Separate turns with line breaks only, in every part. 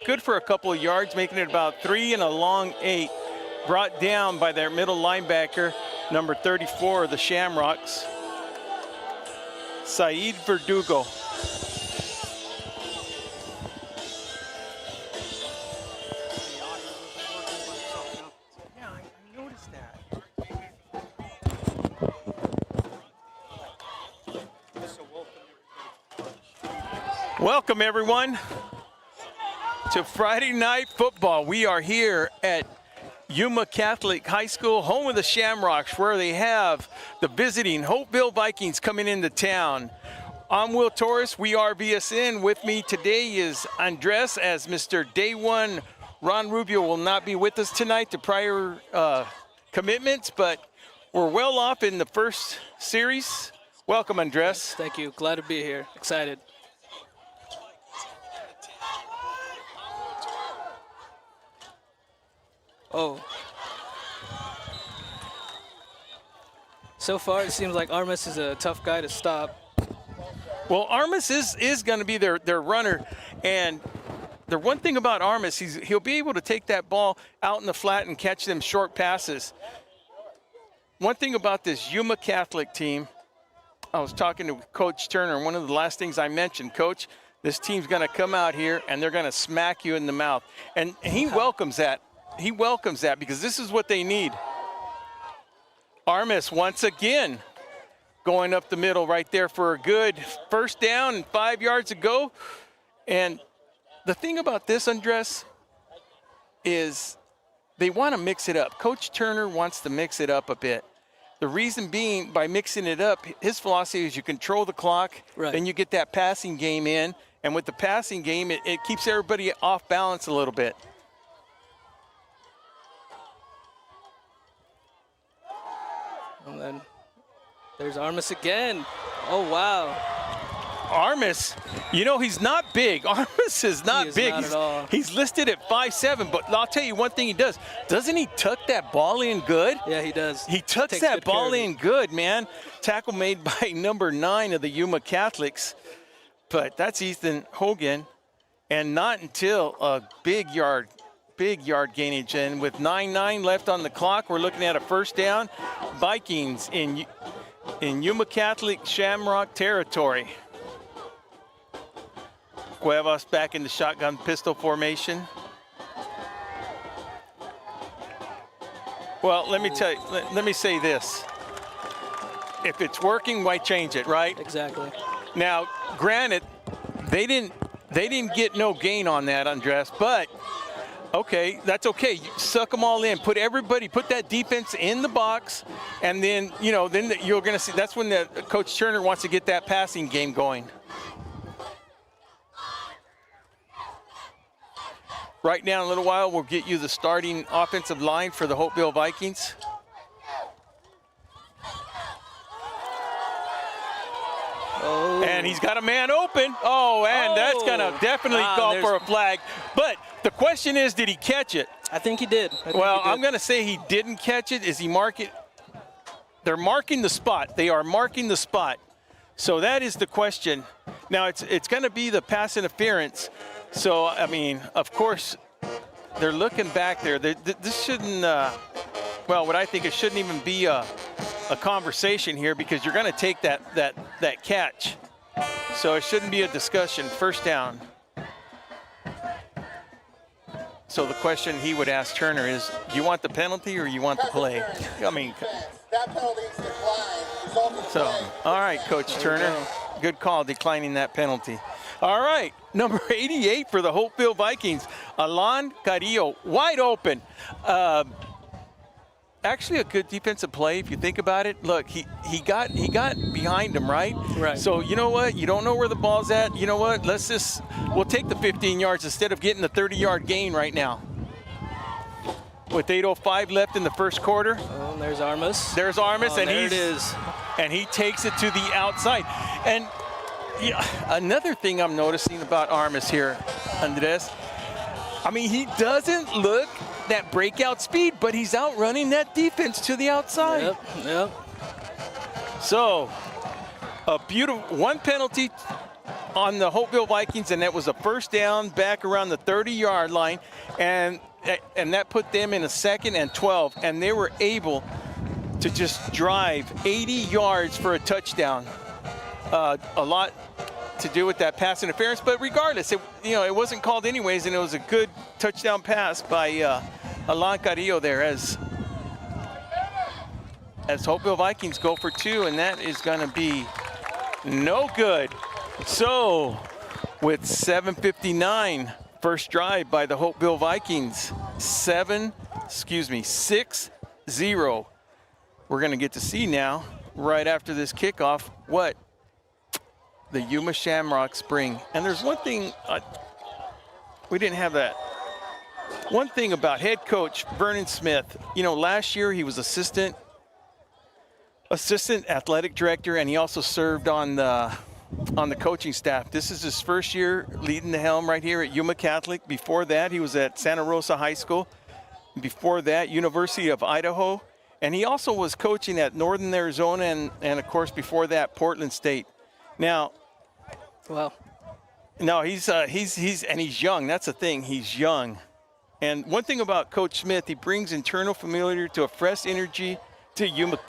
good for a couple of yards, making it about 3 and a long 8. Brought down by their middle linebacker, number 34 of the Shamrocks, Saeed Verdugo. Yeah, I noticed that. Welcome, everyone, to Friday Night Football. We are here at Yuma Catholic High School, home of the Shamrocks, where they have the visiting Holtville Vikings coming into town. I'm Will Torres. We are VSN. With me today is Andres, as Mr. Day One Ron Rubio will not be with us tonight to prior commitments, but we're well off in the first series. Welcome, Andres.
Thank you. Glad to be here. Excited. Oh. So far, it seems like Armis is a tough guy to stop.
Well, Armis is going to be their runner, and the one thing about Armis, he'll be able to take that ball out in the flat and catch them short passes. One thing about this Yuma Catholic team, I was talking to Coach Turner, and one of the last things I mentioned, Coach, this team's going to come out here and they're going to smack you in the mouth, and he welcomes that. He welcomes that because this is what they need. Armis once again going up the middle right there for a good first down and 5 yards to go. And the thing about this, Andres, is they want to mix it up. Coach Turner wants to mix it up a bit. The reason being, by mixing it up, his philosophy is you control the clock,
right.
Then you get that passing game in. And with the passing game, it keeps everybody off balance a little bit.
And then there's Armis again. Oh, wow.
Armis, you know, he's not big. Armis is not big.
Not at all.
He's listed at 5'7", but I'll tell you one thing he does. Doesn't he tuck that ball in good?
Yeah, he does.
He tucks that ball in good, man. Tackle made by number 9 of the Yuma Catholics. But that's Ethan Hogan. And not until a big yard gainage. And with 9:09 left on the clock, we're looking at a first down. Vikings in Yuma Catholic Shamrock territory. Cuevas back in the shotgun pistol formation. Well, let me tell you, let me say this. If it's working, why change it, right?
Exactly.
Now, granted, they didn't get no gain on that, Andres, but okay, that's okay. You suck them all in. Put that defense in the box, and then, you know, then you're going to see. That's when the Coach Turner wants to get that passing game going. Right now, in a little while, we'll get you the starting offensive line for the Holtville Vikings.
Oh.
And he's got a man open. Oh, and that's going to definitely call for a flag. But the question is, did he catch it?
I think he did.
I'm going to say he didn't catch it. Is he mark it? They're marking the spot. They are marking the spot. So that is the question. Now, it's going to be the pass interference. So, I mean, of course, they're looking back there. This shouldn't, well, what I think it shouldn't even be a conversation here, because you're going to take that catch. So it shouldn't be a discussion. First down. So the question he would ask Turner is, you want the penalty or you want the play? I mean,
that penalty is declined.
So, all right, Coach Turner. Good call, declining that penalty. All right, number 88 for the Holtville Vikings, Alan Carrillo, wide open. Actually, a good defensive play if you think about it. Look, he got behind him, right?
Right.
So you know what? You don't know where the ball's at. You know what? We'll take the 15 yards instead of getting the 30-yard gain right now. With 8:05 left in the first quarter.
Oh, and there's Armis.
There's Armis, and
there it is.
And he takes it to the outside. And yeah, another thing I'm noticing about Armis here, Andres, I mean, he doesn't look that breakout speed, but he's outrunning that defense to the outside.
Yep.
So, a beautiful one penalty on the Holtville Vikings, and that was a first down back around the 30-yard line, and that put them in a 2nd and 12, and they were able to just drive 80 yards for a touchdown. A lot to do with that pass interference, but regardless, it wasn't called anyways, and it was a good touchdown pass by Alan Carrillo there as Holtville Vikings go for 2, and that is going to be no good. So with 7:59, first drive by the Holtville Vikings, 6-0. We're going to get to see now, right after this kickoff, what the Yuma Shamrocks bring. And there's one thing, we didn't have that. One thing about head coach Vernon Smith, last year he was assistant athletic director, and he also served on the coaching staff. This is his first year leading the helm right here at Yuma Catholic. Before that, he was at Santa Rosa High School. Before that, University of Idaho. And he also was coaching at Northern Arizona and of course, before that, Portland State. Now,
well,
no, he's young. That's the thing. He's young. And one thing about Coach Smith, he brings internal familiarity to a fresh energy to Yuma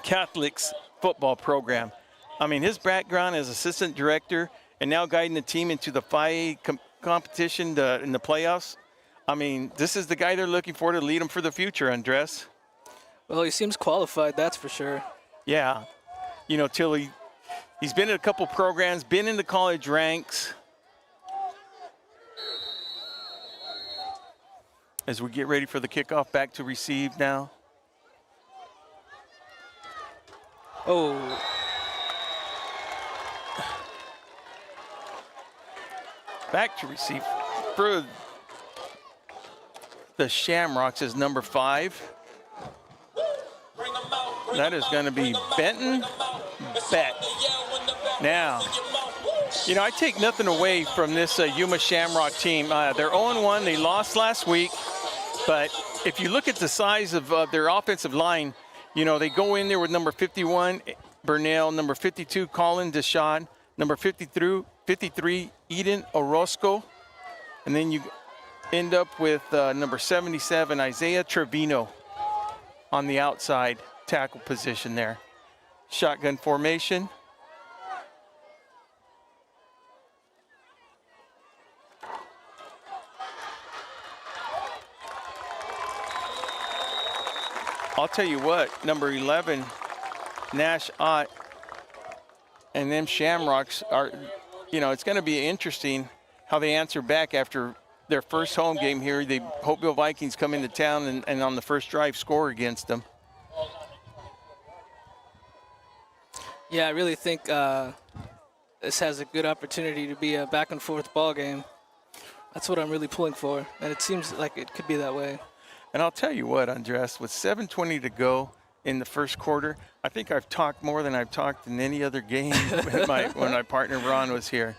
Catholic's football program. I mean, his background as assistant director and now guiding the team into the 5A competition in the playoffs. I mean, this is the guy they're looking for to lead them for the future, Andres.
Well, he seems qualified, that's for sure.
Yeah. Till he's been in a couple programs, been in the college ranks. As we get ready for the kickoff, back to receive now.
Oh.
Back to receive for the Shamrocks is number 5. That is going to be Benton Beck. Now, I take nothing away from this Yuma Shamrock team. They're 0-1. They lost last week. But if you look at the size of their offensive line, they go in there with number 51, Burnell, number 52, Colin Deshawn, number 53, Eden Orozco. And then you end up with number 77, Isaiah Trevino on the outside tackle position there. Shotgun formation. I'll tell you what, number 11, Nash Ott, and them Shamrocks are, it's going to be interesting how they answer back after their first home game here. The Holtville Vikings come into town and on the first drive score against them.
Yeah, I really think this has a good opportunity to be a back and forth ball game. That's what I'm really pulling for, and it seems like it could be that way.
And I'll tell you what, Andres, with 7:20 to go in the first quarter, I think I've talked more than I've talked in any other game when my partner Ron was here.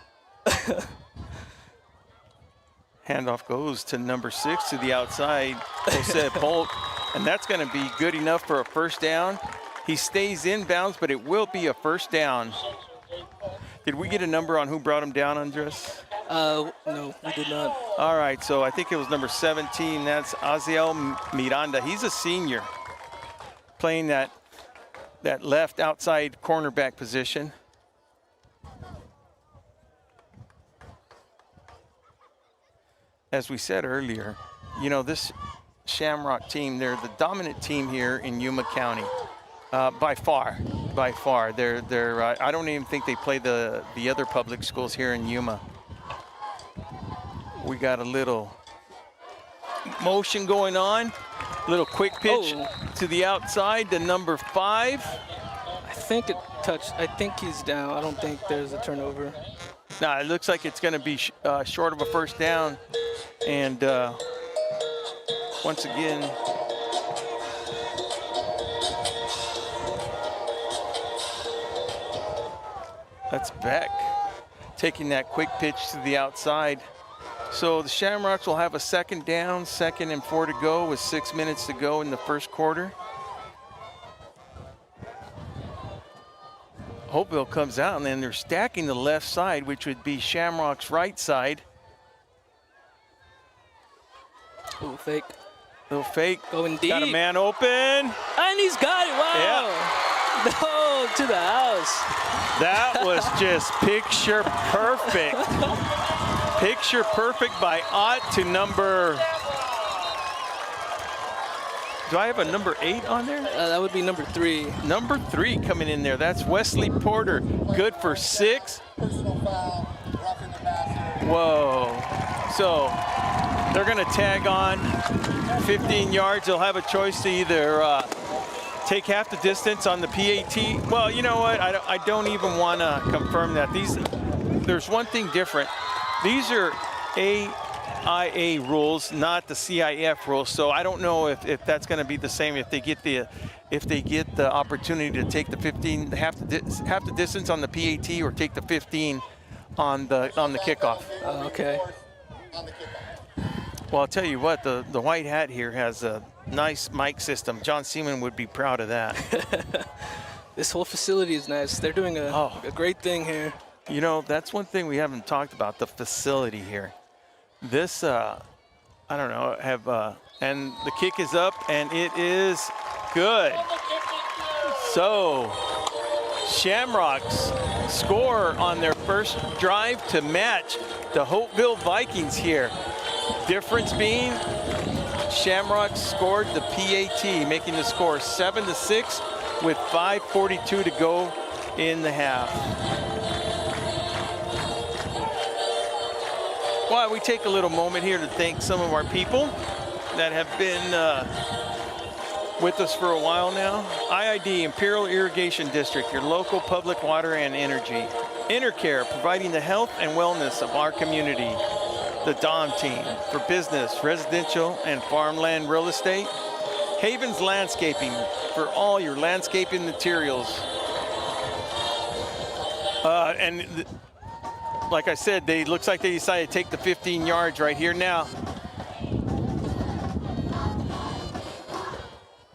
Handoff goes to number 6 to the outside, Jose Bolt, and that's going to be good enough for a first down. He stays in bounds, but it will be a first down. Did we get a number on who brought him down, Andres?
No, we did not.
All right, so I think it was number 17. That's Aziel Miranda. He's a senior playing that left outside cornerback position. As we said earlier, this Shamrock team, they're the dominant team here in Yuma County. By far. They're I don't even think they play the other public schools here in Yuma. We got a little motion going on, little quick pitch to the outside to number 5.
I think it touched. I think he's down. I don't think there's a turnover.
Nah, it looks like it's going to be short of a first down. And once again, that's Beck taking that quick pitch to the outside. So the Shamrocks will have a second down, 2nd and 4 to go with 6 minutes to go in the first quarter. Holtville comes out, and then they're stacking the left side, which would be Shamrock's right side.
Ooh, fake.
Little fake.
Going deep.
Got a man open.
And he's got it. Wow.
Yeah.
No, to the house.
That was just picture perfect. Picture perfect by Ott to number. Do I have a number 8 on there?
That would be number 3.
Number 3 coming in there. That's Wesley Porter. Good for 6.
Personal foul, roughing the passer.
Whoa. So they're going to tag on 15 yards. They'll have a choice to either take half the distance on the PAT. Well, you know what? I don't even want to confirm that. There's one thing different. These are AIA rules, not the CIF rules. So I don't know if that's going to be the same if they get the opportunity to take the 15 half the distance on the PAT or take the 15 on the kickoff.
Okay.
On the kickoff.
Well, I'll tell you what, the white hat here has a nice mic system. John Seaman would be proud of that.
This whole facility is nice. They're doing a great thing here.
You know, that's one thing we haven't talked about, the facility here. This, I don't know, and the kick is up, and it is good. So, Shamrocks score on their first drive to match the Holtville Vikings here. Difference being, Shamrocks scored the PAT, making the score 7-6 with 5:42 to go in the half. Well, we take a little moment here to thank some of our people that have been with us for a while now. IID, Imperial Irrigation District, your local public water and energy. Intercare, providing the health and wellness of our community. The Dom Team, for business, residential, and farmland real estate. Havens Landscaping, for all your landscaping materials. Like I said, looks like they decided to take the 15 yards right here now.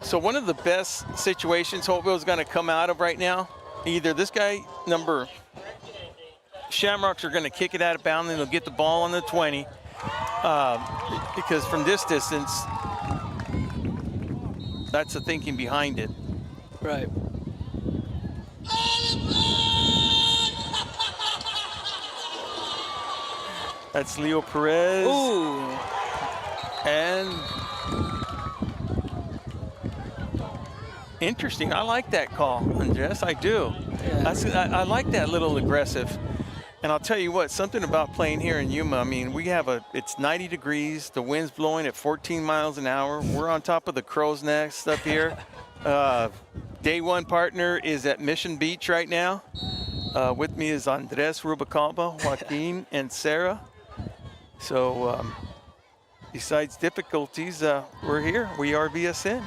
So one of the best situations Holtville's going to come out of right now, either this guy, Shamrocks are going to kick it out of bounds and they'll get the ball on the 20 because from this distance, that's the thinking behind it.
Right.
That's Leo Perez.
Ooh.
And interesting. I like that call, Andres. I do.
Yeah.
I like that little aggressive. And I'll tell you what, something about playing here in Yuma, I mean, it's 90 degrees, the wind's blowing at 14 miles an hour. We're on top of the crow's nest up here. Day one partner is at Mission Beach right now. With me is Andres Rubicalba, Joaquin, and Sarah. So besides difficulties, we're here. We are VSN.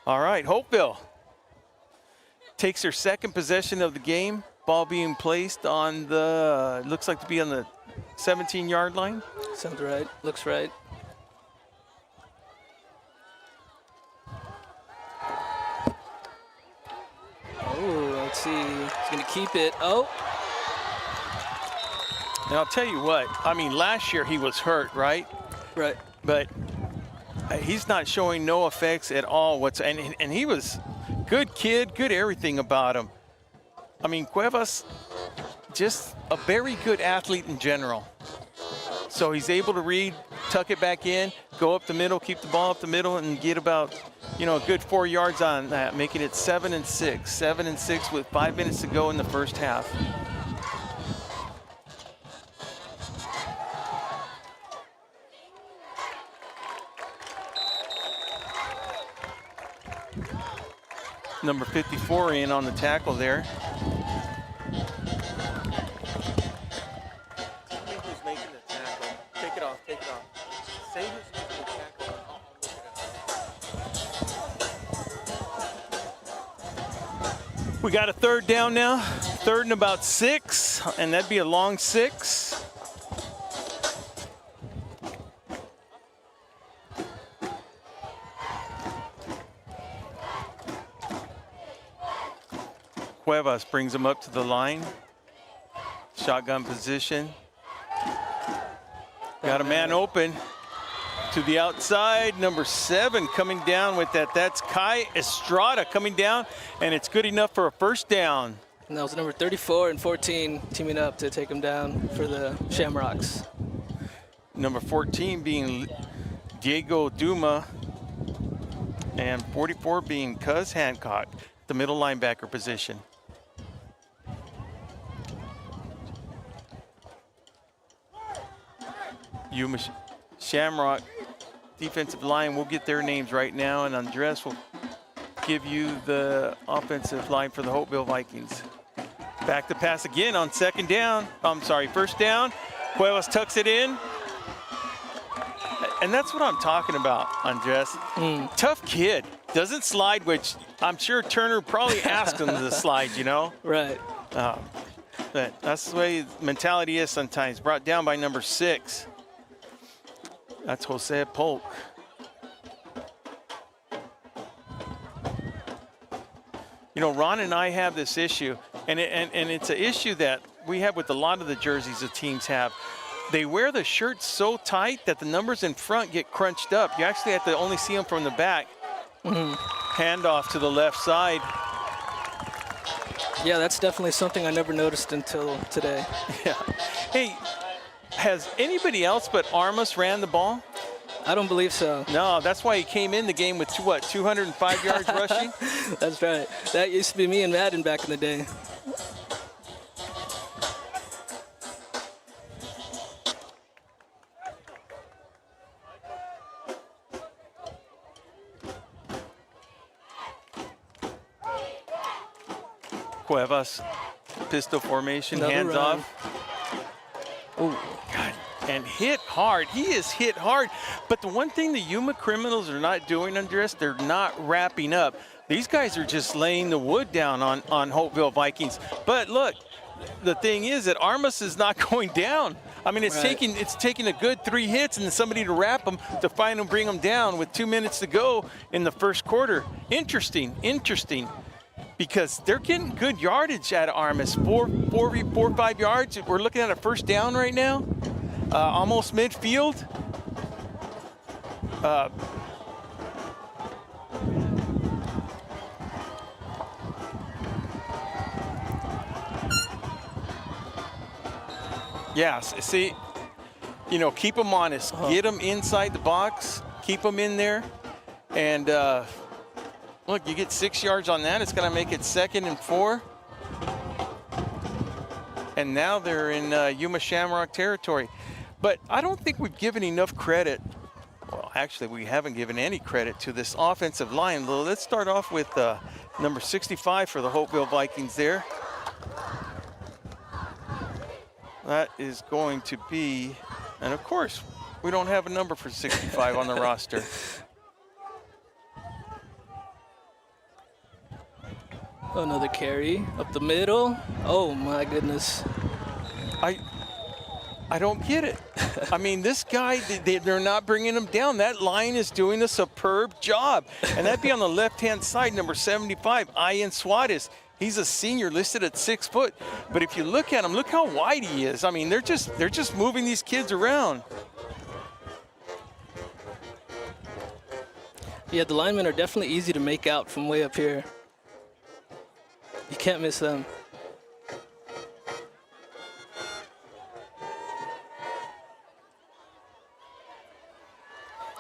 All right, Holtville takes their second possession of the game. Ball being placed on looks like to be on the 17-yard line.
Sounds right. Looks right. Oh, let's see. He's going to keep it. Oh.
And I'll tell you what, I mean, last year he was hurt, right?
Right.
But he's not showing no effects at all. And he was good kid, good everything about him. I mean, Cuevas, just a very good athlete in general. So he's able to read, tuck it back in, go up the middle, keep the ball up the middle, and get about, a good 4 yards on that, making it 7-6. 7-6 with 5 minutes to go in the first half. Number 54 in on the tackle there. Who's making the tackle? Take it off, take it off. Say who's making the tackle. We got a third down now. Third and about 6, and that'd be a long 6. Cuevas brings him up to the line. Shotgun position. Got a man open to the outside. Number 7 coming down with that. That's Kai Estrada coming down, and it's good enough for a first down.
And that was number 34 and 14 teaming up to take him down for the Shamrocks.
Number 14 being Diego Duma, and 44 being Cuz Hancock, the middle linebacker position. Yuma Shamrock defensive line, we'll get their names right now, and Andres will give you the offensive line for the Holtville Vikings. Back to pass again on second down. I'm sorry, first down. Cuevas tucks it in. And that's what I'm talking about, Andres. Tough kid. Doesn't slide, which I'm sure Turner probably asked him to slide, you know?
Right.
But that's the way mentality is sometimes. Brought down by number 6. That's Jose Polk. You know, Ron and I have this issue, and it's an issue that we have with a lot of the jerseys the teams have. They wear the shirts so tight that the numbers in front get crunched up. You actually have to only see them from the back. Handoff to the left side.
Yeah, that's definitely something I never noticed until today.
Yeah. Hey, has anybody else but Armas ran the ball?
I don't believe so.
No, that's why he came in the game with, 205 yards rushing?
That's right. That used to be me and Madden back in the day.
Cuevas, pistol formation,
Another
hands
run.
off. Oh, God, and hit hard. He is hit hard. But the one thing the Yuma criminals are not doing, Andres, they're not wrapping up. These guys are just laying the wood down on Holtville Vikings. But look, the thing is that Armas is not going down. I mean, it's taking a good 3 hits and then somebody to wrap them to find them, bring them down with 2 minutes to go in the first quarter. Interesting. Because they're getting good yardage out of Armas, 5 yards. We're looking at a first down right now, almost midfield. Yeah, see, you know, keep them honest. Get them inside the box, keep them in there, and look, you get 6 yards on that. It's going to make it 2nd and 4. And now they're in Yuma Shamrock territory. But I don't think we've given enough credit. Well, actually, we haven't given any credit to this offensive line. Let's start off with number 65 for the Holtville Vikings there. That is going to be, and of course, we don't have a number for 65 on the roster.
Another carry up the middle. Oh my goodness.
I don't get it. I mean, this guy, they're not bringing him down. That line is doing a superb job. And that'd be on the left-hand side, number 75, Ian Suarez. He's a senior listed at 6 foot. But if you look at him, look how wide he is. I mean, they're just moving these kids around.
Yeah, the linemen are definitely easy to make out from way up here. You can't miss them.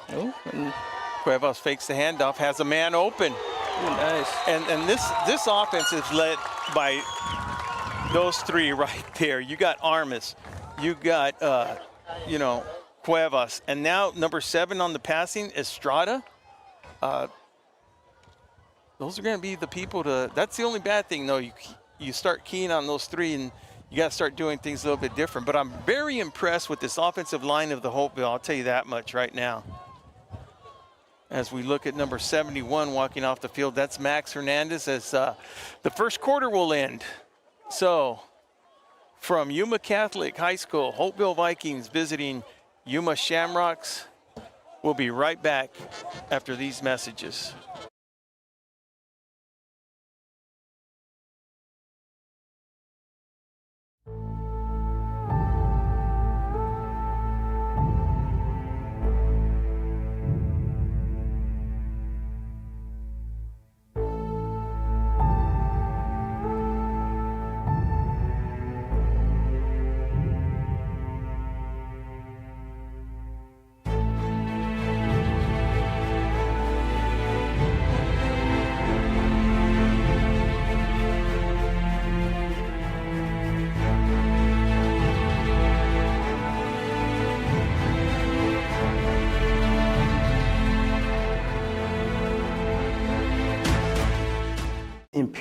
Oh, and
Cuevas fakes the handoff, has a man open.
ooh, nice.
And this offense is led by those 3 right there. You got Armas, you got Cuevas, and now number 7 on the passing, Estrada. Those are going to be the people to. That's the only bad thing, though. You start keying on those 3, and you got to start doing things a little bit different. But I'm very impressed with this offensive line of the Holtville. I'll tell you that much right now. As we look at number 71 walking off the field, that's Max Hernandez as the first quarter will end. So from Yuma Catholic High School, Holtville Vikings visiting Yuma Shamrocks. We'll be right back after these messages.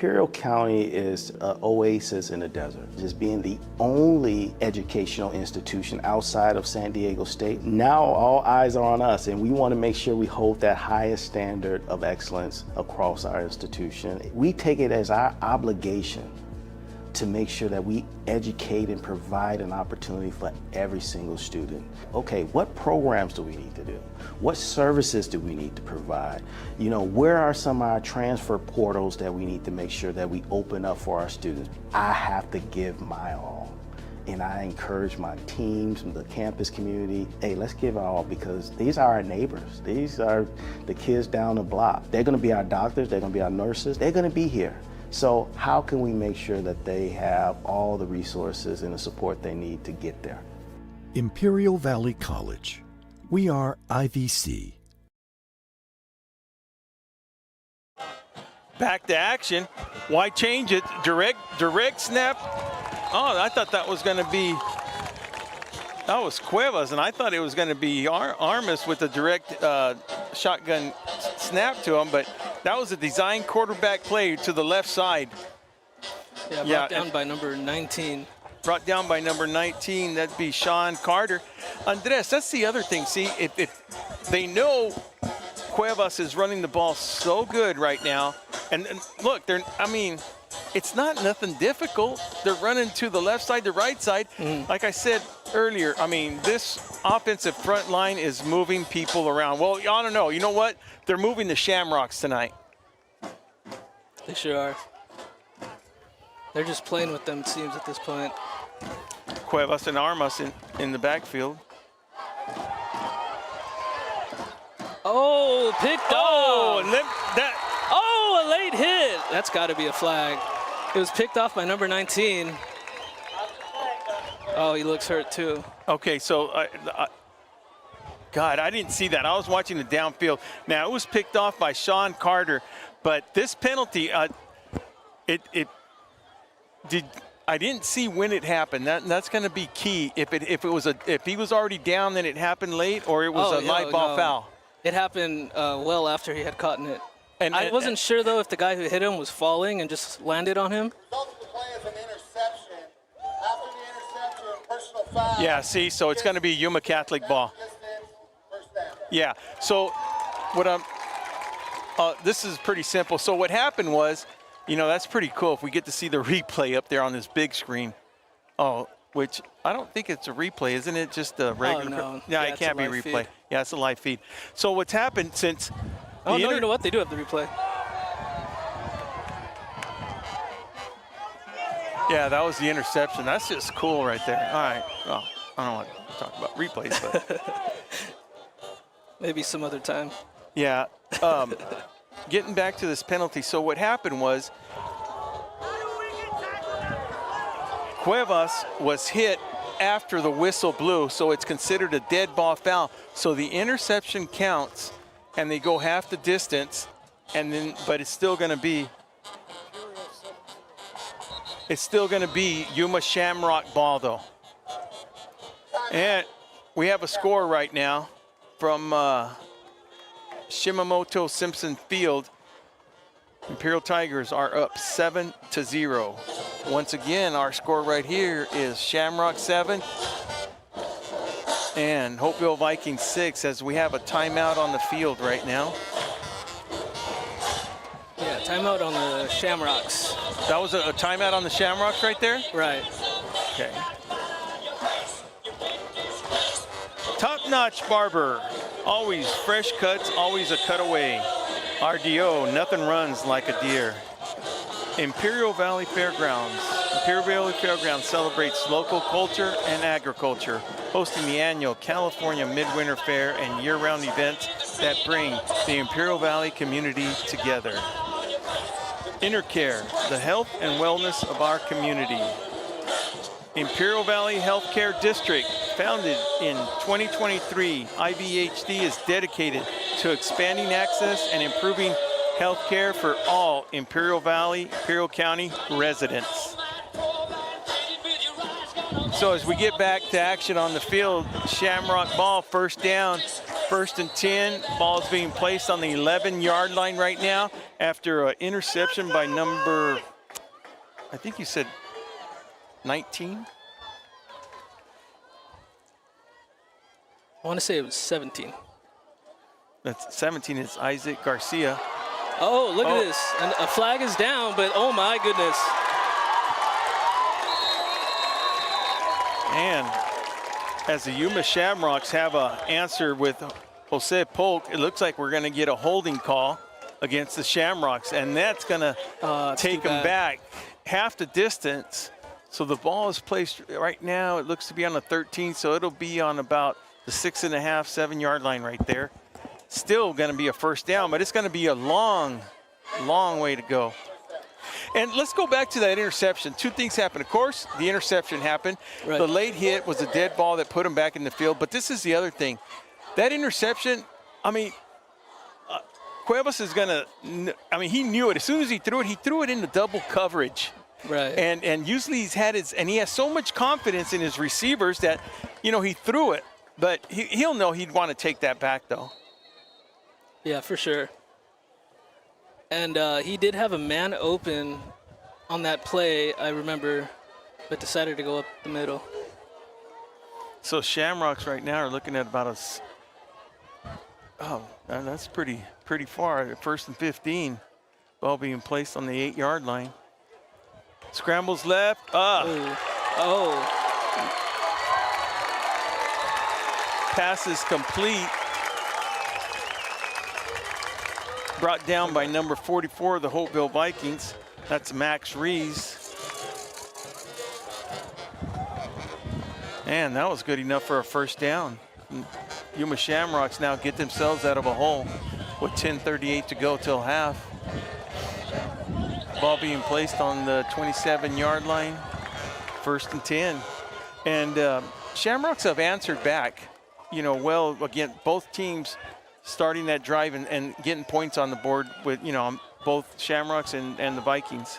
Imperial County is an oasis in the desert, just being the only educational institution outside of San Diego State. Now all eyes are on us, and we want to make sure we hold that highest standard of excellence across our institution. We take it as our obligation to make sure that we educate and provide an opportunity for every single student. Okay, what programs do we need to do? What services do we need to provide? You know, where are some of our transfer portals that we need to make sure that we open up for our students? I have to give my all. And I encourage my teams and the campus community, hey, let's give it all, because these are our neighbors. These are the kids down the block. They're gonna be our doctors, they're gonna be our nurses, they're gonna be here. So how can we make sure that they have all the resources and the support they need to get there?
Imperial Valley College. We are IVC.
Back to action. Why change it? Direct snap. Oh, I thought that was going to be, that was Cuevas, and I thought it was going to be Armas with a direct shotgun snap to him, but that was a design quarterback play to the left side.
Yeah, brought down by number 19.
Brought down by number 19, that'd be Sean Carter. Andres, that's the other thing. See, if they know Cuevas is running the ball so good right now, and look, it's not nothing difficult. They're running to the left side, the right side. Like I said earlier, this offensive front line is moving people around. Well, I don't know. You know what? They're moving the Shamrocks tonight.
They sure are. They're just playing with them, it seems, at this point.
Cuevas and Armas in the backfield.
Oh, picked off.
And
a late hit. That's got to be a flag. It was picked off by number 19. Oh, he looks hurt too.
Okay, so God, I didn't see that. I was watching the downfield. Now, it was picked off by Sean Carter, but this penalty, I didn't see when it happened. That's going to be key. If he was already down, then it happened late, or it was a live ball foul.
It happened well after he had caught it. And I wasn't sure though if the guy who hit him was falling and just landed on him.
Results of the play is an interception. After the interception, personal foul.
Yeah, see, so it's going to be Yuma Catholic ball.
Distance, first down.
Yeah, so what this is pretty simple. So what happened was, that's pretty cool if we get to see the replay up there on this big screen. Oh, which I don't think it's a replay, isn't it? Just a regular.
Oh, no.
Yeah, it can't be replay. Yeah, it's a live feed. So what's happened since
no, you know what? They do have the replay.
Yeah, that was the interception. That's just cool right there. All right. Well, I don't want to talk about replays, but
maybe some other time.
Yeah. Getting back to this penalty. So what happened was Cuevas was hit after the whistle blew, so it's considered a dead ball foul. So the interception counts, and they go half the distance, but it's still going to be Yuma Shamrock ball though. And we have a score right now from Shimamoto Simpson Field. Imperial Tigers are up 7-0. Once again, our score right here is Shamrock 7 and Holtville Vikings 6, as we have a timeout on the field right now.
Yeah, timeout on the Shamrocks.
That was a timeout on the Shamrocks right there?
Right.
Okay. Top Notch Barber. Always fresh cuts, always a cutaway. RDO, nothing runs like a deer. Imperial Valley Fairgrounds. Imperial Valley Fairgrounds celebrates local culture and agriculture, hosting the annual California Midwinter Fair and year-round events that bring the Imperial Valley community together. Intercare, the health and wellness of our community. Imperial Valley Healthcare District, founded in 2023, IVHD is dedicated to expanding access and improving healthcare for all Imperial Valley, Imperial County residents. So as we get back to action on the field, Shamrock ball, first down First and 10, ball's being placed on the 11-yard line right now after an interception by number, I think you said 19?
I want to say it was 17.
That's 17 is Isaac Garcia.
Oh, look at this. And a flag is down, but oh my goodness.
And as the Yuma Shamrocks have an answer with Jose Polk, it looks like we're going to get a holding call against the Shamrocks, and that's going to take them back half the distance. So the ball is placed right now, it looks to be on the 13, so it'll be on about the 6.5, 7-yard line right there. Still going to be a first down, but it's going to be a long, long way to go. And let's go back to that interception. Two things happened. Of course, the interception happened. Right. The late hit was a dead ball that put him back in the field. But this is the other thing. That interception, I mean, Cuevas is going to, I mean, he knew it. As soon as he threw it into double coverage.
Right.
And usually he has so much confidence in his receivers that, you know, he threw it. But he'll know he'd want to take that back, though.
Yeah, for sure. And he did have a man open on that play, I remember, but decided to go up the middle.
So Shamrocks right now are looking at about that's pretty far. First and 15, ball being placed on the 8-yard line. Scrambles left. Pass is complete. Brought down by number 44 of the Holtville Vikings. That's Max Rees. And that was good enough for a first down. Yuma Shamrocks now get themselves out of a hole with 10:38 to go till half. Ball being placed on the 27-yard line. First and 10. And Shamrocks have answered back, you know, well, again, both teams starting that drive and getting points on the board with, you know, both Shamrocks and the Vikings.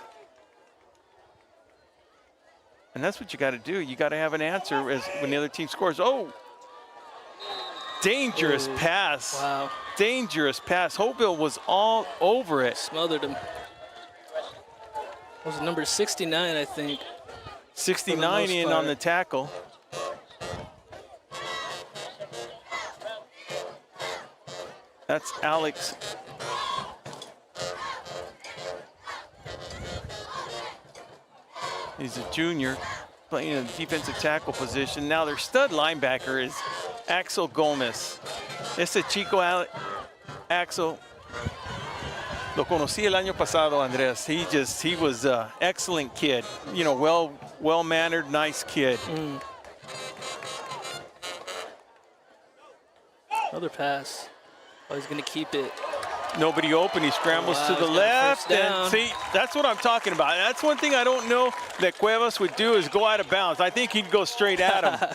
And that's what you got to do. You got to have an answer when the other team scores. Oh, dangerous pass.
Wow.
Dangerous pass. Holtville was all over it.
Smothered him. Was number 69, I think.
69 in on the tackle. That's Alex. He's a junior playing in a defensive tackle position. Now their stud linebacker is Axel Gomez. Este chico Axel, lo conocí el año pasado, Andres. He was an excellent kid. You know, well-mannered, nice kid.
Another pass. Oh, he's going to keep it.
Nobody open. He scrambles to the left. And see, that's what I'm talking about. That's one thing I don't know that Cuevas would do is go out of bounds. I think he'd go straight at him.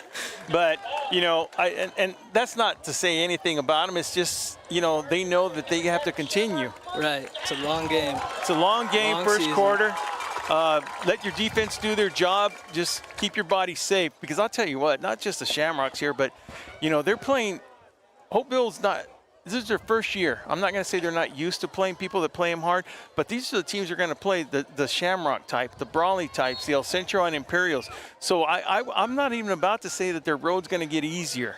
But, you know, and that's not to say anything about him. It's just, you know, they know that they have to continue.
Right. It's a long game.
It's a long game,
Long
first
season.
quarter. Let your defense do their job. Just keep your body safe. Because I'll tell you what, not just the Shamrocks here, but, you know, they're playing – Holtville's not – this is their first year. I'm not going to say they're not used to playing people that play them hard, but these are the teams that are going to play the Shamrock type, the Brawley types, the El Centro and Imperials. So I'm not even about to say that their road's going to get easier.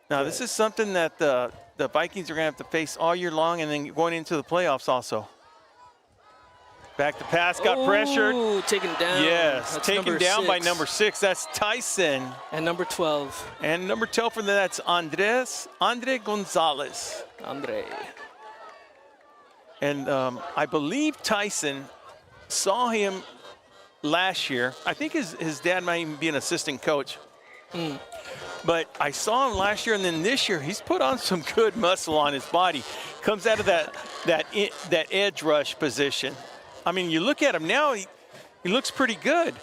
Now, this is something that the Vikings are going to have to face all year long and then going into the playoffs also. Back to pass, got pressured.
Ooh, taken down.
Yes,
That's
taken down by number 6. That's Tyson.
And number 12.
And number 12 for them, that's Andre Gonzalez.
Andre.
And I believe Tyson saw him last year. I think his dad might even be an assistant coach. But I saw him last year, and then this year he's put on some good muscle on his body. Comes out of that edge rush position. I mean, you look at him now, he looks pretty good.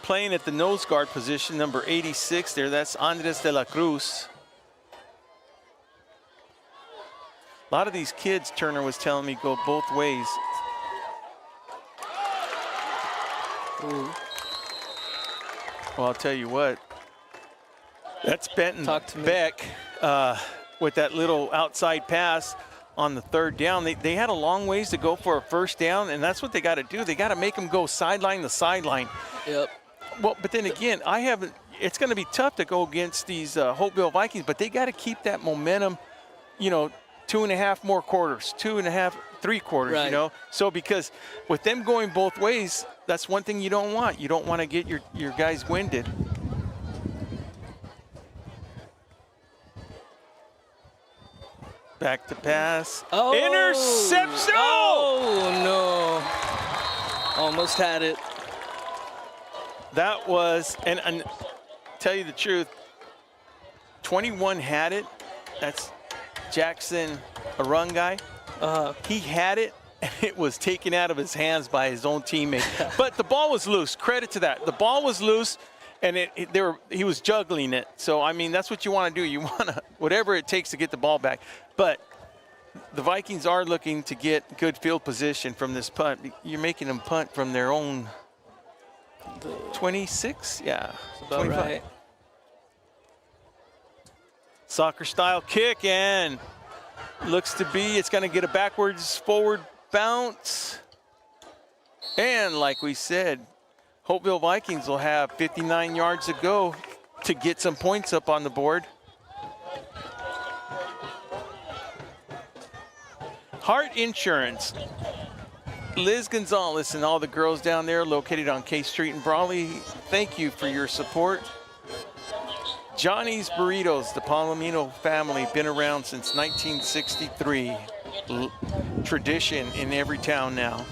Playing at the nose guard position, number 86 there, that's Andres de la Cruz. A lot of these kids, Turner was telling me, go both ways.
Ooh.
Well, I'll tell you what, That's Benton
Talk to me.
Beck with that little outside pass on the third down. They had a long ways to go for a first down, and that's what they got to do. They got to make them go sideline to sideline.
Yep.
Well, but then again, it's going to be tough to go against these Holtville Vikings, but they got to keep that momentum, 2.5 more quarters, 2.5, 3 quarters,
Right.
So because with them going both ways, that's one thing you don't want. You don't want to get your guys winded. Back to pass.
Oh.
Interception!
Oh, no. Almost had it.
That was, and tell you the truth, 21 had it. That's Jackson, a run guy. He had it, and it was taken out of his hands by his own teammate. But the ball was loose. Credit to that. The ball was loose, and he was juggling it. So, I mean, that's what you want to do. You want to, whatever it takes to get the ball back. But the Vikings are looking to get good field position from this punt. You're making them punt from their own 26? Yeah.
About
25.
right.
Soccer style kick, and looks to be, it's going to get a backwards forward bounce. And like we said, Holtville Vikings will have 59 yards to go to get some points up on the board. Heart Insurance. Liz Gonzalez and all the girls down there located on K Street in Brawley, thank you for your support. Johnny's Burritos, the Palomino family, been around since 1963. Tradition in every town now.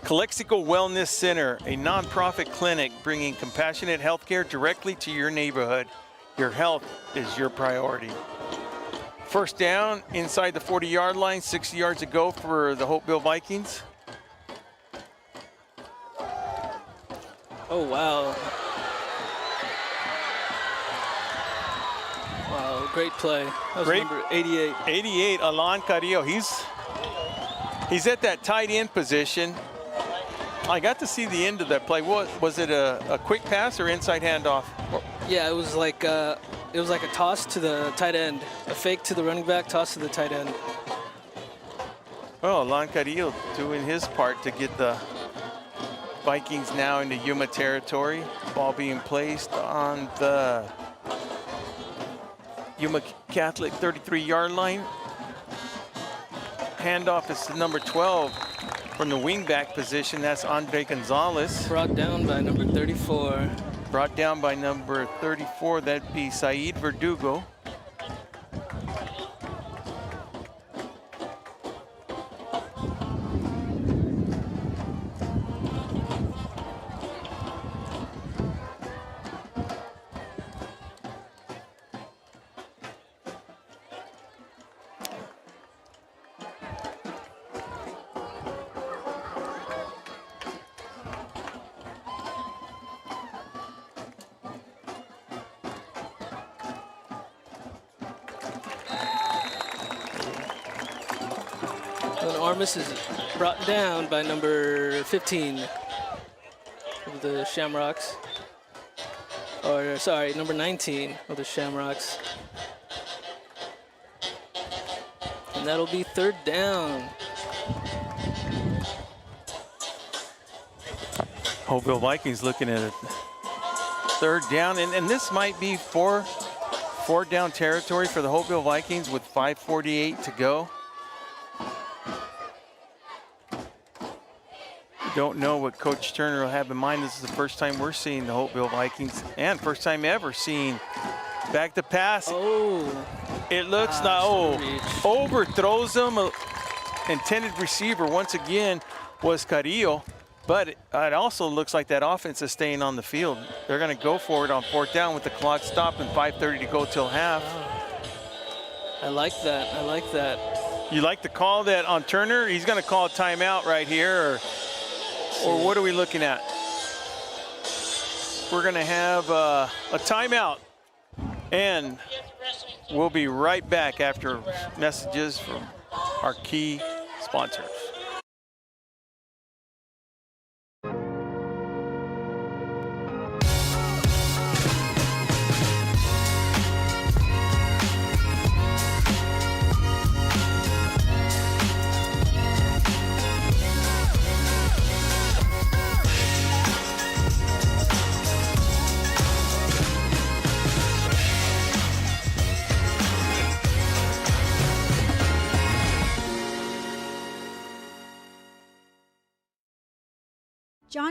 Calexico Wellness Center, a nonprofit clinic bringing compassionate healthcare directly to your neighborhood. Your health is your priority. First down inside the 40-yard line, 60 yards to go for the Holtville Vikings.
Oh, wow. Wow, great play. That was
Great.
number 88.
88, Alan Carrillo. He's at that tight end position. I got to see the end of that play. What was it, a quick pass or inside handoff?
Yeah, it was like a toss to the tight end, a fake to the running back, toss to the tight end.
Well, Alan Carrillo doing his part to get the Vikings now into Yuma territory. Ball being placed on the Yuma Catholic 33-yard line. Handoff is to number 12 from the wingback position. That's Andre Gonzalez.
Brought down by number 34.
Brought down by number 34, that'd be Saeed Verdugo.
And Armis is brought down by number 15 of the Shamrocks. Or, sorry, number 19 of the Shamrocks. And that'll be third down.
Holtville Vikings looking at it. Third down, and this might be four down territory for the Holtville Vikings with 5:48 to go. Don't know what Coach Turner will have in mind. This is the first time we're seeing the Holtville Vikings, and first time ever seeing back to pass.
Oh,
It looks overthrows them. Intended receiver once again was Carrillo, but it also looks like that offense is staying on the field. They're going to go for it on fourth down with the clock stopped and 5:30 to go till half.
I like that. I like that.
You like the call that on Turner? He's going to call a timeout right here, or what are we looking at? We're going to have a timeout, and we'll be right back after messages from our key sponsors.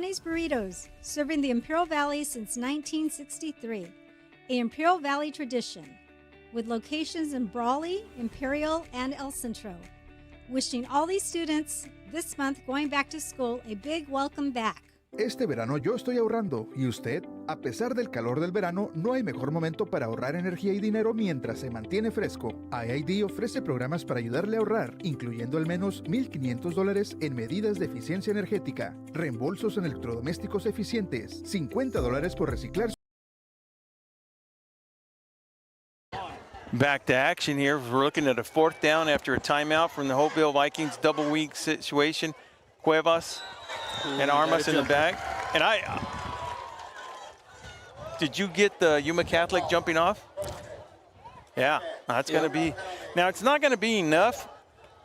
Johnny's Burritos, serving the Imperial Valley since 1963, a Imperial Valley tradition, with locations in Brawley, Imperial, and El Centro. Wishing all these students this month going back to school a big welcome back.
Este verano yo estoy ahorrando, ¿y usted? A pesar del calor del verano, no hay mejor momento para ahorrar energía y dinero mientras se mantiene fresco. IID ofrece programas para ayudarle a ahorrar, incluyendo al menos $1,500 en medidas de eficiencia energética, reembolsos en electrodomésticos eficientes, $50 por reciclar.
Back to action here. We're looking at a 4th down after a timeout from the Holtville Vikings double weak situation. Cuevas and Armas in the back. And did you get the Yuma Catholic jumping off? Yeah, that's going to be, now it's not going to be enough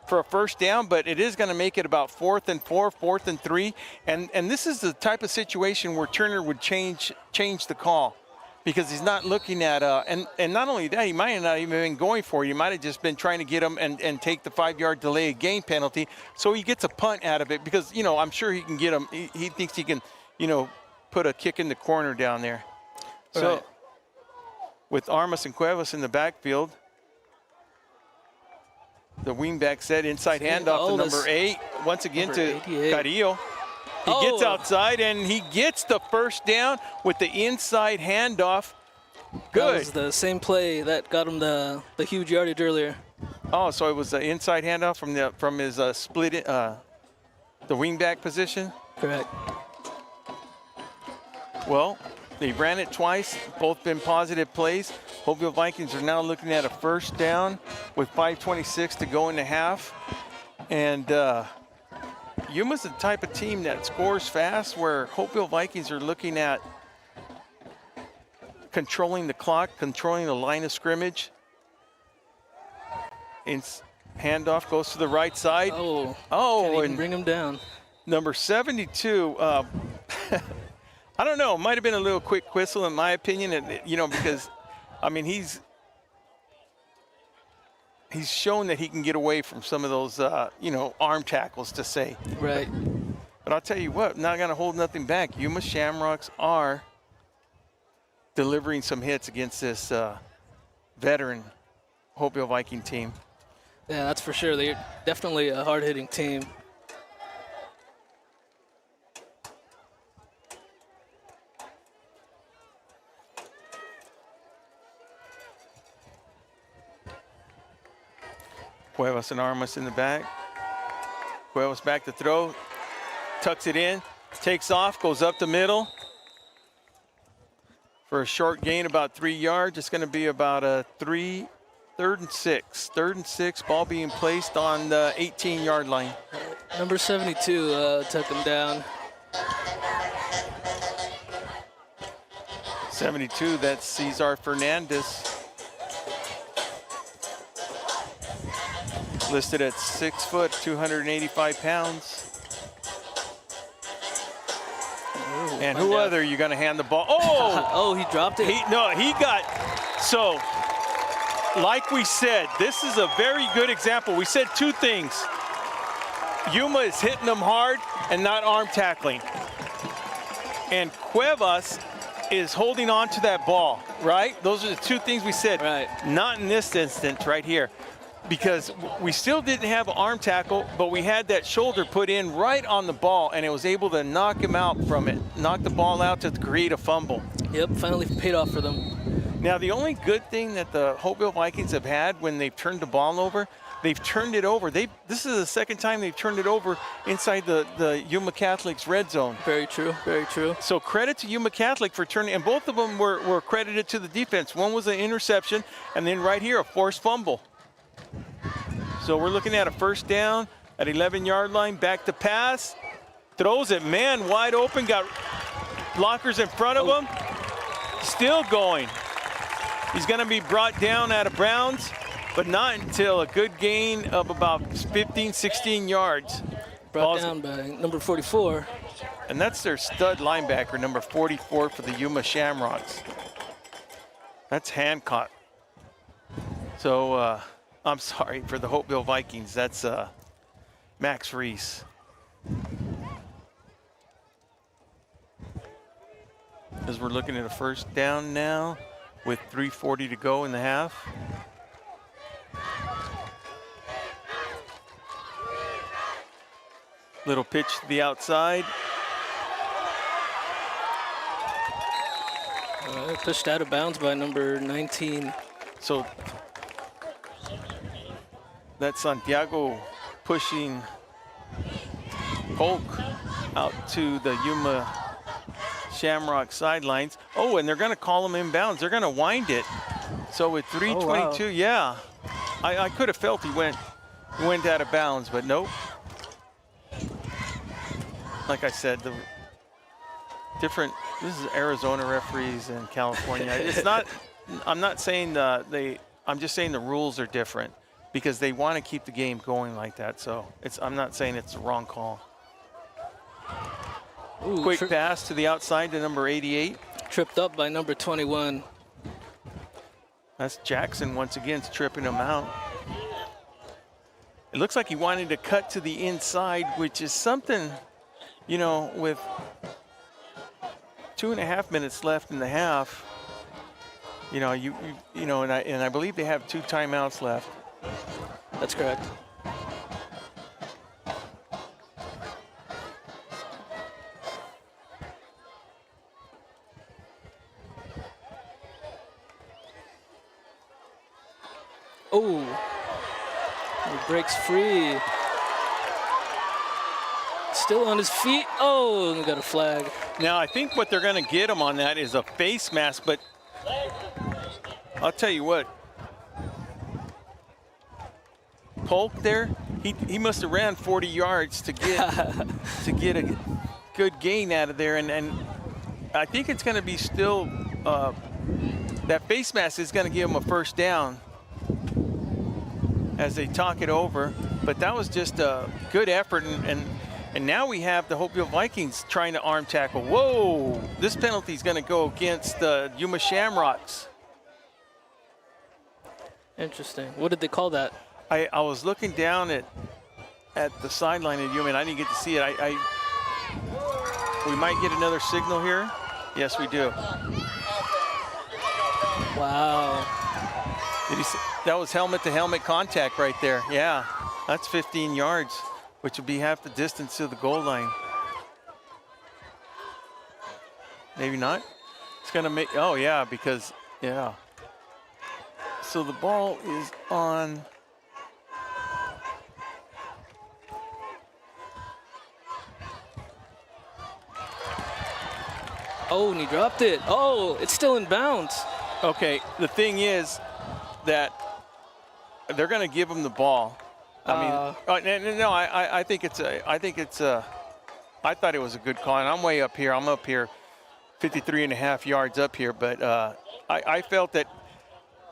for a 1st down, but it is going to make it about 4th and 4, 4th and 3. And this is the type of situation where Turner would change the call, because he's not looking at, and not only that, he might have not even been going for it. He might have just been trying to get him and take the 5-yard delay of game penalty. So he gets a punt out of it because, you know, I'm sure he can get him. He thinks he can, you know, put a kick in the corner down there.
Right.
So with Armas and Cuevas in the backfield, the wingback set inside handoff to number 8. Once again to Carrillo. He gets outside, and he gets the 1st down with the inside handoff. Good.
That was the same play that got him the huge yardage earlier.
Oh, so it was the inside handoff from his split, the wingback position?
Correct.
Well, they ran it twice, both been positive plays. Holtville Vikings are now looking at a 1st down with 5:26 to go in the half. And Yuma's the type of team that scores fast, where Holtville Vikings are looking at controlling the clock, controlling the line of scrimmage. Handoff goes to the right side.
Can't even bring him down.
Number 72, I don't know, it might have been a little quick whistle in my opinion, and, you know, because, I mean, he's shown that he can get away from some of those, you know, arm tackles, to say.
Right.
But I'll tell you what, not going to hold nothing back. Yuma Shamrocks are delivering some hits against this veteran Holtville Viking team.
Yeah, that's for sure. They're definitely a hard-hitting team.
Cuevas and Armas in the back. Cuevas back to throw, tucks it in, takes off, goes up the middle for a short gain, about 3 yards. It's going to be about a 3rd and 6. 3rd and 6, ball being placed on the 18-yard line.
Number 72 took him down.
72, that's Cesar Fernandez. Listed at 6 foot, 285 pounds.
Ooh,
and who other are you going to hand the ball? Oh!
Oh, he dropped it.
He got, so like we said, this is a very good example. We said 2 things. Yuma is hitting them hard and not arm tackling. And Cuevas is holding on to that ball, right? Those are the 2 things we said.
Right.
Not in this instance right here, because we still didn't have an arm tackle, but we had that shoulder put in right on the ball, and it was able to knock him out from it, knock the ball out to create a fumble.
Yep, finally paid off for them.
Now, the only good thing that the Holtville Vikings have had when they've turned the ball over, they've turned it over. This is the 2nd time they've turned it over inside the Yuma Catholic's red zone.
Very true, very true.
So credit to Yuma Catholic for turning, and both of them were credited to the defense. One was an interception, and then right here, a forced fumble. So we're looking at a 1st down at 11-yard line, back to pass, throws it, man, wide open, got blockers in front of him, still going. He's going to be brought down out of bounds, but not until a good gain of about 15, 16 yards.
Brought down by number 44.
And that's their stud linebacker, number 44 for the Yuma Shamrocks. That's Hancock. So, I'm sorry, for the Holtville Vikings, that's Max Reese. as we're looking at a first down now with 3:40 to go in the half. Little pitch to the outside.
Pushed out of bounds by number 19.
So that's Santiago pushing Polk out to the Yuma Shamrock sidelines. Oh, and they're going to call him inbounds. They're going to wind it. So with 3:22, yeah. I could have felt he went out of bounds, but nope. Like I said, the different, this is Arizona referees in California. It's not, I'm not saying I'm just saying the rules are different because they want to keep the game going like that. So I'm not saying it's the wrong call.
Ooh,
quick pass to the outside to number 88.
Tripped up by number 21.
That's Jackson once again tripping him out. It looks like he wanted to cut to the inside, which is something, you know, with 2.5 minutes left in the half. You know, you know, and I believe they have 2 timeouts left.
That's correct. Oh, he breaks free. Still on his feet. Oh, and we got a flag.
Now, I think what they're going to get him on that is a face mask, but I'll tell you what. Polk there, he must have ran 40 yards to get a good gain out of there, and I think it's going to be still that face mask is going to give him a first down as they talk it over. But that was just a good effort, and now we have the Holtville Vikings trying to arm tackle. Whoa! This penalty is going to go against the Yuma Shamrocks.
Interesting. What did they call that?
I was looking down at the sideline of Yuma, and I didn't get to see it. We might get another signal here. Yes, we do.
Wow.
That was helmet-to-helmet contact right there. Yeah, that's 15 yards, which would be half the distance to the goal line. Maybe not. It's going to make, oh, yeah, because, yeah. So the ball is on.
Oh, and he dropped it. Oh, it's still in bounds.
Okay, the thing is that they're going to give him the ball. I think I thought it was a good call, and I'm way up here. I'm up here 53.5 yards up here, but I felt that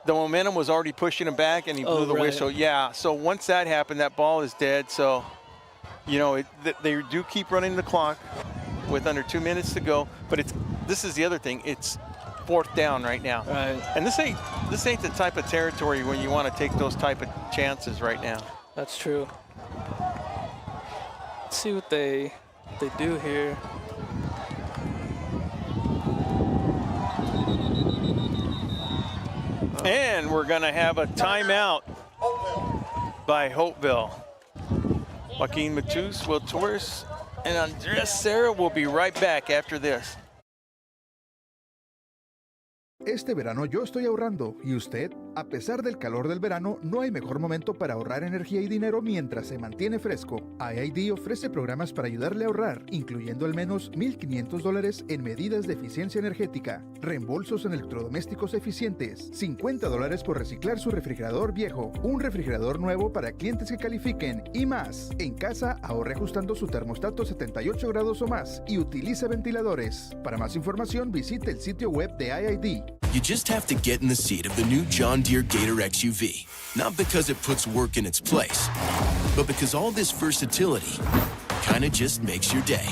the momentum was already pushing him back, and he blew the whistle. Yeah, so once that happened, that ball is dead. So, you know, they do keep running the clock with under 2 minutes to go, but this is the other thing. It's 4th down right now.
Right.
And this ain't the type of territory when you want to take those type of chances right now.
That's true. Let's see what they do here.
And we're going to have a timeout by Holtville. Joaquin Matus, Will Torres, and Andres Serra will be right back after this.
Este verano yo estoy ahorrando, ¿y usted? A pesar del calor del verano, no hay mejor momento para ahorrar energía y dinero mientras se mantiene fresco. IID ofrece programas para ayudarle a ahorrar, incluyendo al menos $1,500 en medidas de eficiencia energética, reembolsos en electrodomésticos eficientes, $50 por reciclar su refrigerador viejo, un refrigerador nuevo para clientes que califiquen y más. En casa, ahorre ajustando su termostato 78 grados o más y utilice ventiladores. Para más información, visite el sitio web de IID.
You just have to get in the seat of the new John Deere Gator XUV. Not because it puts work in its place, but because all this versatility kind of just makes your day.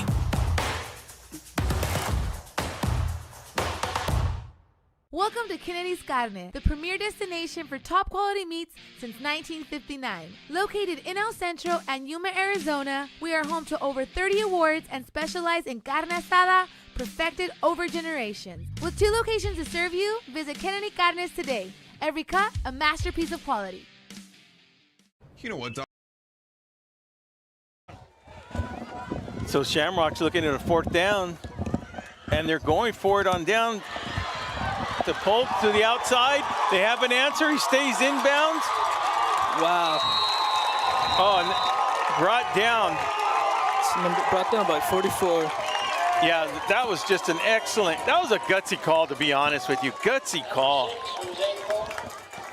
Welcome to Kennedy's Carne, the premier destination for top quality meats since 1959. Located in El Centro and Yuma, Arizona, we are home to over 30 awards and specialize in carne asada, perfected over generations. With 2 locations to serve you, visit Kennedy Carnes today. Every cut, a masterpiece of quality.
You know what, Doc?
So Shamrocks looking at a 4th down, and they're going for it on down to Polk to the outside. They have an answer. He stays inbounds.
Wow.
Oh, and brought down
by 44.
Yeah, that was just an excellent, that was a gutsy call, to be honest with you. Gutsy call.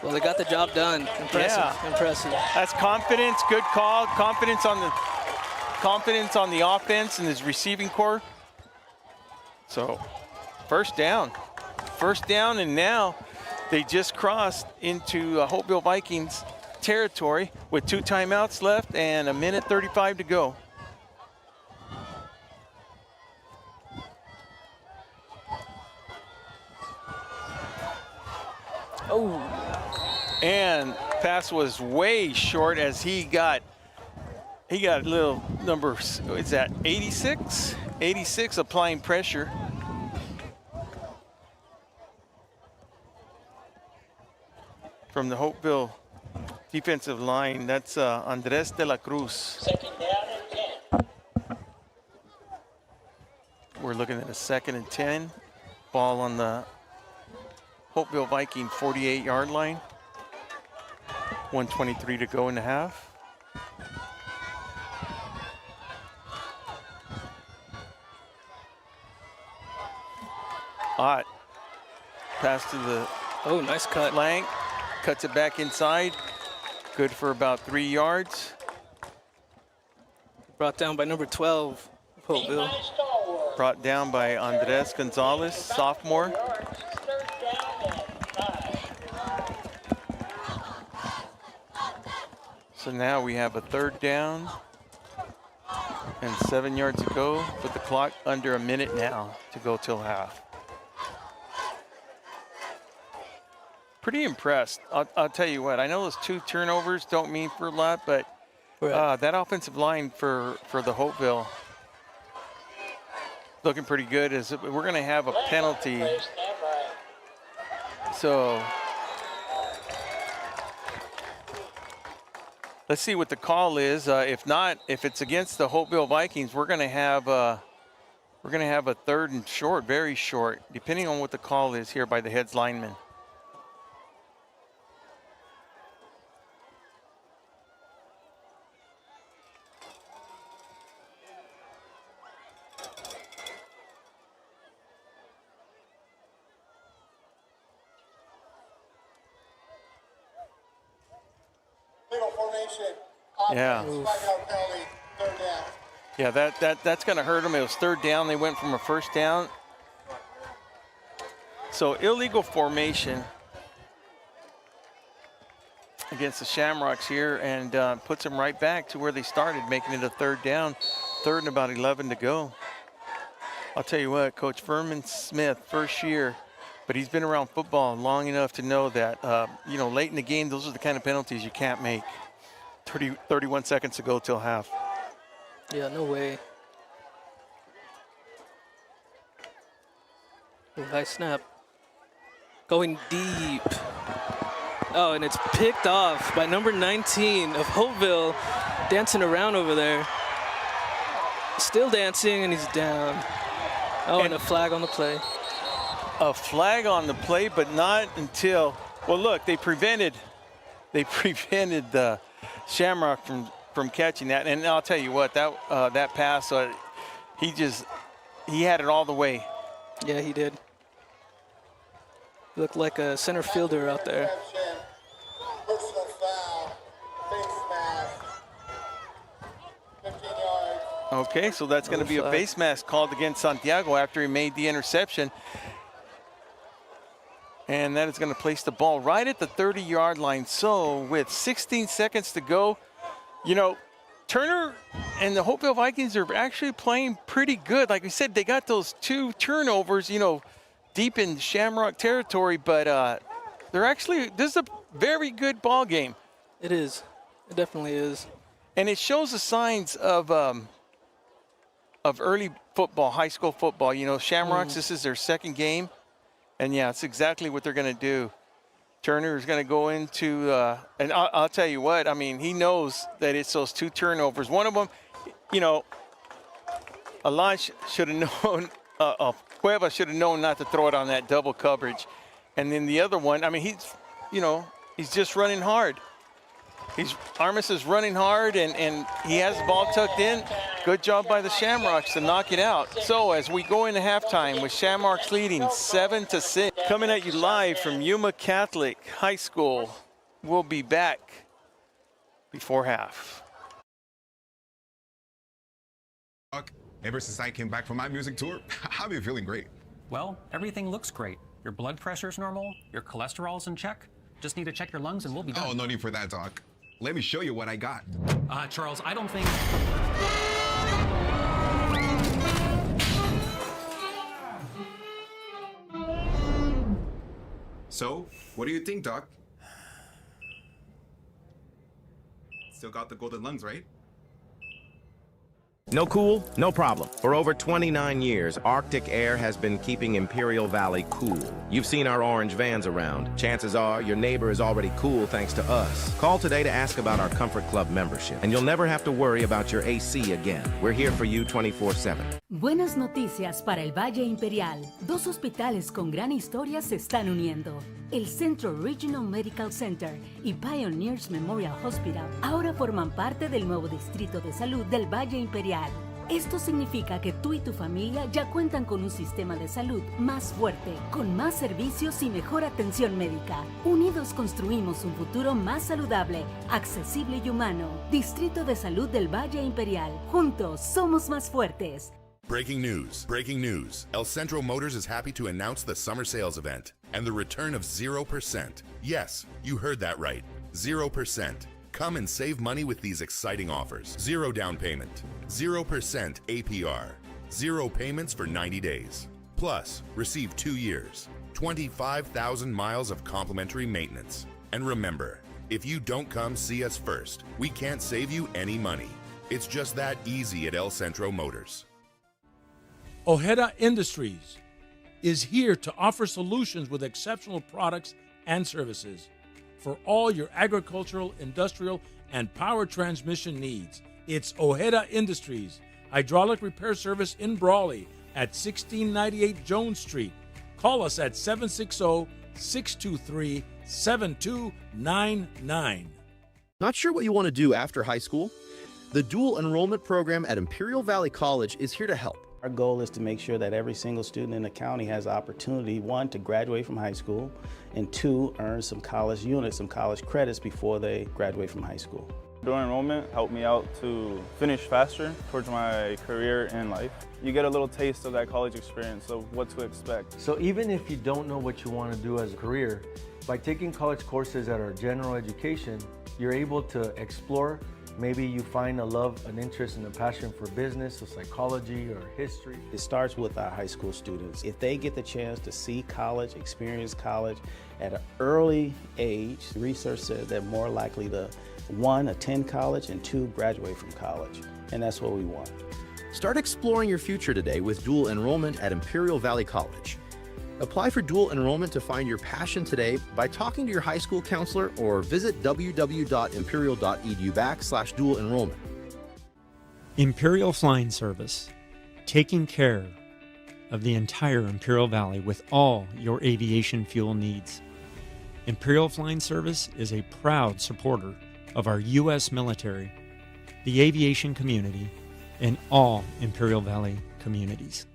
Well, they got the job done. Impressive.
Yeah.
Impressive.
That's confidence, good call. Confidence on the offense and his receiving core. So, first down, and now they just crossed into Holtville Vikings territory with 2 timeouts left and 1:35 to go.
Oh.
And pass was way short as he got a little number, is that 86? 86 applying pressure. From the Holtville defensive line, that's Andres de la Cruz. We're looking at a 2nd and 10. Ball on the Holtville Viking 48-yard line. 1:23 to go in the half. Hot. Pass to the
nice cut.
Flank. Cuts it back inside. Good for about 3 yards.
Brought down by number 12, Holtville.
Brought down by Andres Gonzalez, sophomore. So now we have a 3rd down and 7 yards to go, with the clock under a minute now to go till half. Pretty impressed. I'll tell you what, I know those 2 turnovers don't mean for a lot, but that offensive line for the Holtville looking pretty good. As we're going to have a penalty. So let's see what the call is. If not, if it's against the Holtville Vikings, we're going to have a 3rd and short, very short, depending on what the call is here by the heads lineman. Yeah. Yeah, that's going to hurt them. It was 3rd down. They went from a 1st down. So illegal formation against the Shamrocks here, and puts them right back to where they started, making it a 3rd down. 3rd and about 11 to go. I'll tell you what, Coach Furman Smith, first year, but he's been around football long enough to know that, late in the game, those are the kind of penalties you can't make. 31 seconds to go till half.
Yeah, no way. Nice snap. Going deep. Oh, and it's picked off by number 19 of Holtville, dancing around over there. Still dancing, and he's down. Oh, and a flag on the play.
A flag on the play, but not until, well, look, they prevented the Shamrock from catching that. And I'll tell you what, that pass, he had it all the way.
Yeah, he did. Looked like a center fielder out there.
Personal foul, face mask, 15 yards.
Okay, so that's going to be a face mask called against Santiago after he made the interception. And that is going to place the ball right at the 30-yard line. So with 16 seconds to go, Turner and the Holtville Vikings are actually playing pretty good. Like we said, they got those 2 turnovers, deep in Shamrock territory, but this is a very good ball game.
It is. It definitely is.
And it shows the signs of early football, high school football. You know, Shamrocks, this is their second game. And, yeah, it's exactly what they're going to do. Turner is going to go into and I'll tell you what, I mean, he knows that it's those 2 turnovers. One of them, you know, Alon should have known, Cueva should have known not to throw it on that double coverage. And then the other one, I mean, he's just running hard. Armas is running hard, and he has the ball tucked in. Good job by the Shamrocks to knock it out. So as we go into halftime with Shamrocks leading 7-6. Coming at you live from Yuma Catholic High School. We'll be back before half.
Ever since I came back from my music tour, I've been feeling great.
Well, everything looks great. Your blood pressure's normal, your cholesterol's in check. Just need to check your lungs and we'll be done.
Oh, no need for that, Doc. Let me show you what I got.
Charles, I don't think...
So, what do you think, Doc? Still got the golden lungs, right?
No cool? No problem. For over 29 years, Arctic Air has been keeping Imperial Valley cool. You've seen our orange vans around. Chances are your neighbor is already cool thanks to us. Call today to ask about our Comfort Club membership, and you'll never have to worry about your AC again. We're here for you 24/7.
Buenas noticias para el Valle Imperial. 2 hospitales con gran historia se están uniendo. El Centro Regional Medical Center y Pioneers Memorial Hospital ahora forman parte del nuevo Distrito de Salud del Valle Imperial. Esto significa que tú y tu familia ya cuentan con un sistema de salud más fuerte, con más servicios y mejor atención médica. Unidos construimos un futuro más saludable, accesible y humano. Distrito de Salud del Valle Imperial. Juntos somos más fuertes.
Breaking news. Breaking news. El Centro Motors is happy to announce the summer sales event and the return of 0%. Yes, you heard that right. 0%. Come and save money with these exciting offers. 0 down payment, 0% APR, 0 payments for 90 days. Plus, receive 2 years, 25,000 miles of complimentary maintenance. And remember, if you don't come see us first, we can't save you any money. It's just that easy at El Centro Motors.
Ojeda Industries is here to offer solutions with exceptional products and services for all your agricultural, industrial, and power transmission needs. It's Ojeda Industries, hydraulic repair service in Brawley at 1698 Jones Street. Call us at 760-623-7299.
Not sure what you want to do after high school? The dual enrollment program at Imperial Valley College is here to help.
Our goal is to make sure that every single student in the county has the opportunity, 1, to graduate from high school, and 2, earn some college units, some college credits before they graduate from high school.
Dual enrollment helped me out to finish faster towards my career and life. You get a little taste of that college experience of what to expect.
So even if you don't know what you want to do as a career, by taking college courses that are general education, you're able to explore. Maybe you find a love, an interest, and a passion for business or psychology or history.
It starts with our high school students. If they get the chance to see college, experience college at an early age, research says they're more likely to, 1, attend college, and 2, graduate from college. And that's what we want.
Start exploring your future today with dual enrollment at Imperial Valley College. Apply for dual enrollment to find your passion today by talking to your high school counselor or visit www.imperial.edu/dual enrollment.
Imperial Flying Service, taking care of the entire Imperial Valley with all your aviation fuel needs. Imperial Flying Service is a proud supporter of our U.S. military, the aviation community, and all Imperial Valley communities.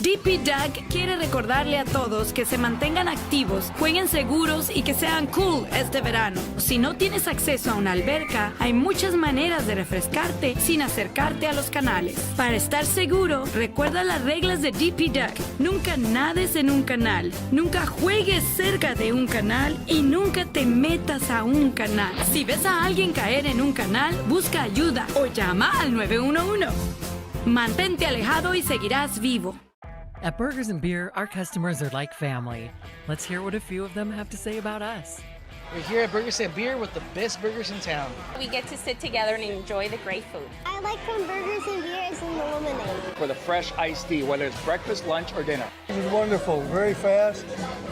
DP Duck quiere recordarle a todos que se mantengan activos, jueguen seguros y que sean cool este verano. Si no tienes acceso a una alberca, hay muchas maneras de refrescarte sin acercarte a los canales. Para estar seguro, recuerda las reglas de DP Duck. Nunca nades en un canal, nunca juegues cerca de un canal y nunca te metas a un canal. Si ves a alguien caer en un canal, busca ayuda o llama al 911. Mantente alejado y seguirás vivo.
At Burgers and Beer, our customers are like family. Let's hear what a few of them have to say about us. We're here at Burgers and Beer with the best burgers in town.
We get to sit together and enjoy the great food.
I like when Burgers and Beer is in the lemonade.
For the fresh iced tea, whether it's breakfast, lunch, or dinner.
It was wonderful, very fast,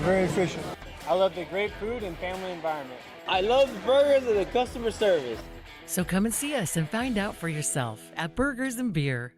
very efficient.
I love the great food and family environment.
I love the burgers and the customer service.
So come and see us and find out for yourself at Burgers and Beer.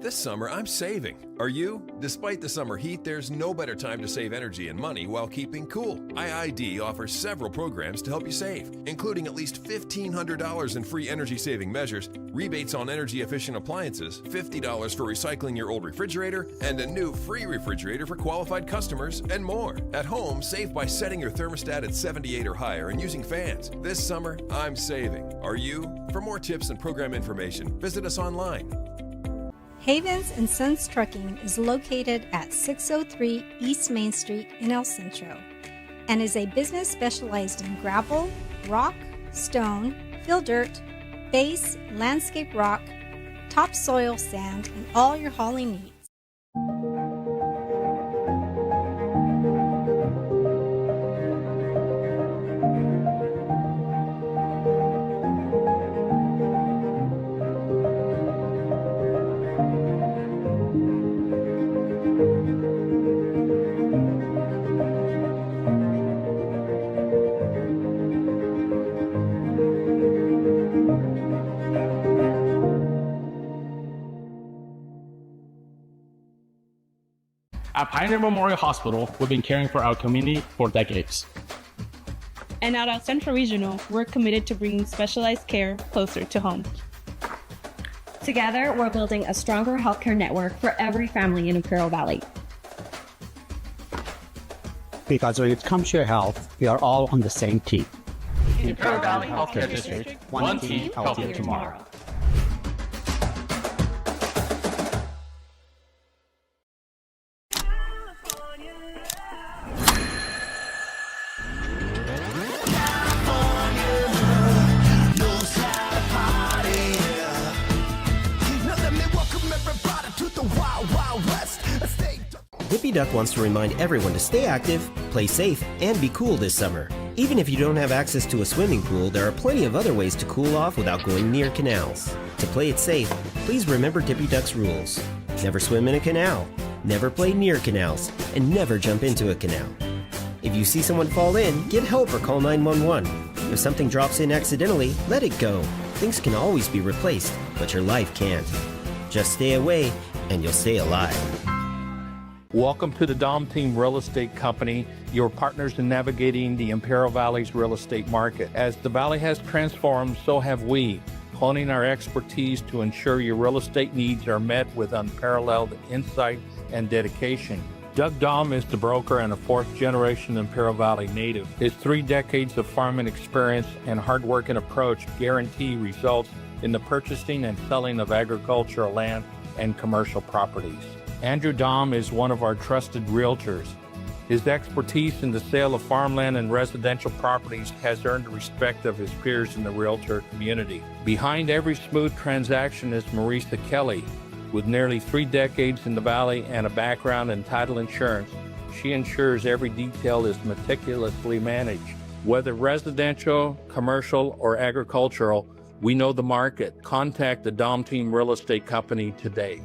This summer, I'm saving. Are you? Despite the summer heat, there's no better time to save energy and money while keeping cool. IID offers several programs to help you save, including at least $1,500 in free energy-saving measures, rebates on energy-efficient appliances, $50 for recycling your old refrigerator, and a new free refrigerator for qualified customers, and more. At home, save by setting your thermostat at 78 or higher and using fans. This summer, I'm saving. Are you? For more tips and program information, visit us online.
Havens & Sons Trucking is located at 603 East Main Street in El Centro and is a business specialized in gravel, rock, stone, fill dirt, base, landscape rock, topsoil sand, and all your hauling needs.
At Pioneer Memorial Hospital, we've been caring for our community for decades.
And at El Centro Regional, we're committed to bringing specialized care closer to home.
Together, we're building a stronger healthcare network for every family in Imperial Valley.
Because when it comes to your health, we are all on the same team.
Imperial Valley Healthcare District, one team, healthier tomorrow.
Dippy Duck wants to remind everyone to stay active, play safe, and be cool this summer. Even if you don't have access to a swimming pool, there are plenty of other ways to cool off without going near canals. To play it safe, please remember Dippy Duck's rules. Never swim in a canal, never play near canals, and never jump into a canal. If you see someone fall in, get help or call 911. If something drops in accidentally, let it go. Things can always be replaced, but your life can't. Just stay away, and you'll stay alive.
Welcome to the Dom Team Real Estate Company, your partners in navigating the Imperial Valley's real estate market. As the Valley has transformed, so have we, honing our expertise to ensure your real estate needs are met with unparalleled insight and dedication. Doug Dom is the broker and a fourth-generation Imperial Valley native. His 3 decades of farming experience and hard-working approach guarantee results in the purchasing and selling of agricultural land and commercial properties. Andrew Dom is one of our trusted realtors. His expertise in the sale of farmland and residential properties has earned the respect of his peers in the realtor community. Behind every smooth transaction is Marisa Kelly. With nearly 3 decades in the Valley and a background in title insurance, she ensures every detail is meticulously managed. Whether residential, commercial, or agricultural, we know the market. Contact the Dom Team Real Estate Company today.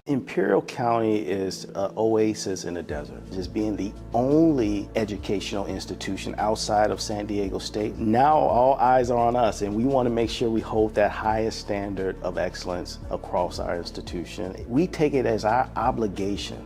Imperial County is an oasis in the desert. Just being the only educational institution outside of San Diego State. Now all eyes are on us, and we want to make sure we hold that highest standard of excellence across our institution. We take it as our obligation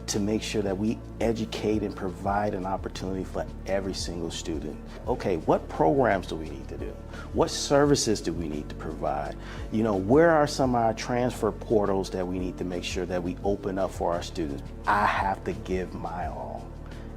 to make sure that we educate and provide an opportunity for every single student. Okay, what programs do we need to do? What services do we need to provide? You know, where are some of our transfer portals that we need to make sure that we open up for our students? I have to give my all.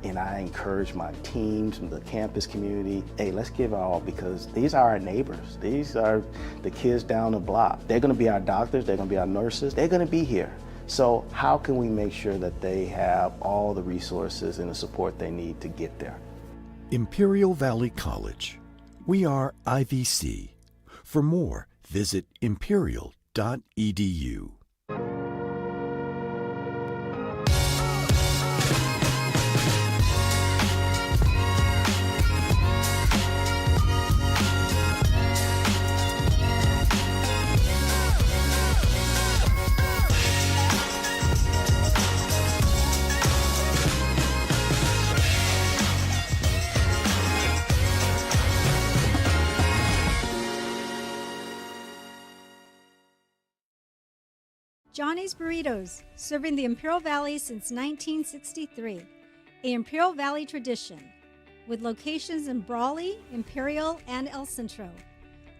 And I encourage my teams, the campus community, hey, let's give it all, because these are our neighbors. These are the kids down the block. They're gonna be our doctors, they're gonna be our nurses, they're gonna be here. So how can we make sure that they have all the resources and the support they need to get there?
Imperial Valley College. We are IVC. For more, visit imperial.edu.
Johnny's Burritos, serving the Imperial Valley since 1963, a Imperial Valley tradition, with locations in Brawley, Imperial, and El Centro.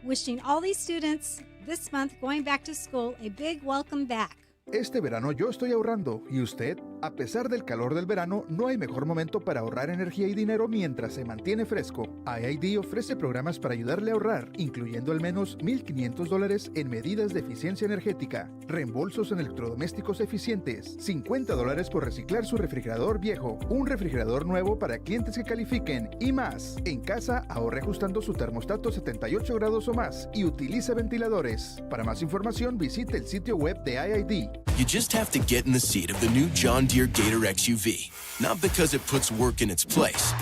Wishing all these students this month going back to school a big welcome back.
Este verano yo estoy ahorrando, ¿y usted? A pesar del calor del verano, no hay mejor momento para ahorrar energía y dinero mientras se mantiene fresco. IID ofrece programas para ayudarle a ahorrar, incluyendo al menos $1,500 en medidas de eficiencia energética, reembolsos en electrodomésticos eficientes, $50 por reciclar su refrigerador viejo, un refrigerador nuevo para clientes que califiquen y más. En casa, ahorre ajustando su termostato 78 grados o más y utilice ventiladores. Para más información, visite el sitio web de IID.
You just have to get in the seat of the new John Deere Gator XUV. Not because it puts work in its place,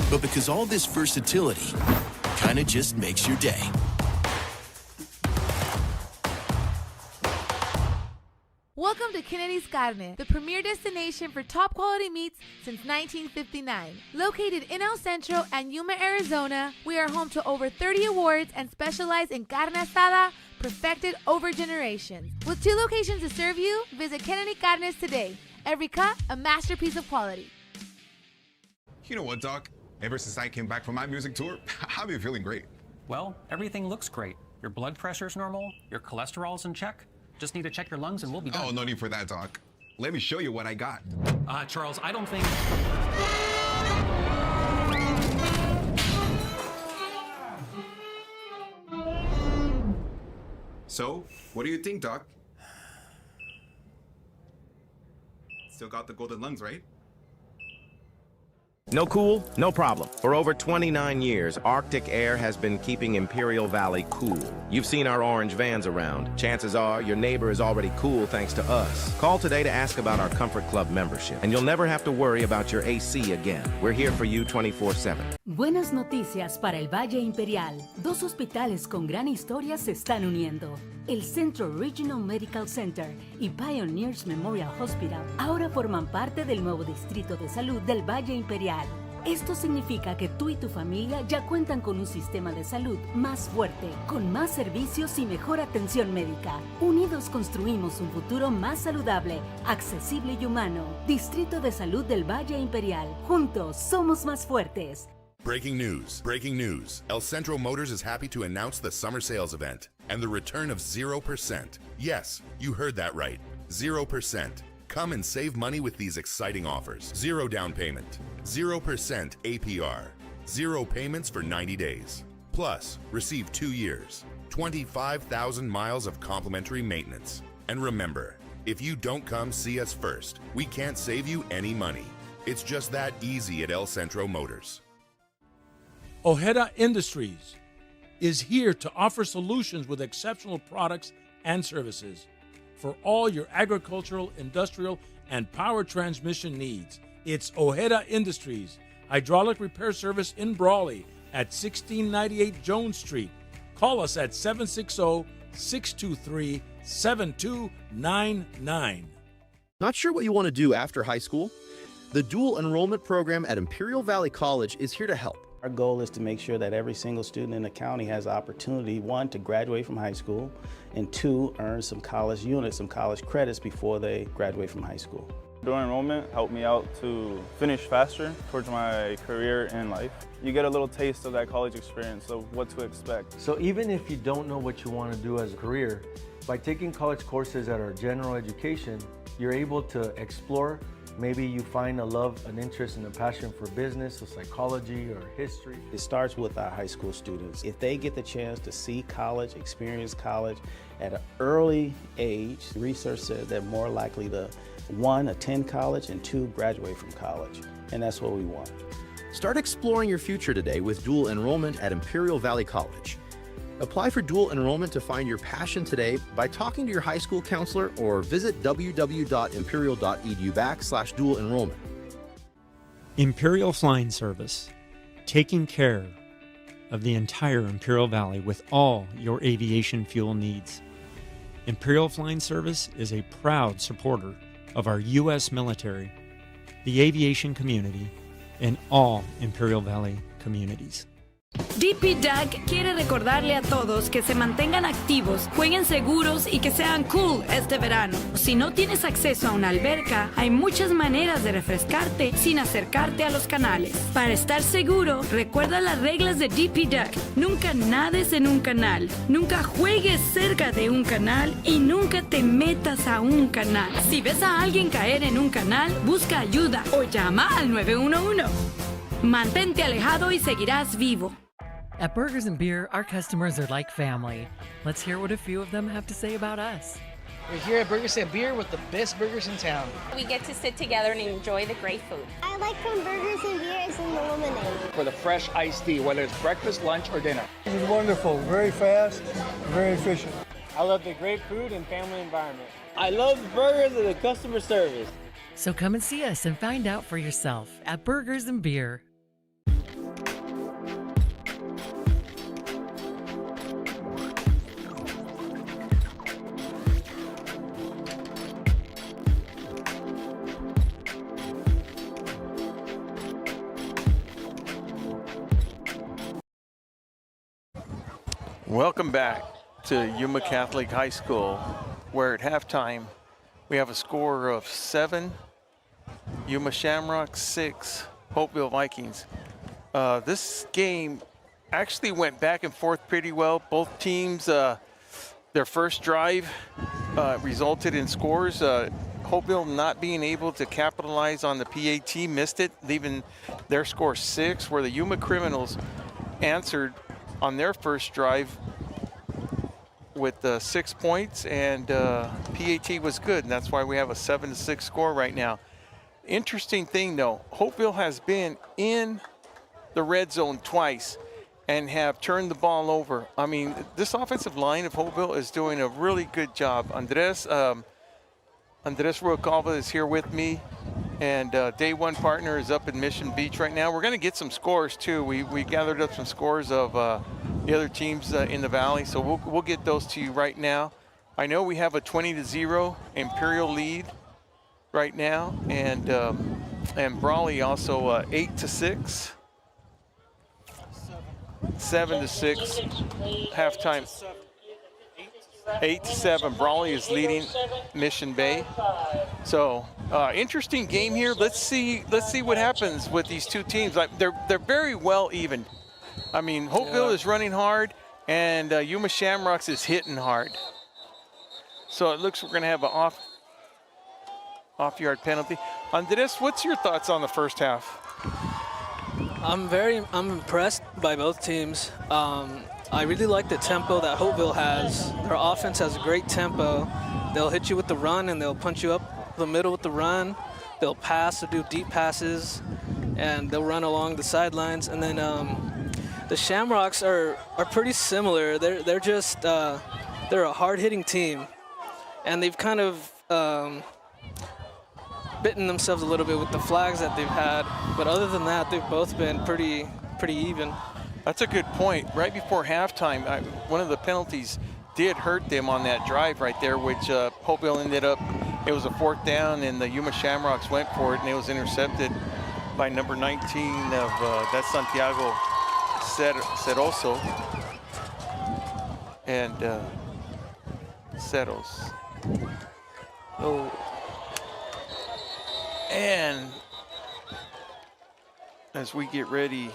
but because all this versatility kinda just makes your day.
Welcome to Kennedy's Carne, the premier destination for top quality meats since 1959. Located in El Centro and Yuma, Arizona, we are home to over 30 awards and specialize in carne asada, perfected over generations. With 2 locations to serve you, visit Kennedy Carnes today. Every cut, a masterpiece of quality.
You know what, Doc? Ever since I came back from my music tour, I've been feeling great.
Well, everything looks great. Your blood pressure's normal, your cholesterol's in check. Just need to check your lungs and we'll be done.
Oh, no need for that, Doc. Let me show you what I got.
Charles, I don't think...
So, what do you think, Doc? Still got the golden lungs, right?
No cool? No problem. For over 29 years, Arctic Air has been keeping Imperial Valley cool. You've seen our orange vans around. Chances are your neighbor is already cool thanks to us. Call today to ask about our Comfort Club membership, and you'll never have to worry about your AC again. We're here for you 24/7.
Buenas noticias para el Valle Imperial. 2 hospitales con gran historia se están uniendo. El Centro Regional Medical Center y Pioneers Memorial Hospital ahora forman parte del nuevo Distrito de Salud del Valle Imperial. Esto significa que tú y tu familia ya cuentan con un sistema de salud más fuerte, con más servicios y mejor atención médica. Unidos construimos un futuro más saludable, accesible y humano. Distrito de Salud del Valle Imperial. Juntos somos más fuertes.
Breaking news. Breaking news. El Centro Motors is happy to announce the summer sales event and the return of 0%. Yes, you heard that right. 0%. Come and save money with these exciting offers. 0 down payment, 0% APR, 0 payments for 90 days. Plus, receive 2 years, 25,000 miles of complimentary maintenance. And remember, if you don't come see us first, we can't save you any money. It's just that easy at El Centro Motors.
Ojeda Industries is here to offer solutions with exceptional products and services for all your agricultural, industrial, and power transmission needs. It's Ojeda Industries, hydraulic repair service in Brawley at 1698 Jones Street. Call us at 760-623-7299.
Not sure what you want to do after high school? The dual enrollment program at Imperial Valley College is here to help.
Our goal is to make sure that every single student in the county has the opportunity, 1, to graduate from high school, and 2, earn some college units, some college credits before they graduate from high school.
Dual enrollment helped me out to finish faster towards my career and life. You get a little taste of that college experience of what to expect.
So even if you don't know what you want to do as a career, by taking college courses that are general education, you're able to explore. Maybe you find a love, an interest, and a passion for business or psychology or history.
It starts with our high school students. If they get the chance to see college, experience college at an early age, research says they're more likely to, 1, attend college, and 2, graduate from college. And that's what we want.
Start exploring your future today with dual enrollment at Imperial Valley College. Apply for dual enrollment to find your passion today by talking to your high school counselor or visit www.imperial.edu/dual enrollment.
Imperial Flying Service, taking care of the entire Imperial Valley with all your aviation fuel needs. Imperial Flying Service is a proud supporter of our U.S. military, the aviation community, and all Imperial Valley communities.
DP Duck quiere recordarle a todos que se mantengan activos, jueguen seguros y que sean cool este verano. Si no tienes acceso a una alberca, hay muchas maneras de refrescarte sin acercarte a los canales. Para estar seguro, recuerda las reglas de DP Duck. Nunca nades en un canal, nunca juegues cerca de un canal y nunca te metas a un canal. Si ves a alguien caer en un canal, busca ayuda o llama al 911. Mantente alejado y seguirás vivo.
At Burgers and Beer, our customers are like family. Let's hear what a few of them have to say about us.
We're here at Burgers and Beer with the best burgers in town.
We get to sit together and enjoy the great food.
I like when Burgers and Beer is in the lemonade.
For the fresh iced tea, whether it's breakfast, lunch, or dinner.
This is wonderful, very fast, very efficient.
I love the great food and family environment. I love the burgers and the customer service.
So come and see us and find out for yourself at Burgers and Beer.
Welcome back to Yuma Catholic High School, where at halftime we have a score of 7, Yuma Shamrocks 6, Holtville Vikings. This game actually went back and forth pretty well. Both teams, their first drive resulted in scores. Holtville not being able to capitalize on the PAT, missed it, leaving their score 6, where the Yuma Criminals answered on their first drive with 6 points, and PAT was good, and that's why we have a 7-6 score right now. Interesting thing though, Holtville has been in the red zone twice and have turned the ball over. I mean, this offensive line of Holtville is doing a really good job. Andres Ruacalva is here with me, and day one partner is up in Mission Beach right now. We're going to get some scores too. We gathered up some scores of the other teams in the Valley, so we'll get those to you right now. I know we have a 20-0 Imperial lead right now, and Brawley also 8-6, 7-6 halftime. 8-7. Brawley is leading Mission Bay. So Interesting game here. Let's see what happens with these two teams. They're very well even. I mean, Holtville is running hard, and Yuma Shamrocks is hitting hard. So it looks we're going to have an off-yard penalty. Andres, what's your thoughts on the first half?
I'm impressed by both teams. I really like the tempo that Holtville has. Their offense has a great tempo. They'll hit you with the run, and they'll punch you up the middle with the run. They'll pass, they'll do deep passes, and they'll run along the sidelines. And then the Shamrocks are pretty similar. They're just they're a hard-hitting team, and they've kind of bitten themselves a little bit with the flags that they've had. But other than that, they've both been pretty even.
That's a good point. Right before halftime, one of the penalties did hurt them on that drive right there, which Holtville ended up, it was a 4th down, and the Yuma Shamrocks went for it, and it was intercepted by number 19 of, that's Santiago Ceroso. And Ceros.
Oh.
And as we get ready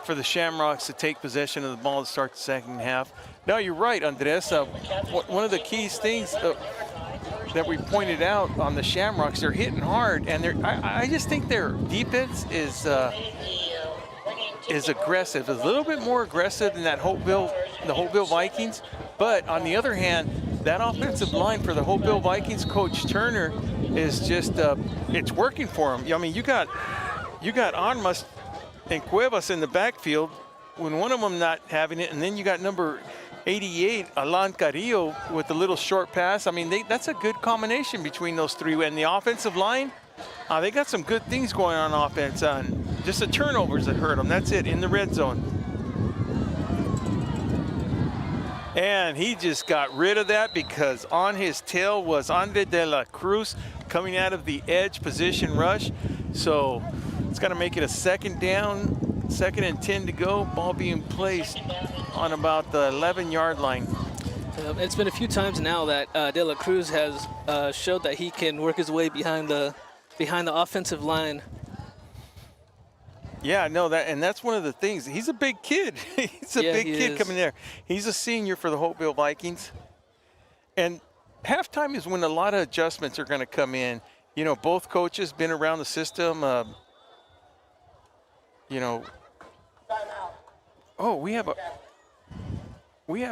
for the Shamrocks to take possession of the ball to start the second half. No, you're right, Andres. One of the key things that we pointed out on the Shamrocks, they're hitting hard, and I just think their defense is aggressive, is a little bit more aggressive than the Holtville Vikings. But on the other hand, that offensive line for the Holtville Vikings, Coach Turner, is just it's working for him. I mean, you got Armas and Cuevas in the backfield when one of them not having it, and then you got number 88, Alan Carrillo, with a little short pass. I mean, that's a good combination between those three. And the offensive line, they got some good things going on offense. Just the turnovers that hurt them. That's it, in the red zone. And he just got rid of that because on his tail was Andre de la Cruz coming out of the edge position rush. So it's going to make it a 2nd down, 2nd and 10 to go. Ball being placed on about the 11-yard line.
It's been a few times now that De La Cruz has showed that he can work his way behind the offensive line.
Yeah, no, that's one of the things. He's a big kid. He's a big kid coming there. He's a senior for the Holtville Vikings. And halftime is when a lot of adjustments are going to come in. You know, both coaches been around the system. You know, oh, we have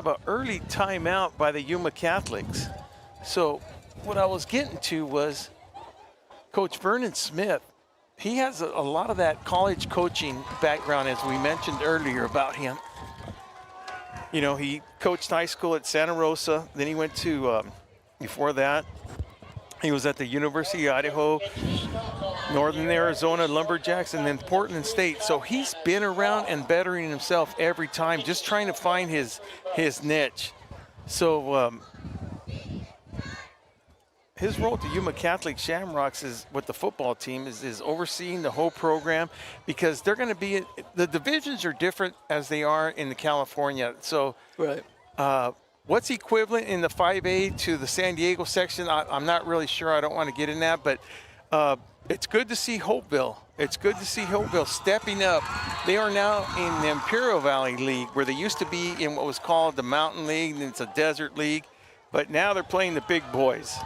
an early timeout by the Yuma Catholics. So what I was getting to was Coach Vernon Smith. He has a lot of that college coaching background, as we mentioned earlier about him. You know, he coached high school at Santa Rosa. Then he went to, before that, he was at the University of Idaho, Northern Arizona Lumberjacks, and then Portland State. So he's been around and bettering himself every time, just trying to find his niche. So his role to Yuma Catholic Shamrocks is with the football team is overseeing the whole program, because they're going to be the divisions are different as they are in the California. So
right.
What's equivalent in the 5A to the San Diego section? I'm not really sure. I don't want to get in that, but it's good to see Holtville. It's good to see Holtville stepping up. They are now in the Imperial Valley League, where they used to be in what was called the Mountain League, and it's a Desert League, but now they're playing the big boys.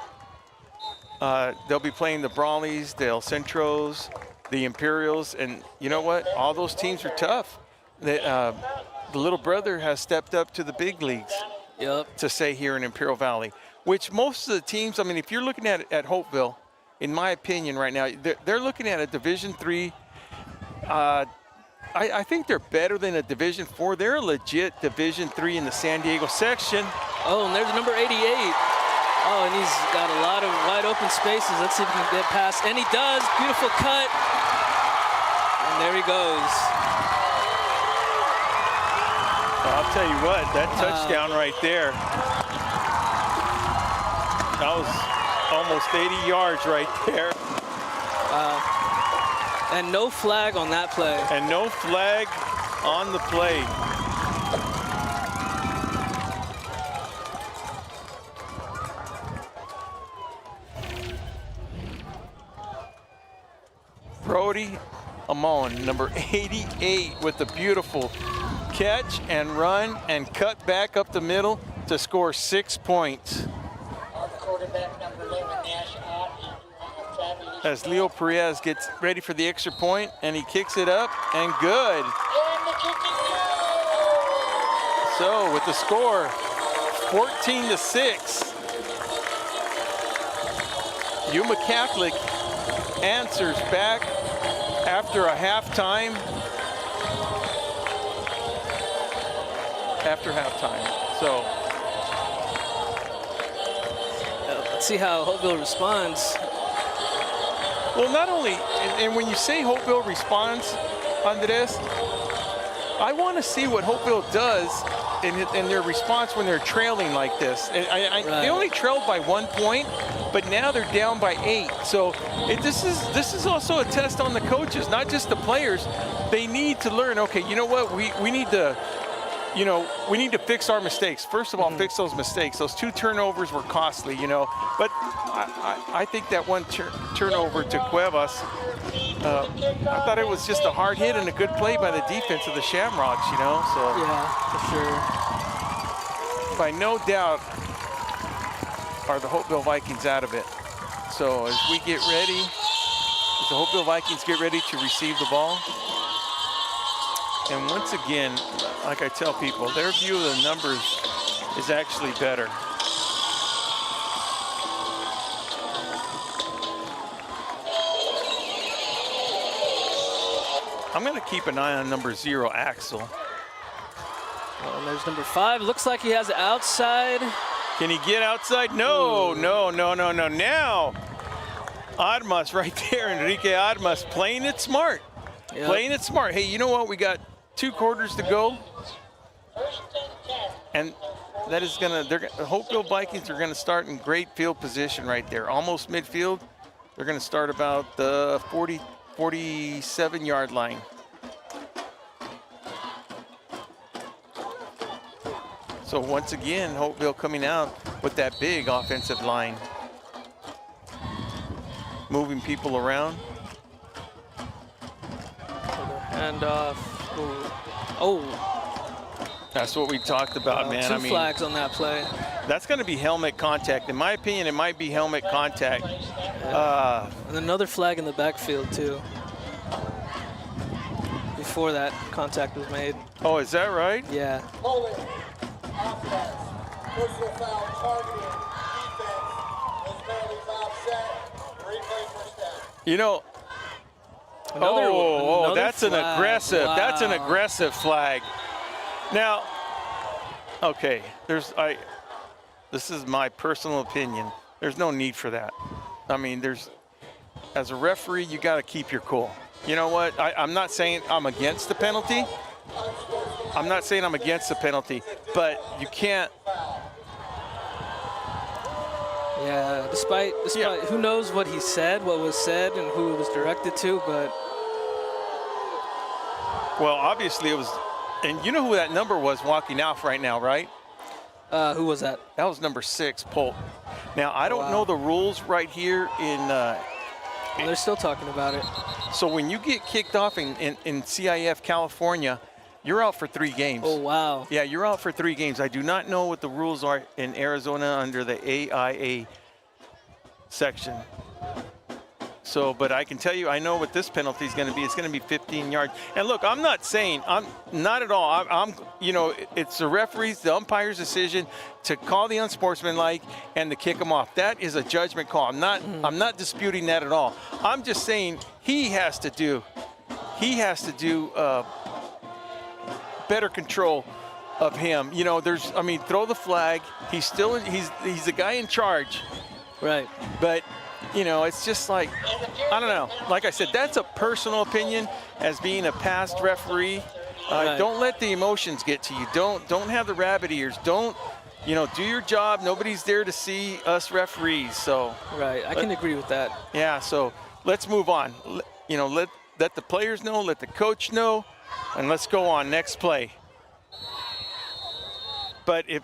They'll be playing the Brawleys, the El Centros, the Imperials, and you know what? All those teams are tough. The little brother has stepped up to the big leagues.
Yep.
To say here in Imperial Valley, which most of the teams, I mean, if you're looking at Holtville, in my opinion right now, they're looking at a Division III. I think they're better than a Division IV. They're a legit Division III in the San Diego section.
Oh, and there's number 88. Oh, and he's got a lot of wide open spaces. Let's see if he can get past. And he does. Beautiful cut. And there he goes.
I'll tell you what, that touchdown right there, that was almost 80 yards right there.
And no flag on that play.
And no flag on the play. Marty Amon, number 88, with the beautiful catch and run and cut back up the middle to score 6 points. As Leo Perez gets ready for the extra point, and he kicks it up, and good. So with the score, 14-6. Yuma Catholic answers back after a halftime. So
let's see how Holtville responds.
Well, not only, and when you say Holtville responds, Andres, I want to see what Holtville does in their response when they're trailing like this. And They only trailed by 1 point, but now they're down by 8. So this is also a test on the coaches, not just the players. They need to learn, okay, you know what, we need to, we need to fix our mistakes. First of all, fix those mistakes. Those 2 turnovers were costly, But I think that one turnover to Cuevas, I thought it was just a hard hit and a good play by the defense of the Shamrocks, So
yeah, for sure.
By no doubt are the Holtville Vikings out of it. So as we get ready, as the Holtville Vikings get ready to receive the ball, and once again, like I tell people, their view of the numbers is actually better. I'm going to keep an eye on number 0, Axel.
Well, and there's number 5. Looks like he has it outside.
Can he get outside? No. Now, Admas right there, Enrique Admas, playing it smart.
Yep.
Playing it smart. Hey, you know what? We got 2 quarters to go. And that is going to, the Holtville Vikings are going to start in great field position right there. Almost midfield. They're going to start about the 47-yard line. So once again, Holtville coming out with that big offensive line. Moving people around.
And oh.
That's what we talked about, man.
2 flags on that play.
That's going to be helmet contact. In my opinion, it might be helmet contact.
And another flag in the backfield, too. Before that contact was made.
Oh, is that right?
Yeah.
Another that's
flag.
an aggressive.
Wow.
That's an aggressive flag. Now, okay, this is my personal opinion. There's no need for that. I mean, as a referee, you got to keep your cool. You know what? I'm not saying I'm against the penalty. But you can't.
Yeah, despite who knows what he said, what was said, and who it was directed to, but.
Well, obviously it was, and you know who that number was walking off right now, right?
Who was that?
That was number 6, Polk. Now, I don't know the rules right here in.
They're still talking about it.
So when you get kicked off in CIF California, you're out for 3 games.
Oh, wow.
Yeah, you're out for 3 games. I do not know what the rules are in Arizona under the AIA section. So, but I can tell you, I know what this penalty is going to be. It's going to be 15 yards. And look, I'm not saying, I'm not at all. It's the referee's, the umpire's decision to call the unsportsmanlike and to kick him off. That is a judgment call. I'm not disputing that at all. I'm just saying he has to do better control of him. Throw the flag. He's the guy in charge.
Right.
But it's just like, I don't know. Like I said, that's a personal opinion as being a past referee.
Right.
Don't let the emotions get to you. Don't have the rabbit ears. Don't, do your job. Nobody's there to see us referees. So.
Right. I can agree with that.
Yeah. So let's move on. Let the players know. Let the coach know. And let's go on. Next play. But if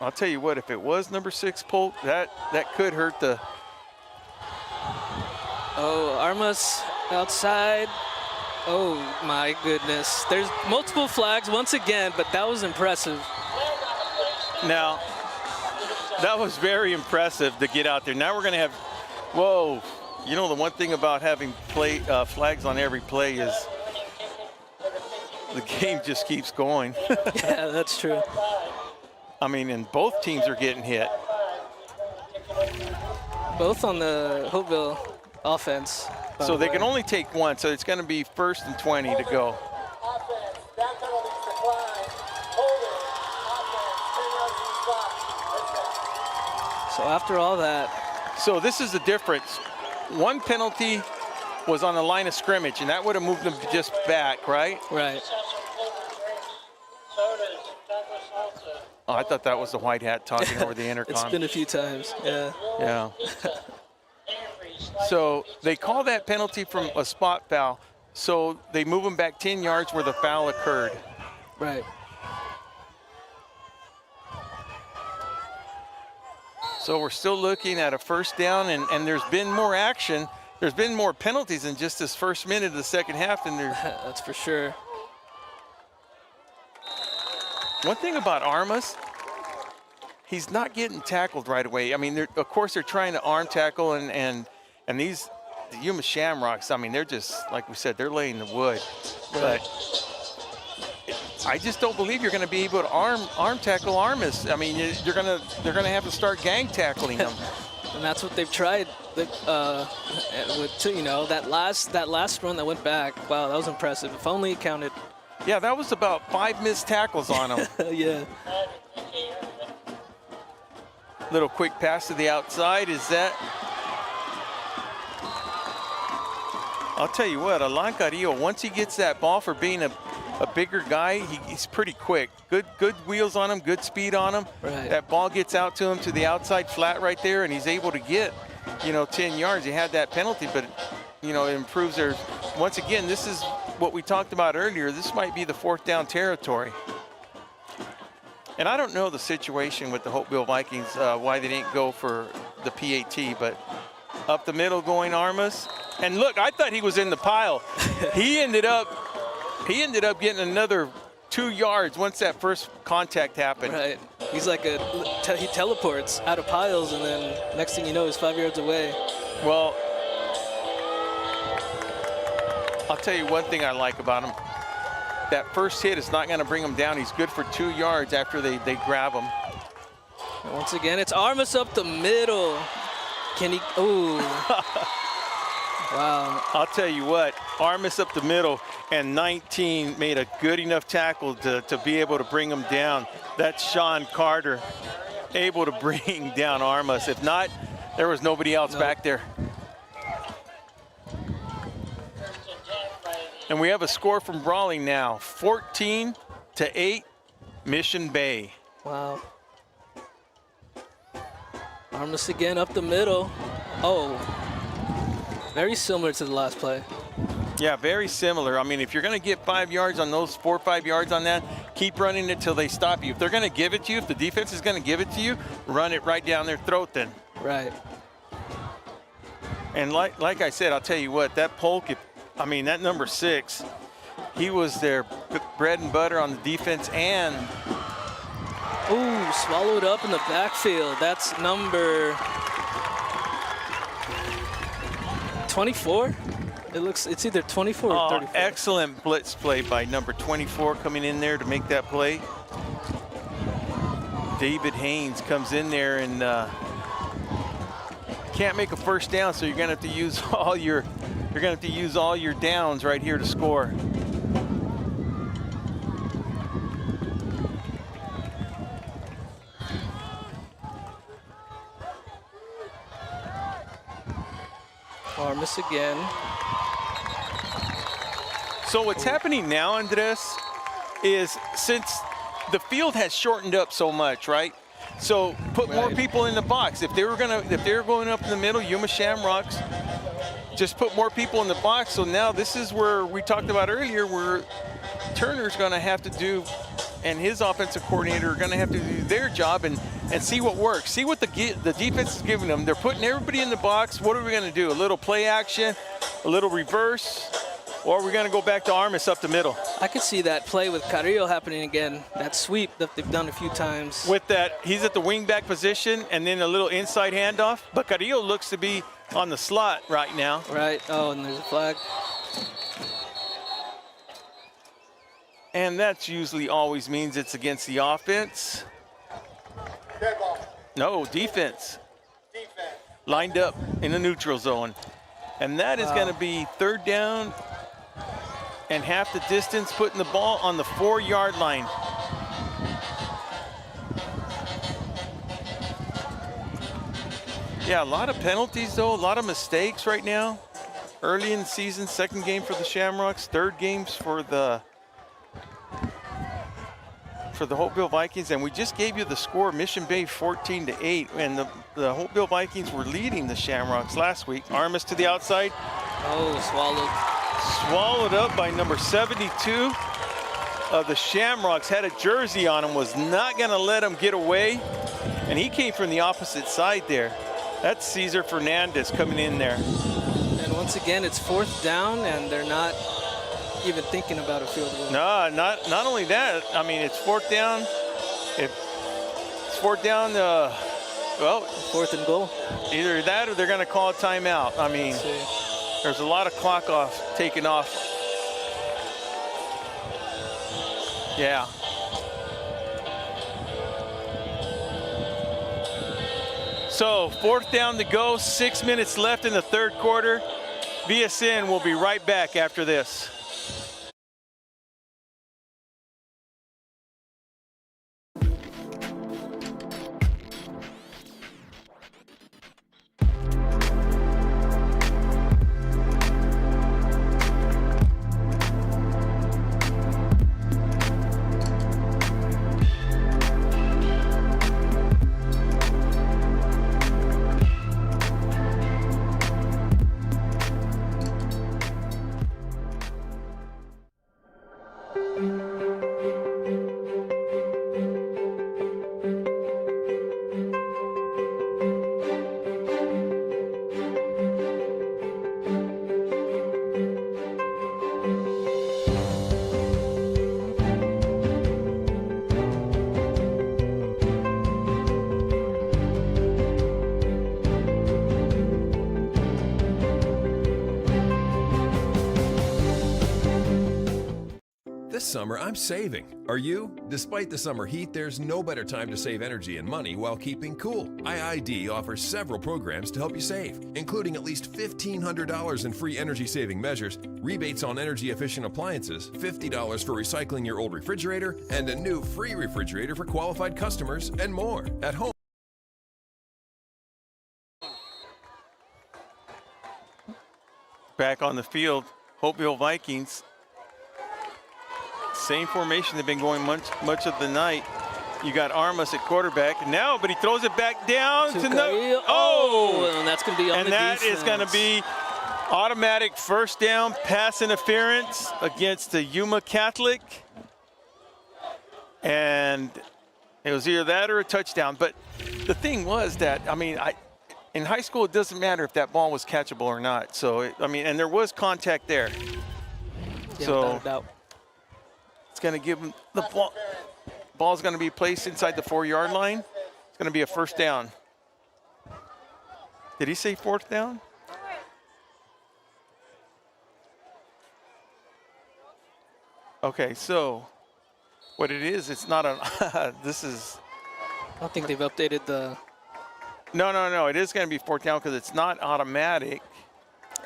I'll tell you what, if it was number 6, Polk, that could hurt the
Oh, Armas outside. Oh my goodness. There's multiple flags once again, but that was impressive.
Now, that was very impressive to get out there. Now we're going to have, whoa. You know, the one thing about having flags on every play is the game just keeps going.
Yeah, that's true.
I mean, and both teams are getting hit.
Both on the Holtville offense.
So they can only take one, so it's going to be 1st and 20 to go.
So after all that.
So this is the difference. One penalty was on the line of scrimmage, and that would have moved them just back, right?
Right.
Oh, I thought that was the white hat talking over the intercom.
It's been a few times, yeah.
Yeah. So they call that penalty from a spot foul. So they move them back 10 yards where the foul occurred.
Right.
So we're still looking at a 1st down, and there's been more action. There's been more penalties in just this first minute of the second half than there.
That's for sure.
One thing about Armas, he's not getting tackled right away. I mean, of course, they're trying to arm tackle, and these the Yuma Shamrocks, I mean, they're just, like we said, they're laying the wood.
Right.
But I just don't believe you're going to be able to arm tackle Armas. I mean, they're going to have to start gang tackling them.
And that's what they've tried with, you know, that last run that went back. Wow, that was impressive. If only it counted.
Yeah, that was about 5 missed tackles on him.
Yeah.
Little quick pass to the outside. Is that? I'll tell you what, Alan Carrillo, once he gets that ball for being a bigger guy, he's pretty quick. Good wheels on him, good speed on him.
Right.
That ball gets out to him to the outside flat right there, and he's able to get, 10 yards. He had that penalty, but, it improves their. Once again, this is what we talked about earlier. This might be the 4th down territory. And I don't know the situation with the Holtville Vikings, why they didn't go for the PAT, but up the middle going Armas. And look, I thought he was in the pile. He ended up getting another 2 yards once that first contact happened.
Right. He's like he teleports out of piles, and then next thing you know, he's 5 yards away.
Well, I'll tell you one thing I like about him. That first hit is not going to bring him down. He's good for 2 yards after they grab him.
And once again, it's Armas up the middle. Can he? Ooh. Wow.
I'll tell you what, Armas up the middle, and 19 made a good enough tackle to be able to bring him down. That's Sean Carter able to bring down Armas. If not, there was nobody else back there. And we have a score from Brawling now, 14-8, Mission Bay.
Wow. Armas again up the middle. Oh, very similar to the last play.
Yeah, very similar. I mean, if you're going to get 5 yards on those, 4 or 5 yards on that, keep running it till they stop you. If they're going to give it to you, if the defense is going to give it to you, run it right down their throat then.
Right.
And like I said, I'll tell you what, that Polk, that number 6, he was their bread and butter on the defense and.
Ooh, swallowed up in the backfield. That's number 24? It's either 24 or 34.
Excellent blitz play by number 24 coming in there to make that play. David Haynes comes in there and can't make a first down, so you're gonna have to use all your downs right here to score.
Armas again.
So what's happening now, Andres, is since the field has shortened up so much, right? So put more people in the box. If they were going up in the middle, Yuma Shamrocks, just put more people in the box. So now this is where we talked about earlier, where Turner's going to have to do and his offensive coordinator are going to have to do their job and see what works. See what the defense is giving them. They're putting everybody in the box. What are we going to do? A little play action, a little reverse, or are we going to go back to Armas up the middle?
I could see that play with Carrillo happening again, that sweep that they've done a few times.
With that, he's at the wingback position and then a little inside handoff, but Carrillo looks to be on the slot right now.
Right, oh, and there's a flag.
And that usually always means it's against the offense. No, defense. Lined up in the neutral zone. And that is going to be 3rd down and half the distance, putting the ball on the 4-yard line. Yeah, a lot of penalties though, a lot of mistakes right now. Early in the season, 2nd game for the Shamrocks, 3rd games for the Holtville Vikings, and we just gave you the score, Mission Bay 14-8, and the Holtville Vikings were leading the Shamrocks last week. Armas to the outside.
Oh, swallowed.
Swallowed up by number 72 of the Shamrocks. Had a jersey on him, was not going to let him get away, and he came from the opposite side there. That's Cesar Fernandez coming in there.
And once again, it's 4th down, and they're not even thinking about a field goal.
No, not only that. I mean, it's 4th down. It's 4th down. Well,
4th and goal.
Either that or they're going to call a timeout. I mean, there's a lot of clock taken off. Yeah. So 4th down to go. 6 minutes left in the 3rd quarter. VSN will be right back after this.
This summer, I'm saving. Are you? Despite the summer heat, there's no better time to save energy and money while keeping cool. IID offers several programs to help you save, including at least $1,500 in free energy-saving measures, rebates on energy-efficient appliances, $50 for recycling your old refrigerator, and a new free refrigerator for qualified customers, and more. At home.
Back on the field, Holtville Vikings. Same formation they've been going much of the night. You got Armas at quarterback now, but he throws it back down to no.
Oh, and that's going to be on
and
the
that
defense.
is going to be automatic 1st down pass interference against the Yuma Catholic. And it was either that or a touchdown. But the thing was that, I mean, in high school, it doesn't matter if that ball was catchable or not. So, and there was contact there.
Yeah,
so
without a doubt.
It's going to give him the ball. Ball's going to be placed inside the 4-yard line. It's going to be a 1st down. Did he say 4th down? Okay, so what it is, it's not a, this is.
I don't think they've updated the.
No. It is going to be 4th down because it's not automatic.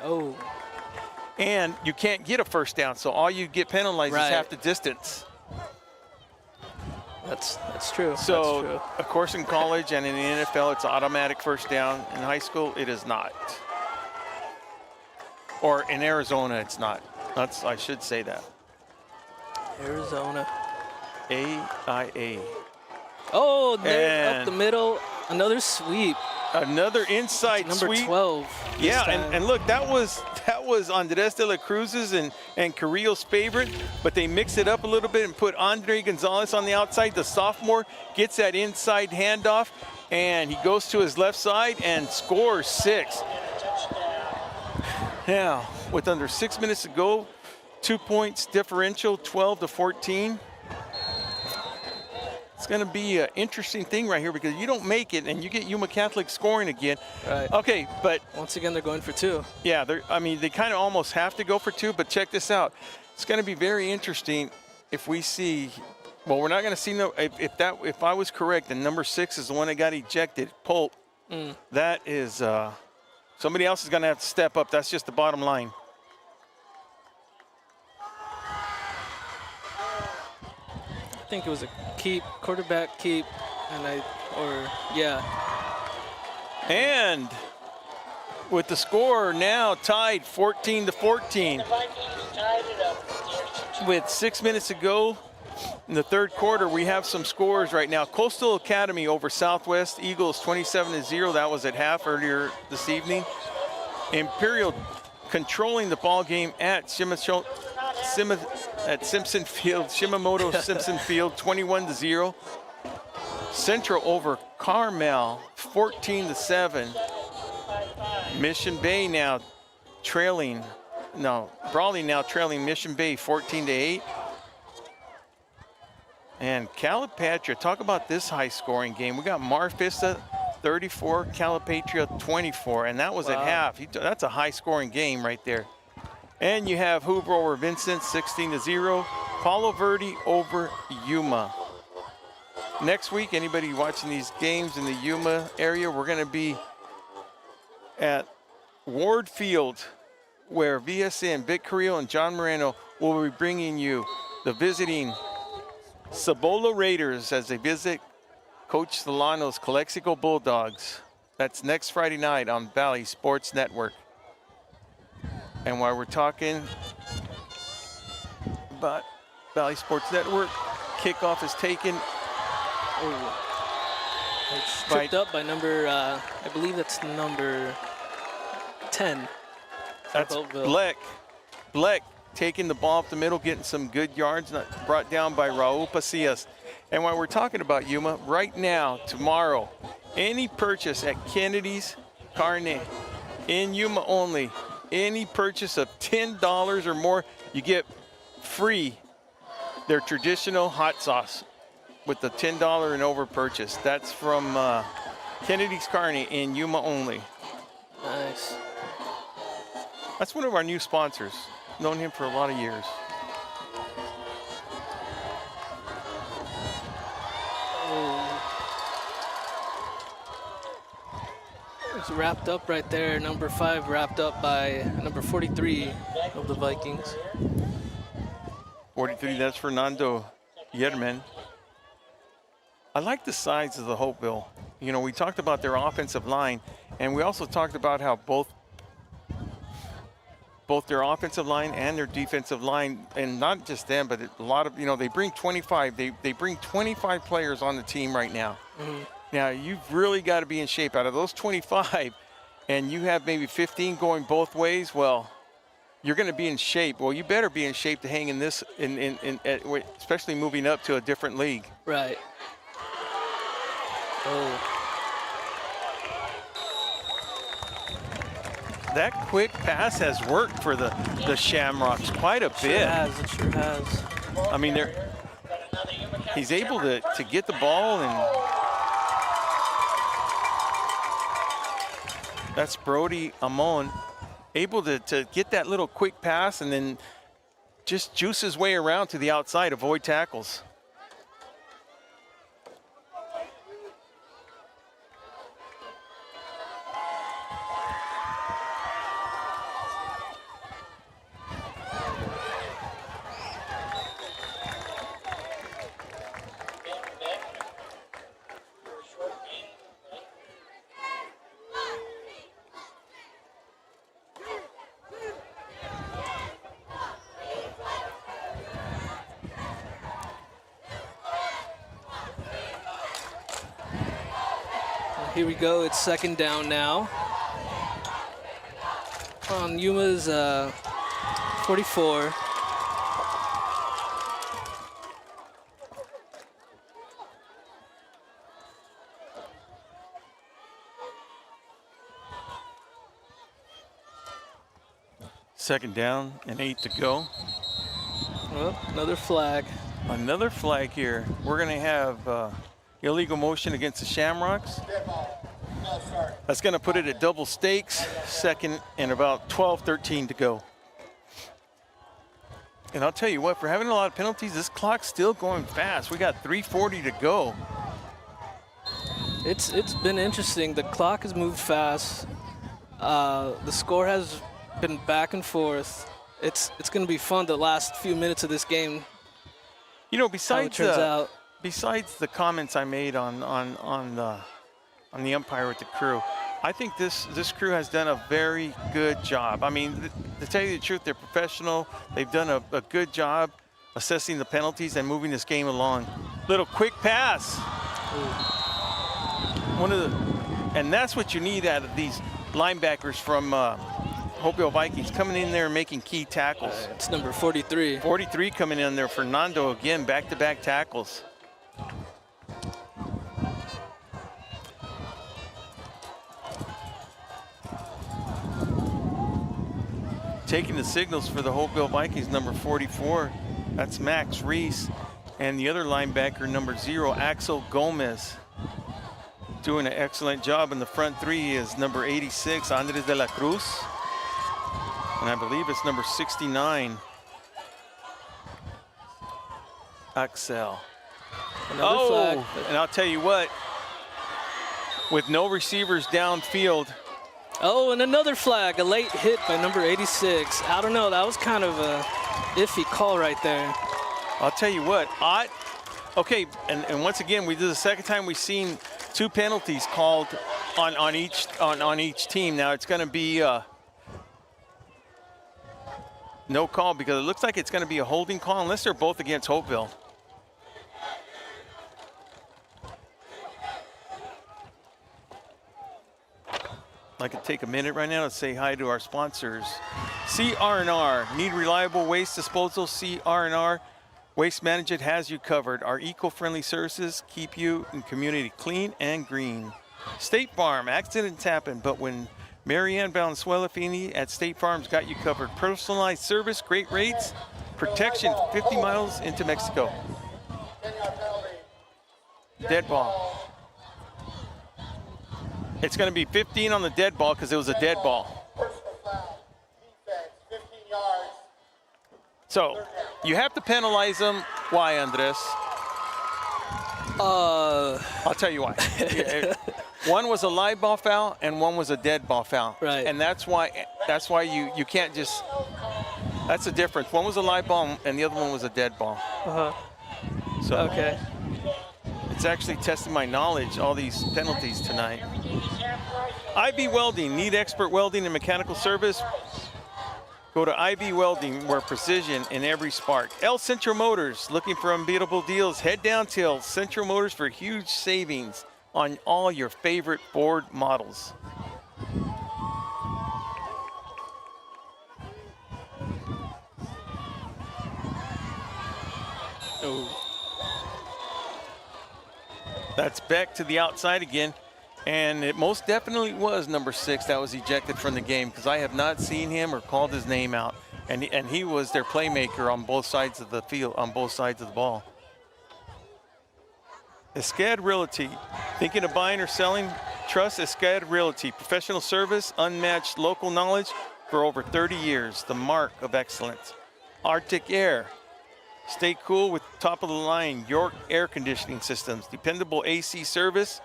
Oh.
And you can't get a 1st down, so all you get penalized is half the distance.
That's true.
So,
that's true.
Of course, in college and in the NFL, it's automatic 1st down. In high school, it is not. Or in Arizona, it's not. I should say that.
Arizona.
AIA.
Oh, there up the middle. Another sweep.
Another inside
number
sweep.
12.
Yeah, and look, that was Andres de la Cruz's and Carrillo's favorite, but they mix it up a little bit and put Andre Gonzalez on the outside. The sophomore gets that inside handoff, and he goes to his left side and scores 6. Now, with under 6 minutes to go, 2 points differential, 12-14. It's going to be an interesting thing right here because you don't make it and you get Yuma Catholic scoring again.
Right.
Okay, but
once again, they're going for 2.
Yeah, I mean, they kind of almost have to go for 2, but check this out. It's going to be very interesting if we see, well, we're not going to see if I was correct, and number 6 is the one that got ejected, Polk. That is, somebody else is going to have to step up. That's just the bottom line.
I think it was a quarterback keep,
And with the score now tied 14-14. With 6 minutes to go in the third quarter, we have some scores right now. Coastal Academy over Southwest Eagles 27-0. That was at half earlier this evening. Imperial controlling the ball game at Simpson Field, Shimamoto Simpson Field, 21-0. Central over Carmel, 14-7. Mission Bay now trailing, Brawley now trailing Mission Bay 14-8. And Calipatria, talk about this high-scoring game. We got Mar Vista 34, Calipatria 24, and that was at half. That's a high-scoring game right there. And you have Hoover over Vincent, 16-0. Palo Verde over Yuma. Next week, anybody watching these games in the Yuma area, we're going to be at Ward Field, where VSN, Vic Carrillo, and John Moreno will be bringing you the visiting Cibola Raiders as they visit Coach Solano's Calexico Bulldogs. That's next Friday night on Valley Sports Network. And while we're talking about Valley Sports Network, kickoff is taken.
It's tripped up by number, I believe that's number 10.
That's Bleck taking the ball up the middle, getting some good yards, brought down by Raul Pasillas. And while we're talking about Yuma, right now, tomorrow, any purchase at Kennedy's Carne in Yuma only, any purchase of $10 or more, you get free their traditional hot sauce with the $10 and over purchase. That's from Kennedy's Carne in Yuma only.
Nice.
That's one of our new sponsors. Known him for a lot of years.
It's wrapped up right there. Number 5 wrapped up by number 43 of the Vikings.
43, that's Fernando Yerman. I like the size of the Holtville. You know, we talked about their offensive line, and we also talked about how both their offensive line and their defensive line, and not just them, but a lot of, they bring 25. They bring 25 players on the team right now. Now, you've really got to be in shape. Out of those 25, and you have maybe 15 going both ways, well, you're going to be in shape. Well, you better be in shape to hang in this, especially moving up to a different league.
Right.
That quick pass has worked for the Shamrocks quite a bit.
It sure has.
I mean, he's able to get the ball, and that's Brody Amon, able to get that little quick pass and then just juice his way around to the outside, avoid tackles.
Here we go. It's second down now. On Yuma's 44.
Second down and 8 to go.
Well, another flag.
Another flag here. We're going to have illegal motion against the Shamrocks. That's going to put it at double stakes. Second and about 12, 13 to go. And I'll tell you what, for having a lot of penalties, this clock's still going fast. We got 3:40 to go.
It's been interesting. The clock has moved fast. The score has been back and forth. It's going to be fun the last few minutes of this game.
You know, besides
out.
Besides the comments I made on the umpire with the crew, I think this crew has done a very good job. I mean, to tell you the truth, they're professional. They've done a good job assessing the penalties and moving this game along. Little quick pass. And that's what you need out of these linebackers from Holtville Vikings, coming in there and making key tackles.
It's number 43.
43 coming in there. Fernando again, back-to-back tackles. Taking the signals for the Holtville Vikings, number 44. That's Max Reese. And the other linebacker, number 0, Axel Gomez. Doing an excellent job. In the front three is number 86, Andres de la Cruz. And I believe it's number 69, Axel.
Another flag.
And I'll tell you what, with no receivers downfield.
Oh, and another flag, a late hit by number 86. I don't know, that was kind of a iffy call right there.
I'll tell you what, okay, and once again, this is the second time we've seen 2 penalties called on each team. Now it's going to be no call, because it looks like it's going to be a holding call unless they're both against Holtville. I could take a minute right now to say hi to our sponsors. CR&R, need reliable waste disposal? CR&R Waste Management has you covered. Our eco-friendly services keep you and community clean and green. State Farm, accidents happen, but when Marianne Valenzuela Fini at State Farm's got you covered. Personalized service, great rates, protection 50 miles into Mexico. Dead ball. It's going to be 15 on the dead ball because it was a dead ball. So you have to penalize them. Why, Andres? I'll tell you why. One was a live ball foul and one was a dead ball foul.
Right.
And that's why you can't just, that's the difference. One was a live ball and the other one was a dead ball. So
okay.
It's actually testing my knowledge, all these penalties tonight. IB Welding, need expert welding and mechanical service? Go to IB Welding, where precision in every spark. El Centro Motors, looking for unbeatable deals? Head down to El Centro Motors for huge savings on all your favorite Ford models. Oh. That's Beck to the outside again. And it most definitely was number 6 that was ejected from the game, because I have not seen him or called his name out. And he was their playmaker on both sides of the field, on both sides of the ball. Escad Realty. Thinking of buying or selling? Trust Escad Realty. Professional service, unmatched local knowledge for over 30 years. The mark of excellence. Arctic Air. Stay cool with top-of-the-line York air conditioning systems. Dependable AC service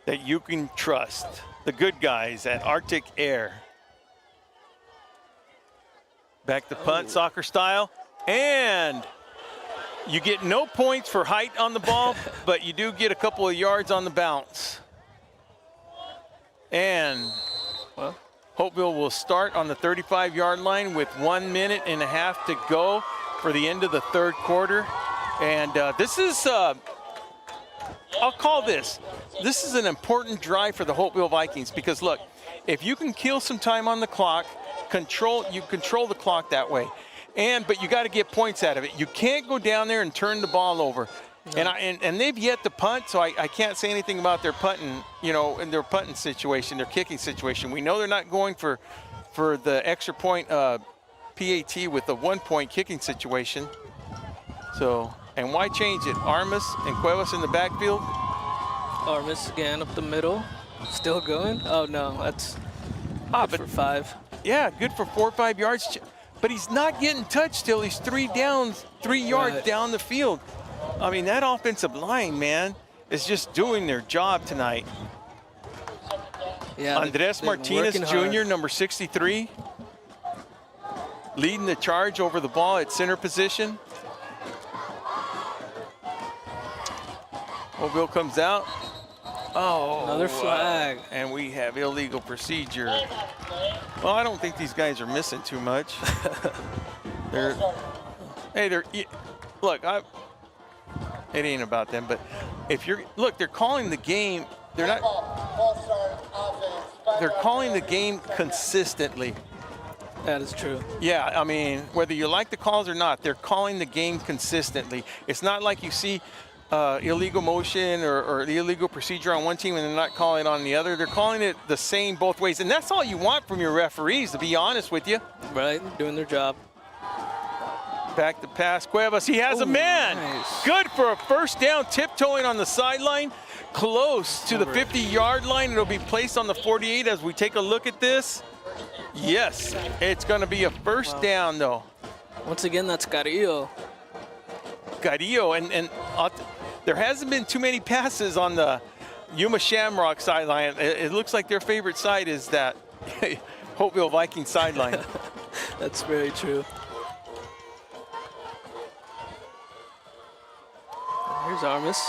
that you can trust. The good guys at Arctic Air. Back to punt, soccer style. And you get no points for height on the ball, but you do get a couple of yards on the bounce. And Holtville will start on the 35-yard line with 1.5 minutes to go for the end of the third quarter. And this is, I'll call this this is an important drive for the Holtville Vikings because look, if you can kill some time on the clock, you control the clock that way. But you got to get points out of it. You can't go down there and turn the ball over. No. And they've yet to punt, so I can't say anything about their punting, in their punting situation, their kicking situation. We know they're not going for the extra point PAT with the 1-point kicking situation. So, and why change it? Armas and Cuevas in the backfield.
Armas again up the middle, still going. Oh no, that's good for 5.
Yeah, good for 4 or 5 yards. But he's not getting touched till he's 3 yards down the field. I mean, that offensive line, man, is just doing their job tonight.
Yeah,
Andres Martinez Jr., number 63, leading the charge over the ball at center position. Holtville comes out. Oh,
another flag.
And we have illegal procedure. Well, I don't think these guys are missing too much. Look, it ain't about them, but if they're calling the game, they're calling the game consistently.
That is true.
Yeah, I mean, whether you like the calls or not, they're calling the game consistently. It's not like you see illegal motion or the illegal procedure on one team and they're not calling it on the other. They're calling it the same both ways. And that's all you want from your referees, to be honest with you.
Right, doing their job.
Back to pass, Cuevas, he has a man. Nice. Good for a first down, tiptoeing on the sideline, close to the 50-yard line. It'll be placed on the 48 as we take a look at this. Yes, it's gonna be a first down though.
Once again, that's Carrillo.
And there hasn't been too many passes on the Yuma Shamrock sideline. It looks like their favorite side is that Holtville Viking sideline.
That's very true. Here's Armas.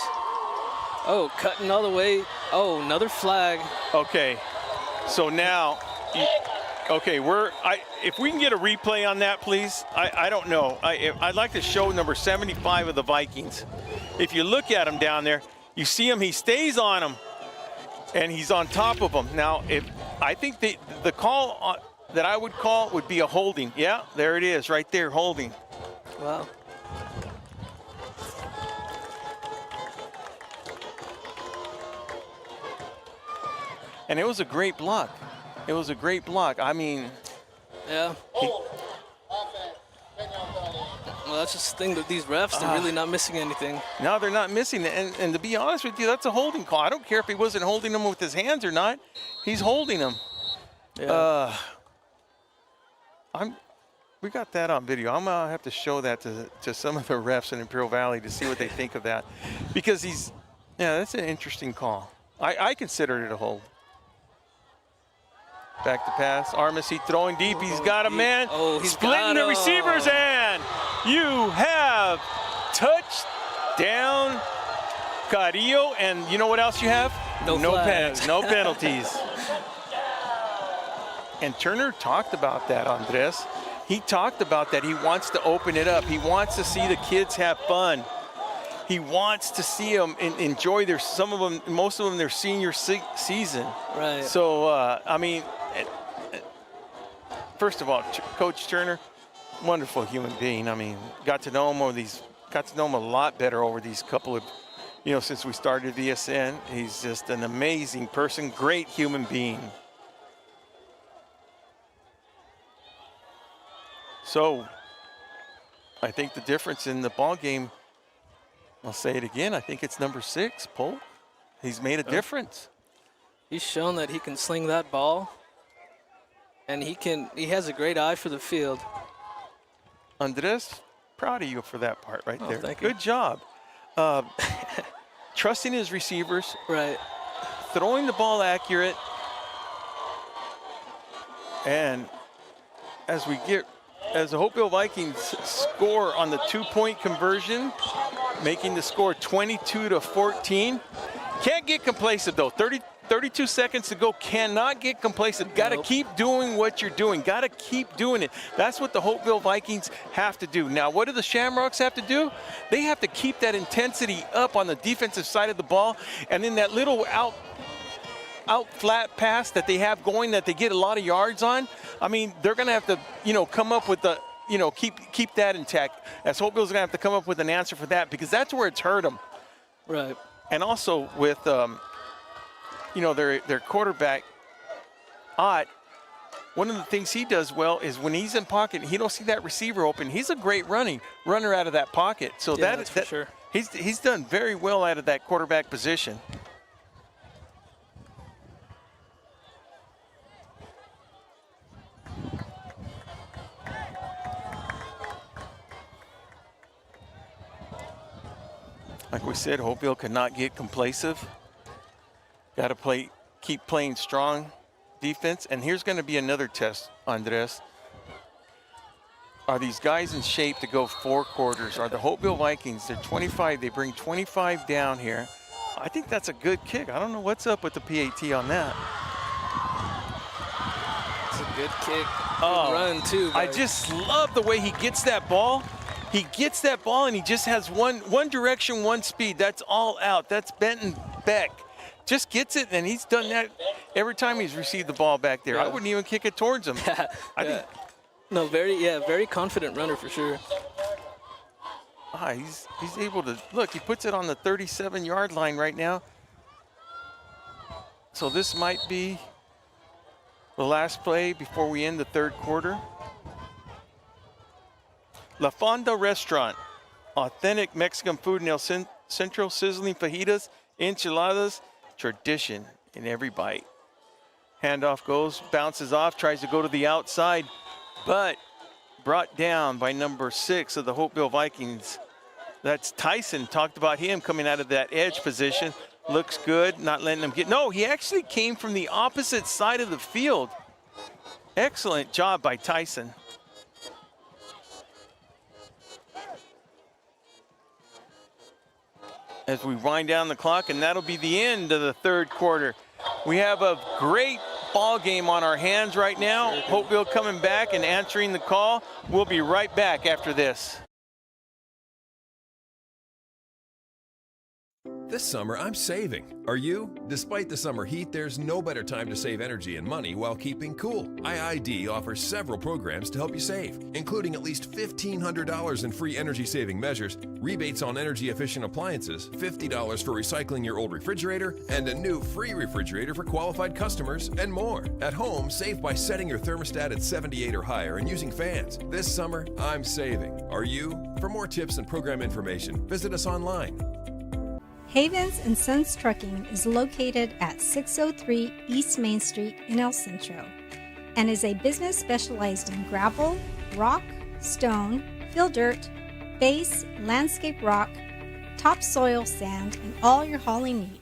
Oh, cutting all the way. Oh, another flag.
Okay, so now, if we can get a replay on that, please. I don't know. I'd like to show number 75 of the Vikings. If you look at him down there, you see him, he stays on him, and he's on top of him. Now, I think the call that I would call would be a holding. Yeah, there it is, right there, holding.
Wow.
And it was a great block. It was a great block. I mean,
yeah. Well, that's just the thing with these refs. They're really not missing anything.
No, they're not missing it. And to be honest with you, that's a holding call. I don't care if he wasn't holding them with his hands or not. He's holding them.
Yeah.
We got that on video. I'm gonna have to show that to some of the refs in Imperial Valley to see what they think of that, because that's an interesting call. I considered it a hold. Back to pass. Armas, he throwing deep. He's got a man.
Oh, he's
splitting the receiver's hand. You have touchdown, Carrillo. And you know what else you have?
No
penalties. And Turner talked about that, Andres. He talked about that. He wants to open it up. He wants to see the kids have fun. He wants to see them enjoy most of them, their senior season.
Right.
So, I mean, first of all, Coach Turner, wonderful human being. I mean, got to know him a lot better over these couple of, since we started VSN. He's just an amazing person, great human being. So, I think the difference in the ball game, I'll say it again, I think it's number 6, Polk. He's made a difference.
He's shown that he can sling that ball, and he has a great eye for the field.
Andres, proud of you for that part right there.
Thank you.
Good job. Trusting his receivers.
Right.
Throwing the ball accurate. And as the Holtville Vikings score on the 2-point conversion, making the score 22-14. Can't get complacent though. 32 seconds to go. Cannot get complacent. Got to keep doing what you're doing. Got to keep doing it. That's what the Holtville Vikings have to do. Now, what do the Shamrocks have to do? They have to keep that intensity up on the defensive side of the ball, and in that little out flat pass that they have going that they get a lot of yards on, I mean, they're going to have to, come up with the, keep that intact. As Holtville's going to have to come up with an answer for that, because that's where it's hurt them.
Right.
And also with, their quarterback, Ott, one of the things he does well is when he's in pocket, he don't see that receiver open. He's a great runner out of that pocket. So
that's for sure.
He's done very well out of that quarterback position. Like we said, Holtville cannot get complacent. Got to keep playing strong defense. And here's going to be another test, Andres. Are these guys in shape to go 4 quarters? Are the Holtville Vikings, they're 25, they bring 25 down here. I think that's a good kick. I don't know what's up with the PAT on that.
It's a good kick. Good run, too.
I just love the way he gets that ball. He gets that ball and he just has one direction, one speed. That's all out. That's Benton Beck. Just gets it, and he's done that every time he's received the ball back there. I wouldn't even kick it towards him. I think.
No, very confident runner for sure.
He's able to, look, he puts it on the 37-yard line right now. So this might be the last play before we end the 3rd quarter. La Fonda Restaurant, authentic Mexican food in El Centro, sizzling fajitas, enchiladas, tradition in every bite. Handoff goes, bounces off, tries to go to the outside, but brought down by number 6 of the Holtville Vikings. That's Tyson. Talked about him coming out of that edge position. Looks good, not letting him get. No, he actually came from the opposite side of the field. Excellent job by Tyson. As we wind down the clock, and that'll be the end of the 3rd quarter. We have a great ball game on our hands right now. Holtville coming back and answering the call. We'll be right back after this.
This summer, I'm saving. Are you? Despite the summer heat, there's no better time to save energy and money while keeping cool. IID offers several programs to help you save, including at least $1,500 in free energy-saving measures, rebates on energy-efficient appliances, $50 for recycling your old refrigerator, and a new free refrigerator for qualified customers, and more. At home, save by setting your thermostat at 78 or higher and using fans. This summer, I'm saving. Are you? For more tips and program information, visit us online.
Havens and Sons Trucking is located at 603 East Main Street in El Centro and is a business specialized in gravel, rock, stone, fill dirt, base, landscape rock, topsoil sand, and all your hauling needs.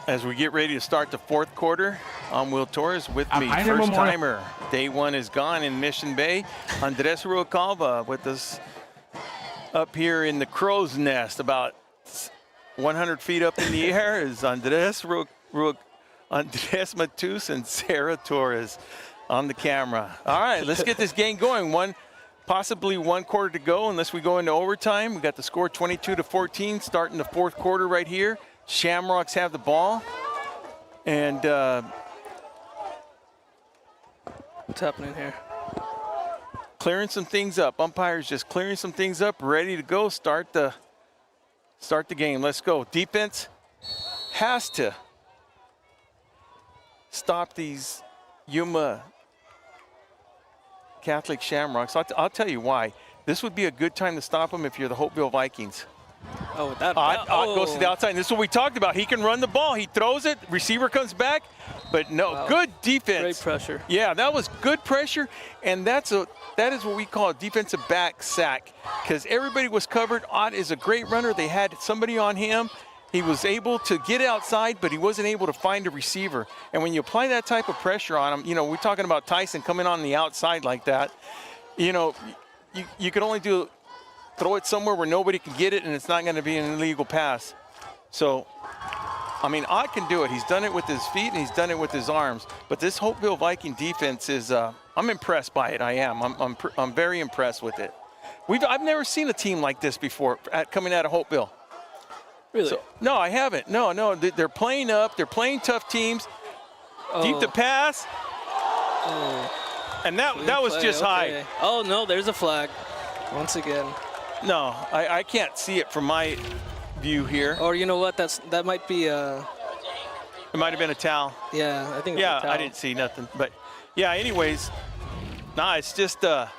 As we get ready to start the 4th quarter, I'm Will Torres with me. First timer, day 1 is gone in Mission Bay. Andres Ruacalva with us up here in the crow's nest, about 100 feet up in the air is Andres Matus and Sarah Torres on the camera. All right, let's get this game going. Possibly 1 quarter to go unless we go into overtime. We got the score 22-14 starting the 4th quarter right here. Shamrocks have the ball, and
what's happening here?
Clearing some things up. Umpires just clearing some things up, ready to go. Start the game. Let's go. Defense has to stop these Yuma Catholic Shamrocks. I'll tell you why. This would be a good time to stop them if you're the Holtville Vikings.
Oh, that
Ott goes to the outside. And this is what we talked about. He can run the ball. He throws it. Receiver comes back. But no, good defense.
Great pressure.
Yeah, that was good pressure. And that is what we call a defensive back sack, because everybody was covered. Ott is a great runner. They had somebody on him. He was able to get outside, but he wasn't able to find a receiver. And when you apply that type of pressure on him, we're talking about Tyson coming on the outside like that, you can only throw it somewhere where nobody can get it, and it's not going to be an illegal pass. So, Ott can do it. He's done it with his feet, and he's done it with his arms. But this Holtville Viking defense is, I'm impressed by it. I am. I'm very impressed with it. I've never seen a team like this before coming out of Holtville.
Really?
So, no, I haven't. No. They're playing up. They're playing tough teams. Deep to pass. And that was just high.
Oh, no, there's a flag once again.
No, I can't see it from my view here.
Or you know what? That might be
It might have been a towel.
Yeah, I think it's a towel.
I didn't see nothing. But, yeah, anyways, it's just, with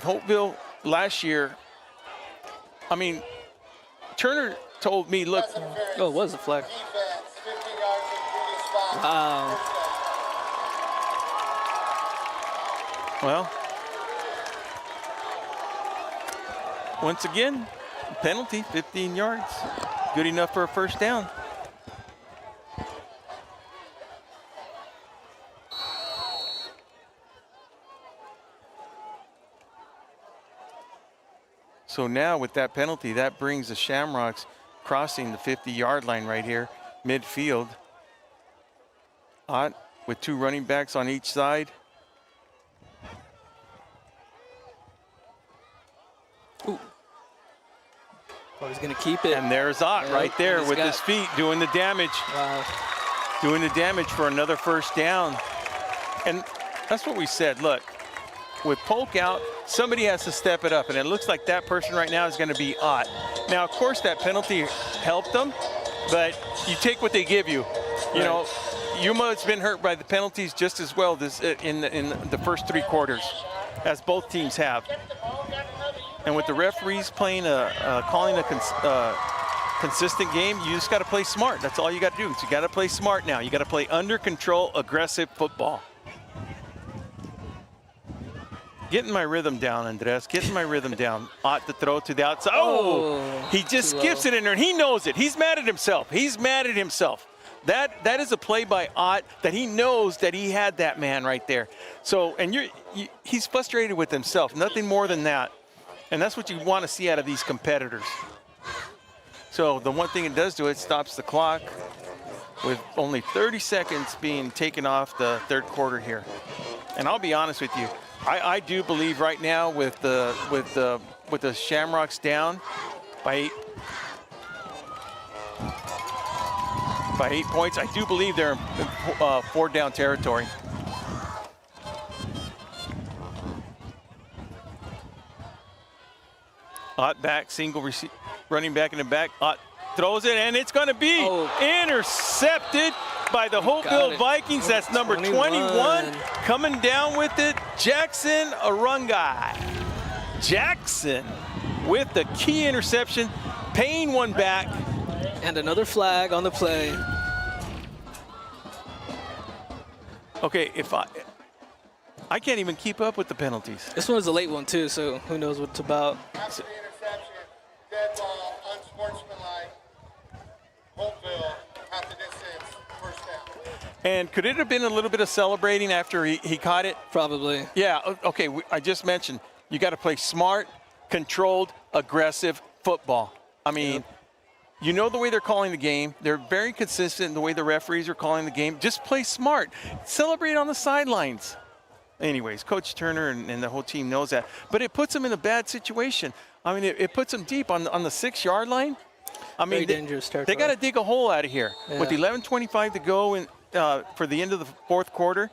Holtville last year, Turner told me, look.
Oh, it was a flag. Wow.
Well, once again, penalty, 15 yards. Good enough for a first down. So now with that penalty, that brings the Shamrocks crossing the 50-yard line right here, midfield. Ott with two running backs on each side.
Ooh. Oh, he's going to keep it.
And there's Ott right there with his feet doing the damage.
Wow.
Doing the damage for another first down. And that's what we said. Look, with Polk out, somebody has to step it up. And it looks like that person right now is going to be Ott. Now, of course, that penalty helped them, but you take what they give you. You know, Yuma has been hurt by the penalties just as well in the first three quarters, as both teams have. And with the referees calling a consistent game, you just got to play smart. That's all you got to do. You got to play smart now. You got to play under control, aggressive football. Getting my rhythm down, Andres. Getting my rhythm down. Ought to throw to the outside. Oh, he just skips it in there, and he knows it. He's mad at himself. He's mad at himself. That is a play by Ott that he knows that he had that man right there. So, and he's frustrated with himself. Nothing more than that. And that's what you want to see out of these competitors. So the one thing it does do, it stops the clock with only 30 seconds being taken off the third quarter here. And I'll be honest with you, I do believe right now with the Shamrocks down by 8 points, I do believe they're in 4-down territory. Ott back, single running back in the back. Ott throws it, and it's going to be intercepted by the Holtville Vikings. That's number 21. Coming down with it, Jackson Arungai. Jackson with the key interception, paying one back.
And another flag on the play.
Okay, I can't even keep up with the penalties.
This one was a late one too, so who knows what it's about.
Dead ball, unsportsmanlike. Holtville, half the distance, first down.
And could it have been a little bit of celebrating after he caught it?
Probably.
Yeah, okay, I just mentioned, you got to play smart, controlled, aggressive football. I mean, you know the way they're calling the game. They're very consistent in the way the referees are calling the game. Just play smart. Celebrate on the sidelines. Anyways, Coach Turner and the whole team knows that. But it puts them in a bad situation. I mean, it puts them deep on the 6-yard line. I mean,
dangerous territory.
They got to dig a hole out of here. Yeah. With 11:25 to go for the end of the fourth quarter,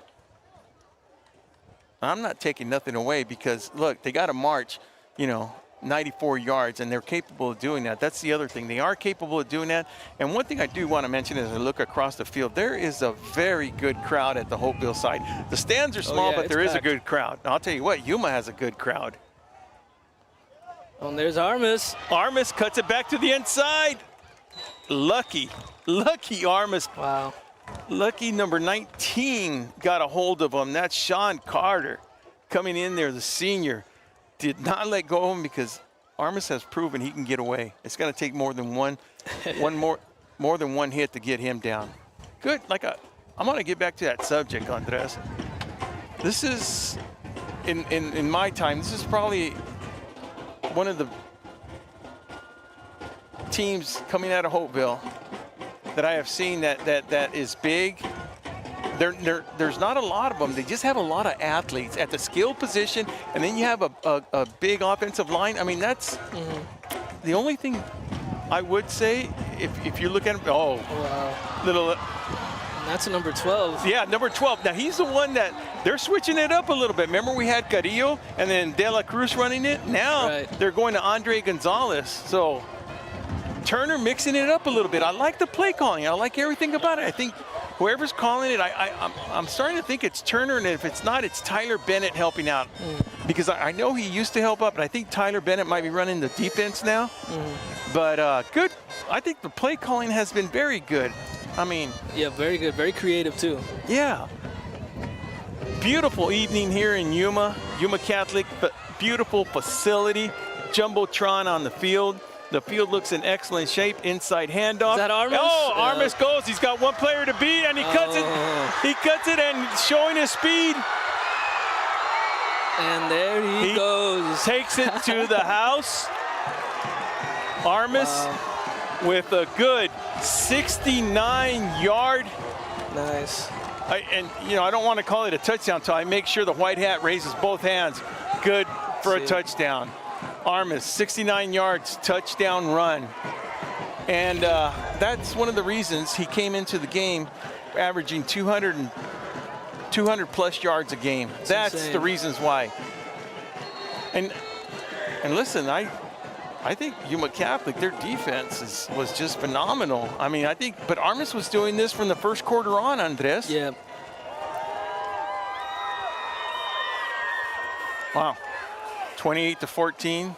I'm not taking nothing away because, look, they got to march, 94 yards, and they're capable of doing that. That's the other thing. They are capable of doing that. And one thing I do want to mention as I look across the field, there is a very good crowd at the Holtville side. The stands are small, but there is a good crowd. I'll tell you what, Yuma has a good crowd.
Oh, and there's Armas.
Armas cuts it back to the inside. Lucky Armas.
Wow.
Lucky number 19 got a hold of him. That's Sean Carter coming in there, the senior. Did not let go of him because Armas has proven he can get away. It's going to take more than one hit to get him down. Good. I'm going to get back to that subject, Andres. This is, in my time, this is probably one of the teams coming out of Holtville that I have seen that is big. There's not a lot of them. They just have a lot of athletes at the skill position, and then you have a big offensive line. I mean, that's the only thing I would say if you look at him. Oh, wow. Little.
That's a number 12.
Yeah, number 12. Now, he's the one that they're switching it up a little bit. Remember, we had Carrillo and then De La Cruz running it? Now they're going to Andre Gonzalez. So Turner mixing it up a little bit. I like the play calling. I like everything about it. I think whoever's calling it, I'm starting to think it's Turner, and if it's not, it's Tyler Bennett helping out. Because I know he used to help up, but I think Tyler Bennett might be running the defense now. But good. I think the play calling has been very good. I mean,
yeah, very good, very creative too.
Yeah. Beautiful evening here in Yuma Catholic, but beautiful facility. Jumbotron on the field. The field looks in excellent shape. Inside handoff.
Is that Armas?
Oh, Armas goes. He's got one player to beat, and he cuts it. He cuts it and showing his speed.
And there he goes.
Takes it to the house. Armas with a good 69-yard.
Nice.
I don't want to call it a touchdown until I make sure the white hat raises both hands. Good for a touchdown. Armas, 69 yards, touchdown run. And that's one of the reasons he came into the game averaging 200 plus yards a game. That's insane. The reasons why. And listen, I think Yuma Catholic, their defense was just phenomenal. I mean, but Armas was doing this from the first quarter on, Andres.
Yeah.
Wow. 28-14.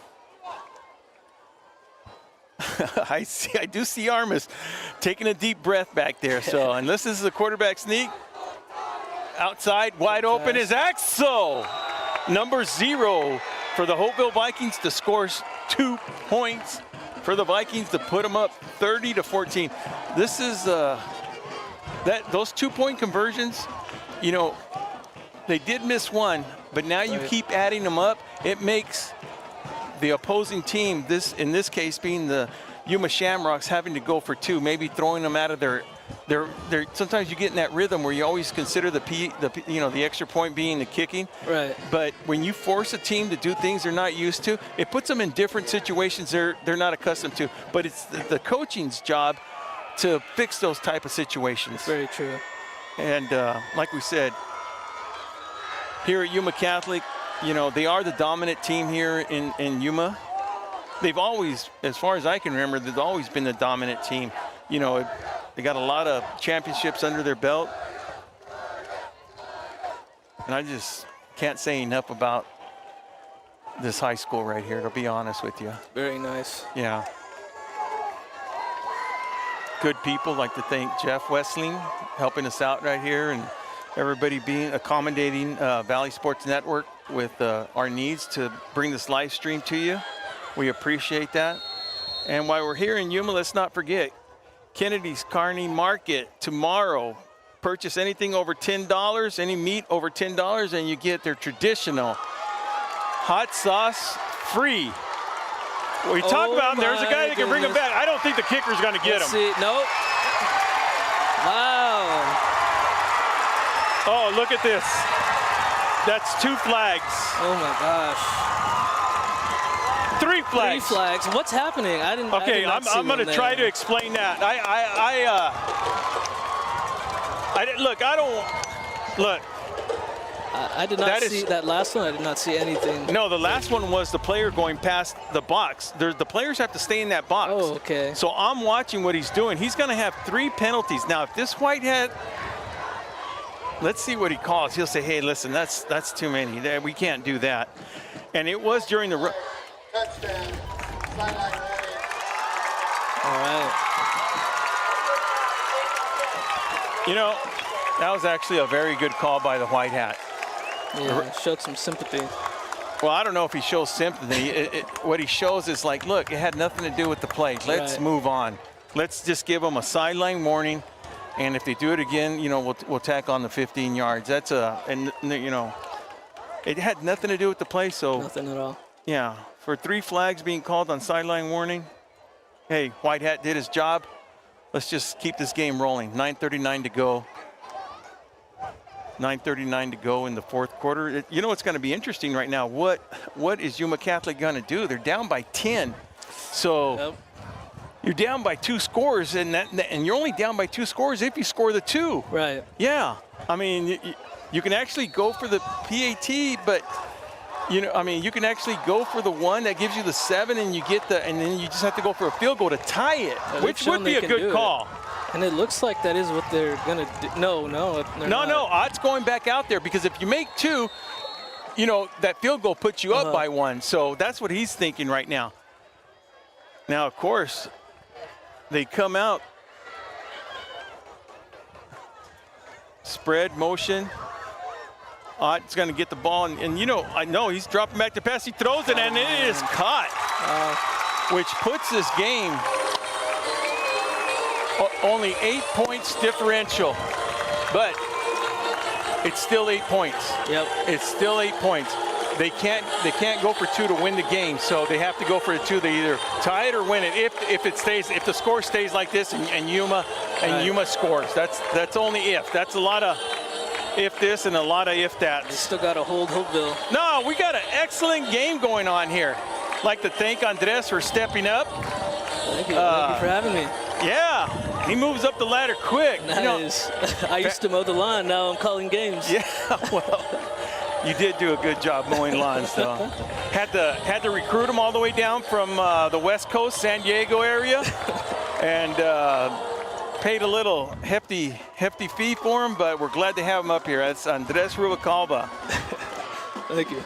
I do see Armas taking a deep breath back there. So unless this is a quarterback sneak, outside wide open is Axel, number 0 for the Holtville Vikings to score 2 points for the Vikings to put them up 30-14. This is those 2-point conversions. They did miss one, but now you keep adding them up. It makes the opposing team, in this case being the Yuma Shamrocks, having to go for 2, maybe throwing them out of their sometimes you get in that rhythm where you always consider the extra point being the kicking.
Right.
But when you force a team to do things they're not used to, it puts them in different situations they're not accustomed to. But it's the coaching's job to fix those type of situations.
Very true.
And like we said, here at Yuma Catholic, they are the dominant team here in Yuma. They've always, as far as I can remember, they've always been the dominant team. They got a lot of championships under their belt. And I just can't say enough about this high school right here, to be honest with you.
Very nice.
Yeah. Good people. Like to thank Jeff Wessling helping us out right here, and everybody being accommodating Valley Sports Network with our needs to bring this live stream to you. We appreciate that. And while we're here in Yuma, let's not forget Kennedy's Kearney Market tomorrow. Purchase anything over $10, any meat over $10, and you get their traditional hot sauce free. We talk about them. There's a guy that can bring them back. I don't think the kicker's going to get him.
See. Nope. Wow.
Oh, look at this. That's 2 flags.
Oh my gosh.
3 flags.
3 flags. What's happening?
Okay, I'm going to try to explain that.
I did not see that last one. I did not see anything.
No, the last one was the player going past the box. The players have to stay in that box.
Oh, okay.
So I'm watching what he's doing. He's going to have 3 penalties. Now, if this whitehead, let's see what he calls. He'll say, hey, listen, that's too many. We can't do that. And it was during the
touchdown, sideline warning.
All right.
You know, that was actually a very good call by the white hat.
Yeah, showed some sympathy.
Well, I don't know if he shows sympathy. What he shows is like, look, it had nothing to do with the play. Let's move on. Let's just give them a sideline warning, and if they do it again, you know, we'll tack on the 15 yards. That's and you know, it had nothing to do with the play. So
nothing at all.
Yeah, for 3 flags being called on sideline warning. Hey, white hat did his job. Let's just keep this game rolling. 9:39 to go. 9:39 to go in the fourth quarter. You know what's going to be interesting right now? What is Yuma Catholic going to do? They're down by 10. So you're down by 2 scores, and you're only down by 2 scores if you score the 2.
Right.
Yeah. I mean, you can actually go for the PAT, but you know, I mean, you can actually go for the 1 that gives you the 7, and and then you just have to go for a field goal to tie it, which would be a good call.
And it looks like that is what they're going to do. No,
Ott's going back out there, because if you make 2, you know, that field goal puts you up by 1. So that's what he's thinking right now. Now, of course, they come out. Spread motion. Ott's going to get the ball. And you know, I know he's dropping back to pass. He throws it, and it is caught, which puts this game only 8 points differential, but it's still 8 points.
Yep.
It's still 8 points. They can't go for 2 to win the game, so they have to go for a 2. They either tie it or win it. If the score stays like this and Yuma scores, that's only if. That's a lot of if this and a lot of if that.
They still got to hold Holtville.
No, we got an excellent game going on here. I'd like to thank Andres for stepping up.
Thank you for having me.
Yeah, he moves up the ladder quick.
Nice.
You know,
I used to mow the lawn. Now I'm calling games.
Yeah, well, you did do a good job mowing lawns, though. Had to recruit him all the way down from the West Coast, San Diego area, and paid a little hefty fee for him. But we're glad to have him up here. That's Andres Rubalcaba.
Thank you.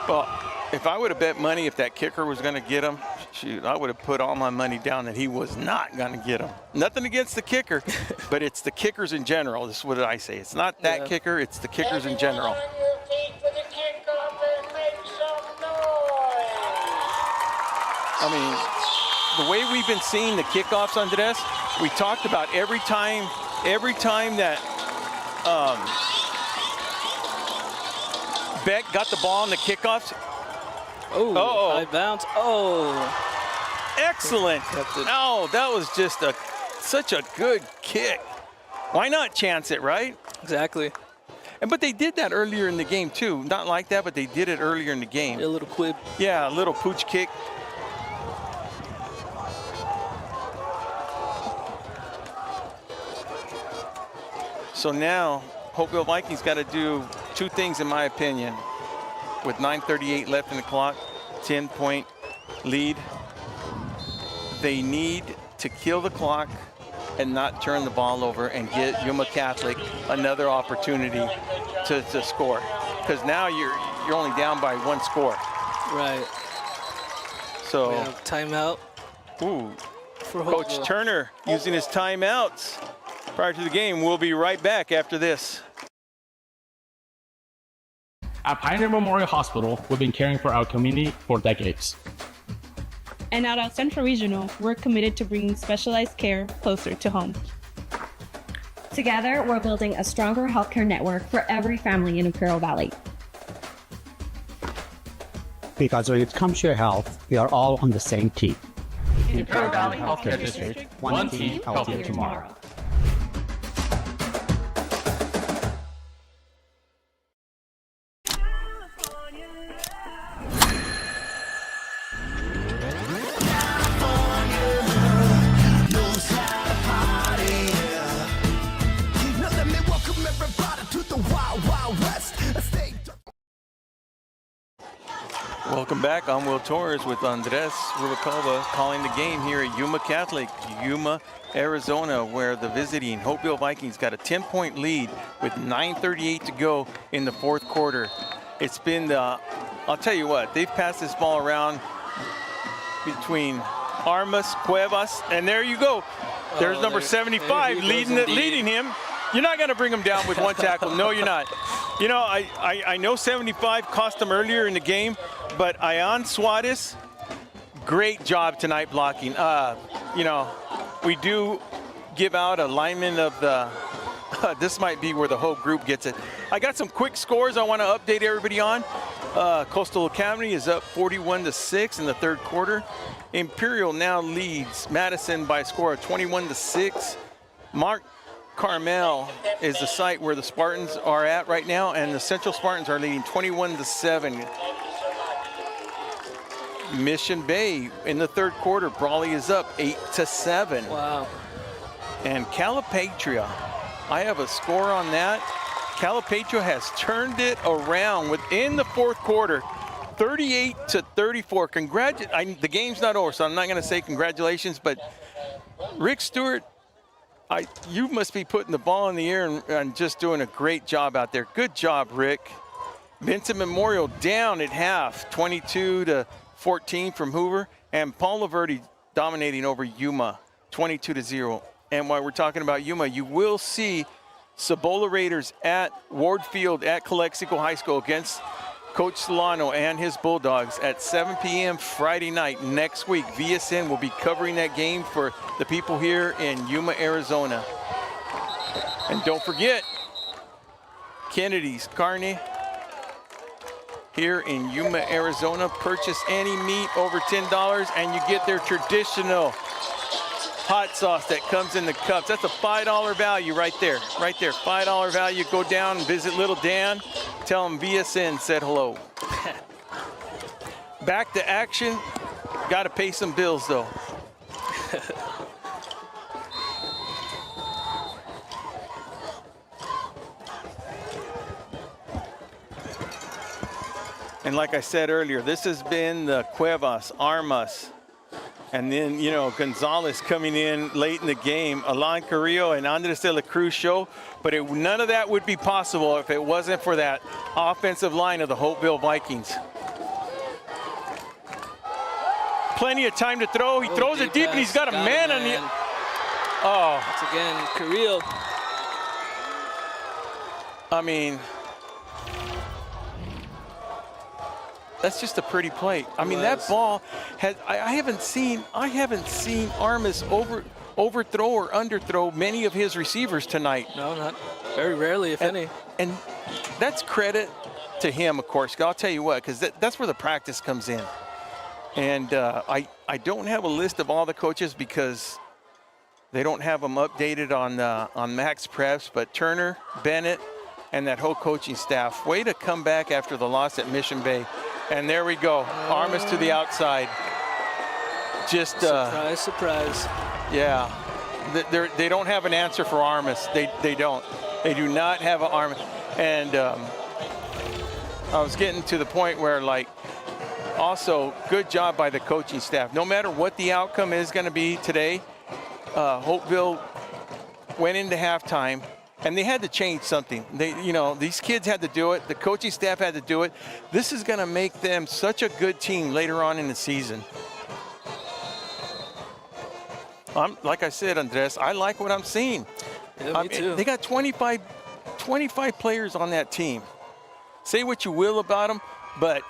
Well, if I would have bet money if that kicker was going to get him, shoot, I would have put all my money down that he was not going to get him. Nothing against the kicker, but it's the kickers in general. This is what I say. It's not that kicker, it's the kickers in general. I mean, the way we've been seeing the kickoffs, Andres, we talked about every time that Beck got the ball in the kickoffs.
Oh, high bounce. Oh.
Excellent. Oh, that was just such a good kick. Why not chance it, right?
Exactly.
But they did that earlier in the game, too. Not like that, but they did it earlier in the game.
A little quib.
Yeah, a little pooch kick. So now, Holtville Vikings got to do 2 things, in my opinion. With 9:38 left in the clock, 10-point lead. They need to kill the clock and not turn the ball over and get Yuma Catholic another opportunity to score. Because now you're only down by 1 score.
Right.
So
we have timeout.
Ooh.
For
Coach Turner using his timeouts prior to the game. We'll be right back after this.
At Pioneer Memorial Hospital, we've been caring for our community for decades.
And at our Central Regional, we're committed to bringing specialized care closer to home.
Together, we're building a stronger healthcare network for every family in Imperial Valley.
Because when it comes to your health, we are all on the same team.
Imperial Valley Healthcare District, one team, healthier tomorrow.
Well,
Welcome back. I'm Will Torres with Andres Rubacova calling the game here at Yuma Catholic, Yuma, Arizona, where the visiting Holtville Vikings got a 10-point lead with 9:38 to go in the fourth quarter. It's been I'll tell you what, they've passed this ball around between Armas, Cuevas, and there you go. There's number 75 leading him. You're not going to bring him down with one tackle. No, you're not. You know, I know 75 cost him earlier in the game, but Ian Suarez, great job tonight blocking. You know, we do give out a lineman of the, this might be where the whole group gets it. I got some quick scores I want to update everybody on. Coastal Academy is up 41-6 in the third quarter. Imperial now leads Madison by a score of 21-6. Mark Carmel is the site where the Spartans are at right now, and the Central Spartans are leading 21-7. Mission Bay in the third quarter, Brawley is up 8-7.
Wow. And
Calipatria, I have a score on that. Calipatria has turned it around within the fourth quarter, 38-34. The game's not over, so I'm not going to say congratulations, but Rick Stewart, you must be putting the ball in the air and just doing a great job out there. Good job, Rick. Vincent Memorial down at half, 22-14 from Hoover, and Paul Laverty dominating over Yuma, 22-0. And while we're talking about Yuma, you will see Cibola Raiders at Ward Field at Calexico High School against Coach Solano and his Bulldogs at 7 p.m. Friday night next week. VSN will be covering that game for the people here in Yuma, Arizona. And don't forget, Kennedy's Carne here in Yuma, Arizona. Purchase any meat over $10 and you get their traditional hot sauce that comes in the cups. That's a $5 value right there. Right there, $5 value. Go down and visit Little Dan. Tell him VSN said hello. Back to action. Got to pay some bills, though. And like I said earlier, this has been the Cuevas, Armas, and then, you know, Gonzalez coming in late in the game, Alan Carrillo and Andres de la Cruz show. But none of that would be possible if it wasn't for that offensive line of the Holtville Vikings. Plenty of time to throw. He throws it deep, and he's got a man on the. Oh.
It's again Carrillo.
I mean, that's just a pretty play. I mean, that ball has. I haven't seen Armas overthrow or underthrow many of his receivers tonight.
No, not very rarely, if any.
And that's credit to him, of course. I'll tell you what, because that's where the practice comes in. And I don't have a list of all the coaches because they don't have them updated on Max Preps, but Turner, Bennett, and that whole coaching staff, way to come back after the loss at Mission Bay. And there we go, Armas to the outside. Just
surprise, surprise.
Yeah, they don't have an answer for Armas. They don't. They do not have an Armas. And I was getting to the point where, like, also good job by the coaching staff. No matter what the outcome is going to be today, Holtville went into halftime. And they had to change something. These kids had to do it. The coaching staff had to do it. This is going to make them such a good team later on in the season. Like I said, Andres, I like what I'm seeing.
Yeah, me too.
They got 25 players on that team. Say what you will about them, but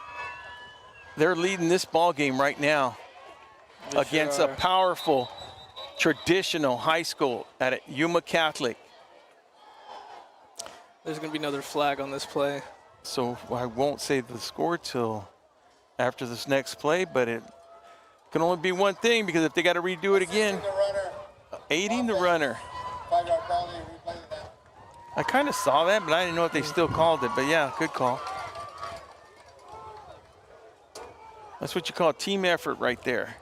they're leading this ball game right now against a powerful, traditional high school at Yuma Catholic.
There's going to be another flag on this play.
So I won't say the score till after this next play, but it can only be one thing because if they got to redo it again. Aiding the runner.
5-yard penalty, replay that.
I kind of saw that, but I didn't know if they still called it. But yeah, good call. That's what you call team effort right there.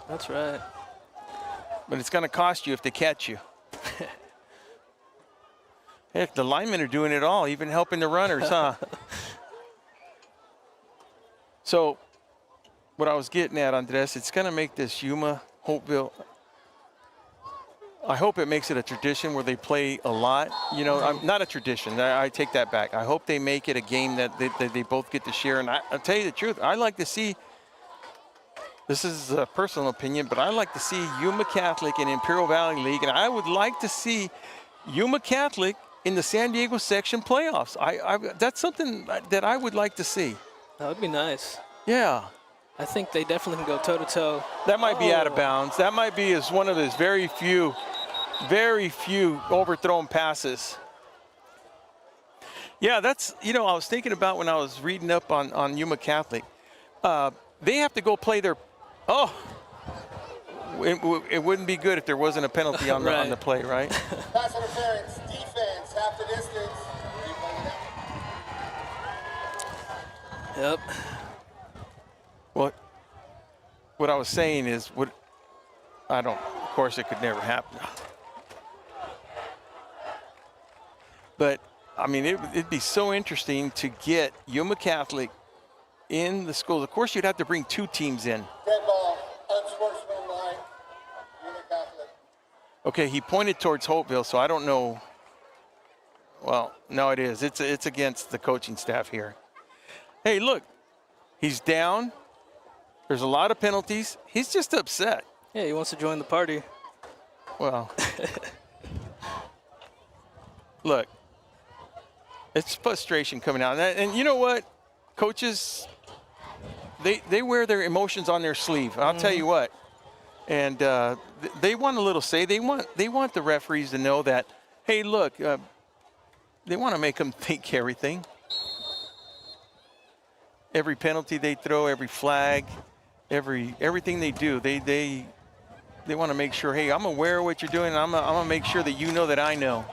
That's right.
But it's going to cost you if they catch you. Heck, the linemen are doing it all, even helping the runners, huh? So what I was getting at, Andres, it's going to make this Yuma Holtville. I hope it makes it a tradition where they play a lot. You know, not a tradition. I take that back. I hope they make it a game that they both get to share. And I'll tell you the truth, I like to see, this is a personal opinion, but I like to see Yuma Catholic in Imperial Valley League, and I would like to see Yuma Catholic in the San Diego section playoffs. That's something that I would like to see.
That would be nice.
Yeah.
I think they definitely can go toe-to-toe.
That might be out of bounds. That might be one of his very few overthrown passes. Yeah, that's, you know, I was thinking about when I was reading up on Yuma Catholic. They have to go play their, it wouldn't be good if there wasn't a penalty on, on the play, right?
Pass interference, defense, half the distance.
Yep.
Well, what I was saying is, of course it could never happen. But, I mean, it'd be so interesting to get Yuma Catholic in the schools. Of course, you'd have to bring 2 teams in.
Dead ball, unsportsmanlike, Yuma Catholic.
Okay, he pointed towards Holtville, so I don't know. Well, no, it is. It's against the coaching staff here. Hey, look, he's down. There's a lot of penalties. He's just upset.
Yeah, he wants to join the party.
Well, look, it's frustration coming out. And you know what? Coaches, they wear their emotions on their sleeve. I'll tell you what. And they want a little say. They want the referees to know that, hey, look, they want to make them think everything. Every penalty they throw, every flag, everything they do, they want to make sure, hey, I'm aware of what you're doing, and I'm gonna make sure that you know that I know.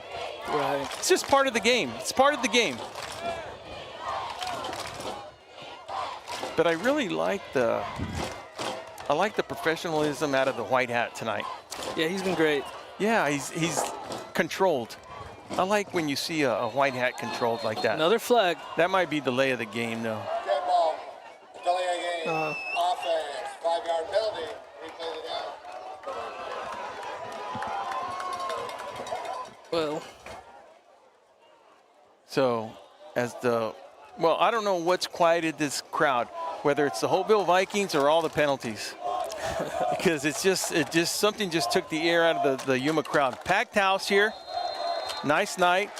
Right.
It's just part of the game. It's part of the game. But I really like the professionalism out of the white hat tonight.
Yeah, he's been great.
Yeah, he's controlled. I like when you see a white hat controlled like that.
Another flag.
That might be delay of the game, though.
Dead ball, delay of game, offense, 5-yard penalty, replay the down.
Well.
So, I don't know what's quieted this crowd, whether it's the Holtville Vikings or all the penalties. Because something just took the air out of the Yuma crowd. Packed house here. Nice night.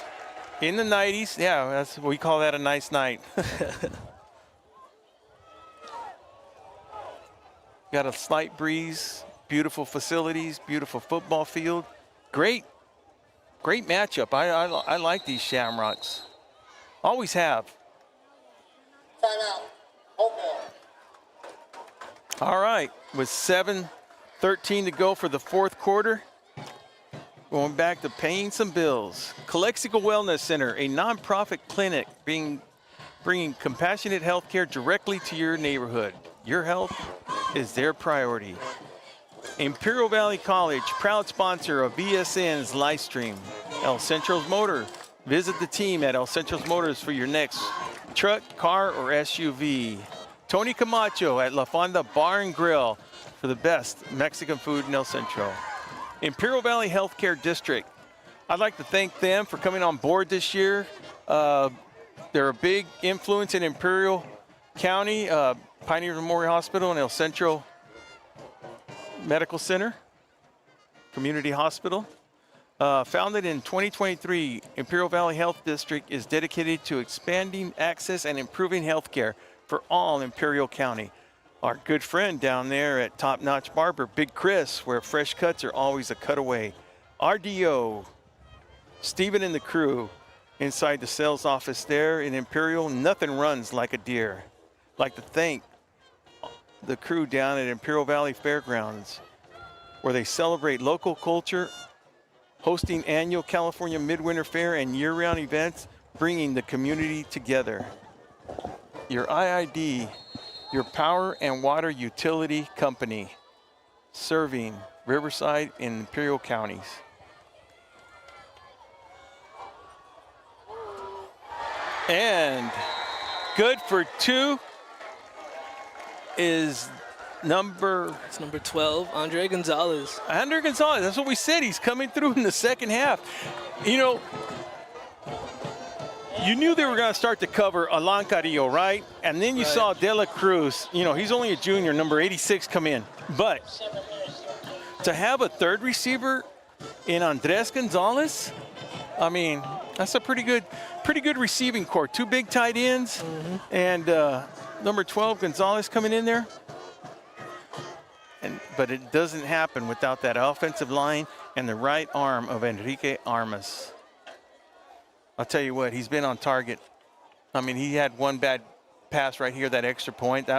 In the 90s. Yeah, we call that a nice night. Got a slight breeze, beautiful facilities, beautiful football field. Great matchup. I like these Shamrocks. Always have.
Timeout. Holtville.
All right, with 7:13 to go for the fourth quarter. Going back to paying some bills. Calexico Wellness Center, a nonprofit clinic bringing compassionate health care directly to your neighborhood. Your health is their priority. Imperial Valley College, proud sponsor of VSN's live stream. El Centro's Motor. Visit the team at El Centro's Motors for your next truck, car, or SUV. Tony Camacho at La Fonda Bar and Grill for the best Mexican food in El Centro. Imperial Valley Healthcare District. I'd like to thank them for coming on board this year. They're a big influence in Imperial County, Pioneer Memorial Hospital and El Centro Medical Center, Community Hospital. Founded in 2023, Imperial Valley Health District is dedicated to expanding access and improving healthcare for all Imperial County. Our good friend down there at Top Notch Barber, Big Chris, where fresh cuts are always a cutaway. RDO, Stephen and the crew inside the sales office there in Imperial. Nothing runs like a deer. I'd like to thank the crew down at Imperial Valley Fairgrounds, where they celebrate local culture, hosting annual California Midwinter Fair and year-round events, bringing the community together. Your IID, your power and water utility company, serving Riverside and Imperial counties. And good for 2. is number
12, Andre Gonzalez.
Andre Gonzalez, that's what we said. He's coming through in the second half. You know, you knew they were going to start to cover Alan Carrillo, right? And then you saw De La Cruz. You know, he's only a junior, number 86, come in. But to have a third receiver in Andres Gonzalez, I mean, that's a pretty good receiving core. 2 big tight ends, and number 12, Gonzalez, coming in there. But it doesn't happen without that offensive line and the right arm of Enrique Armas. I'll tell you what, he's been on target. I mean, he had one bad pass right here, that extra point.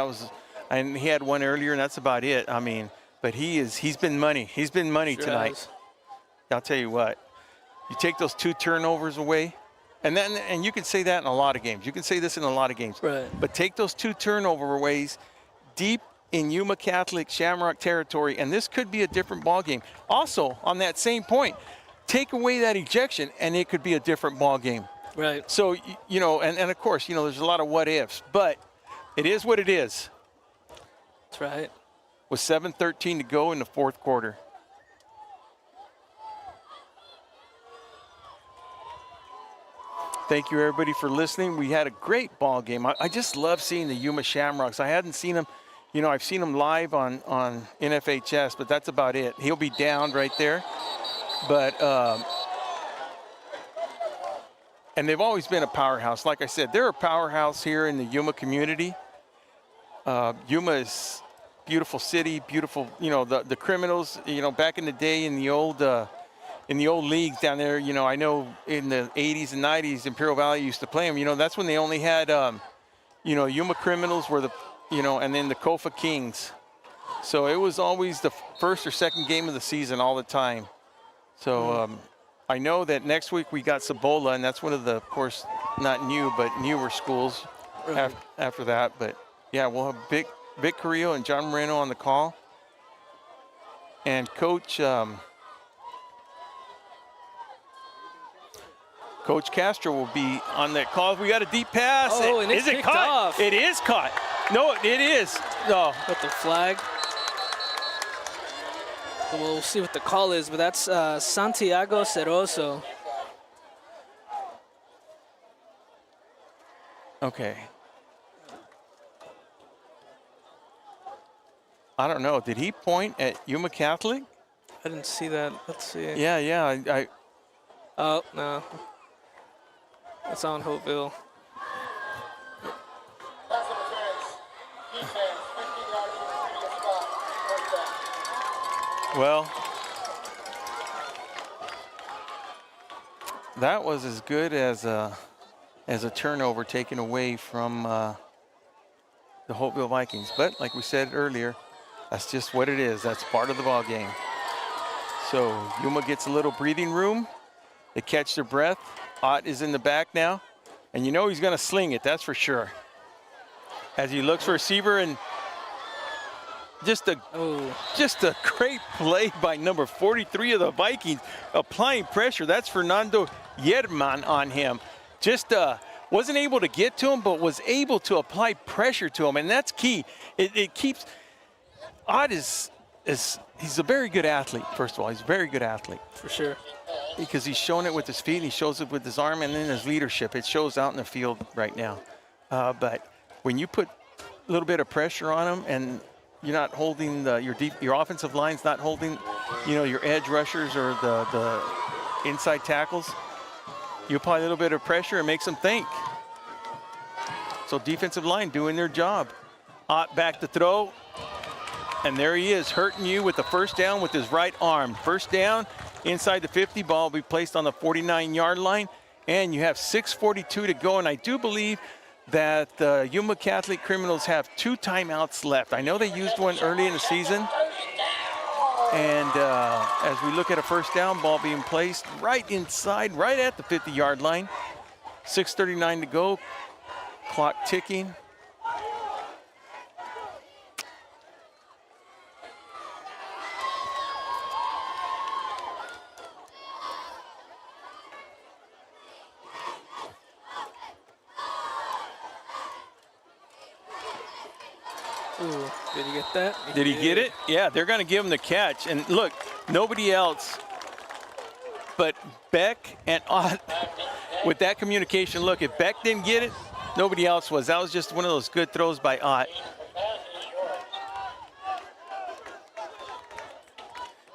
And he had one earlier, and that's about it. I mean, but he's been money. He's been money tonight. I'll tell you what, you take those 2 turnovers away, and you can say that in a lot of games. You can say this in a lot of games.
Right.
But take those 2 turnover aways deep in Yuma Catholic Shamrock territory, and this could be a different ball game. Also, on that same point, take away that ejection, and it could be a different ball game.
Right.
So, you know, and of course, you know, there's a lot of what ifs, but it is what it is.
That's right.
With 7:13 to go in the fourth quarter. Thank you, everybody, for listening. We had a great ball game. I just love seeing the Yuma Shamrocks. I hadn't seen them. You know, I've seen him live on NFHS, but that's about it. He'll be down right there. But, and they've always been a powerhouse. Like I said, they're a powerhouse here in the Yuma community. Yuma is a beautiful city, beautiful, you know, the Criminals, you know, back in the day in the old leagues down there, you know, I know in the 80s and 90s, Imperial Valley used to play them. You know, that's when they only had, you know, Yuma Criminals were the, you know, and then the Kofa Kings. So it was always the first or second game of the season all the time. So I know that next week we got Cibola, and that's one of the, of course, not new, but newer schools after that. But, yeah, we'll have Vic Carrillo and John Moreno on the call. And Coach Castro will be on that call. We got a deep pass.
Oh, and it's
Is it caught?
off.
It is caught. No, it is. No.
Got the flag. We'll see what the call is, but that's Santiago Ceroso.
Okay. I don't know. Did he point at Yuma Catholic?
I didn't see that. Let's see.
Yeah.
Oh, no. It's on Holtville.
Well, that was as good as a turnover taken away from the Holtville Vikings. But like we said earlier, that's just what it is. That's part of the ball game. So Yuma gets a little breathing room. They catch their breath. Ott is in the back now, and you know he's going to sling it. That's for sure. As he looks for a receiver, and just a great play by number 43 of the Vikings, applying pressure. That's Fernando Yerman on him. Just wasn't able to get to him, but was able to apply pressure to him, and that's key. It keeps. Ott is he's a very good athlete. First of all, he's a very good athlete
for sure.
Because he's showing it with his feet, and he shows it with his arm, and then his leadership. It shows out in the field right now. But when you put a little bit of pressure on him, and you're not holding your offensive line's not holding, you know, your edge rushers or the inside tackles, you apply a little bit of pressure and makes them think. So defensive line doing their job. Ott back to throw, and there he is, hurting you with the first down with his right arm. First down. Inside the 50, ball will be placed on the 49-yard line, and you have 6:42 to go. And I do believe that the Yuma Catholic Criminals have 2 timeouts left. I know they used one early in the season, and as we look at a first down, ball being placed right inside, right at the 50-yard line. 6:39 to go, clock ticking.
Ooh, did he get that?
Did he get it? Yeah, they're going to give him the catch. And look, nobody else but Beck and Ott with that communication. Look, if Beck didn't get it, nobody else was. That was just one of those good throws by Ott.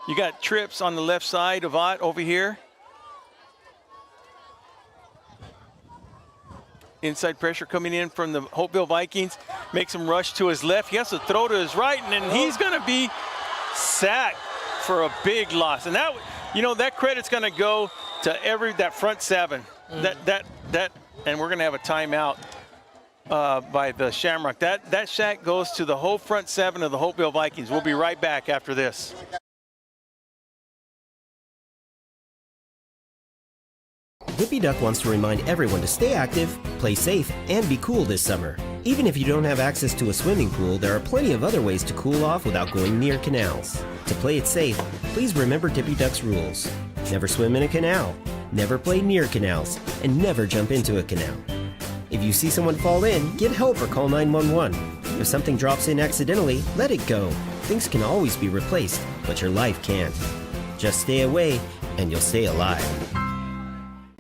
You got trips on the left side of Ott over here. Inside pressure coming in from the Holtville Vikings. Makes him rush to his left. He has to throw to his right, and then he's going to be sacked for a big loss. And that, you know, that credit's going to go to that front seven. And we're going to have a timeout by the Shamrock. That sack goes to the whole front seven of the Holtville Vikings. We'll be right back after this.
Dippy Duck wants to remind everyone to stay active, play safe, and be cool this summer. Even if you don't have access to a swimming pool, there are plenty of other ways to cool off without going near canals. To play it safe, please remember Dippy Duck's rules. Never swim in a canal, never play near canals, and never jump into a canal. If you see someone fall in, get help or call 911. If something drops in accidentally, let it go. Things can always be replaced, but your life can't. Just stay away, and you'll stay alive.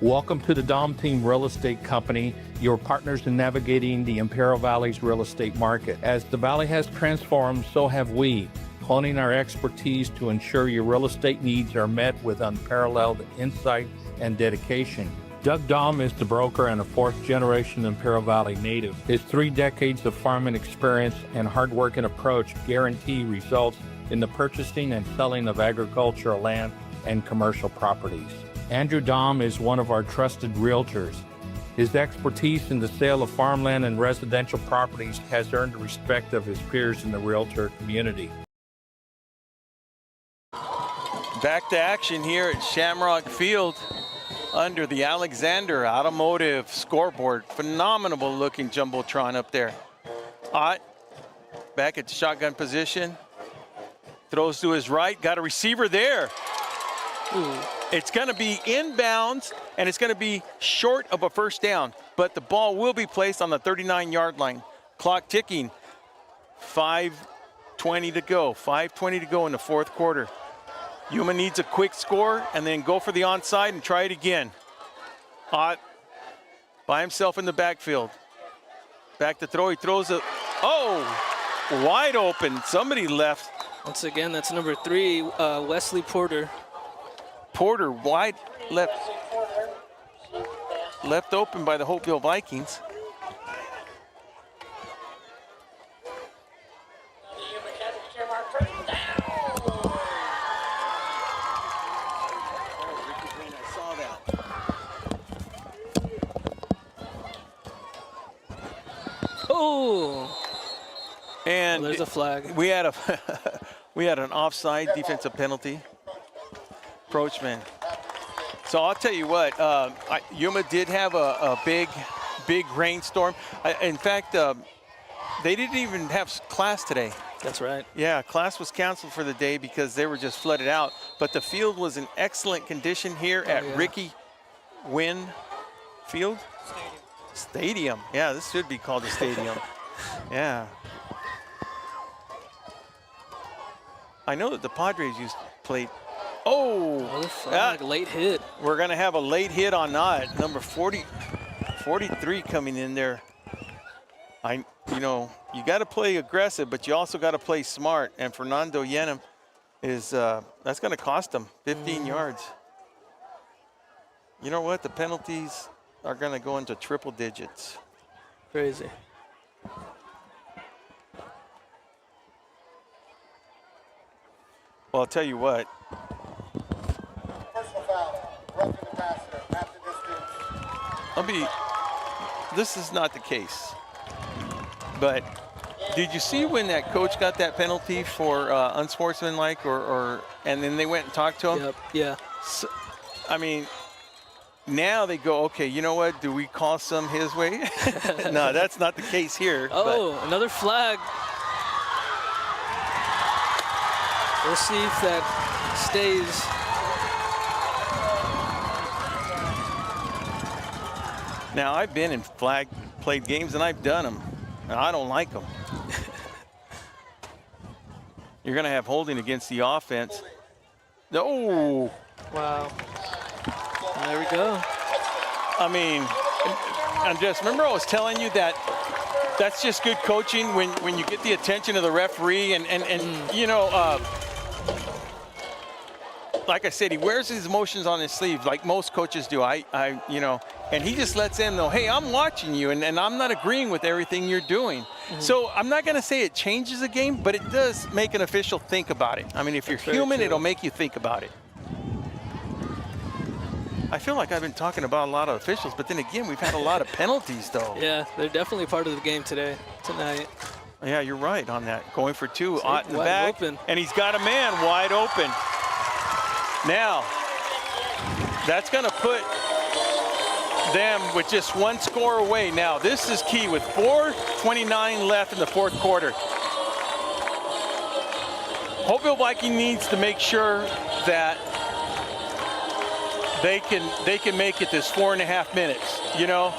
Welcome to the Dom Team Real Estate Company, your partners in navigating the Imperial Valley's real estate market. As the Valley has transformed, so have we, honing our expertise to ensure your real estate needs are met with unparalleled insight and dedication. Doug Dom is the broker and a fourth-generation Imperial Valley native. His 3 decades of farming experience and hard-working approach guarantee results in the purchasing and selling of agricultural land and commercial properties. Andrew Dom is one of our trusted realtors. His expertise in the sale of farmland and residential properties has earned the respect of his peers in the realtor community.
Back to action here at Shamrock Field under the Alexander Automotive scoreboard. Phenomenal looking Jumbotron up there. Ott back at shotgun position. Throws to his right, got a receiver there. Ooh. It's going to be inbounds, and it's going to be short of a first down, but the ball will be placed on the 39-yard line. Clock ticking, 5:20 to go. 5:20 to go in the fourth quarter. Yuma needs a quick score and then go for the onside and try it again. Ott by himself in the backfield. Back to throw, he throws it. Oh, wide open, somebody left.
Once again, that's number 3, Wesley Porter.
Porter wide left open by the Holtville Vikings. I saw that.
Oh!
And
there's a flag.
We had an offside defensive penalty. Approachman. So I'll tell you what, Yuma did have a big rainstorm. In fact, they didn't even have class today.
That's right.
Yeah, class was canceled for the day because they were just flooded out. But the field was in excellent condition here at Ricky Gwynn Stadium. Yeah, this should be called a stadium. Yeah. I know that the Padres used to play. Oh,
late hit.
We're going to have a late hit on that. Number 43 coming in there. You know, you got to play aggressive, but you also got to play smart. And Fernando Yenem is, that's going to cost him 15 yards. You know what? The penalties are going to go into triple digits.
Crazy.
Well, I'll tell you what. This is not the case. But did you see when that coach got that penalty for unsportsmanlike and then they went and talked to him?
Yep, yeah.
So, I mean, now they go, okay, you know what? Do we call some his way? No, that's not the case here.
Oh, another flag. We'll see if that stays.
Now, I've been in flag played games, and I've done them, and I don't like them. You're going to have holding against the offense. No.
Wow. There we go.
I mean, Andres, remember I was telling you that that's just good coaching when you get the attention of the referee and you know, like I said, he wears his emotions on his sleeve like most coaches do. You know, and he just lets them know, hey, I'm watching you and I'm not agreeing with everything you're doing. So I'm not going to say it changes the game, but it does make an official think about it. I mean, if you're human, it'll make you think about it. I feel like I've been talking about a lot of officials, but then again, we've had a lot of penalties, though.
Yeah, they're definitely part of the game tonight.
Yeah, you're right on that. Going for two, Ott in the
wide
back,
open.
And he's got a man wide open. Now, that's going to put them with just one score away. Now, this is key with 4:29 left in the fourth quarter. Holtville Viking needs to make sure that they can make it this 4.5 minutes. You know,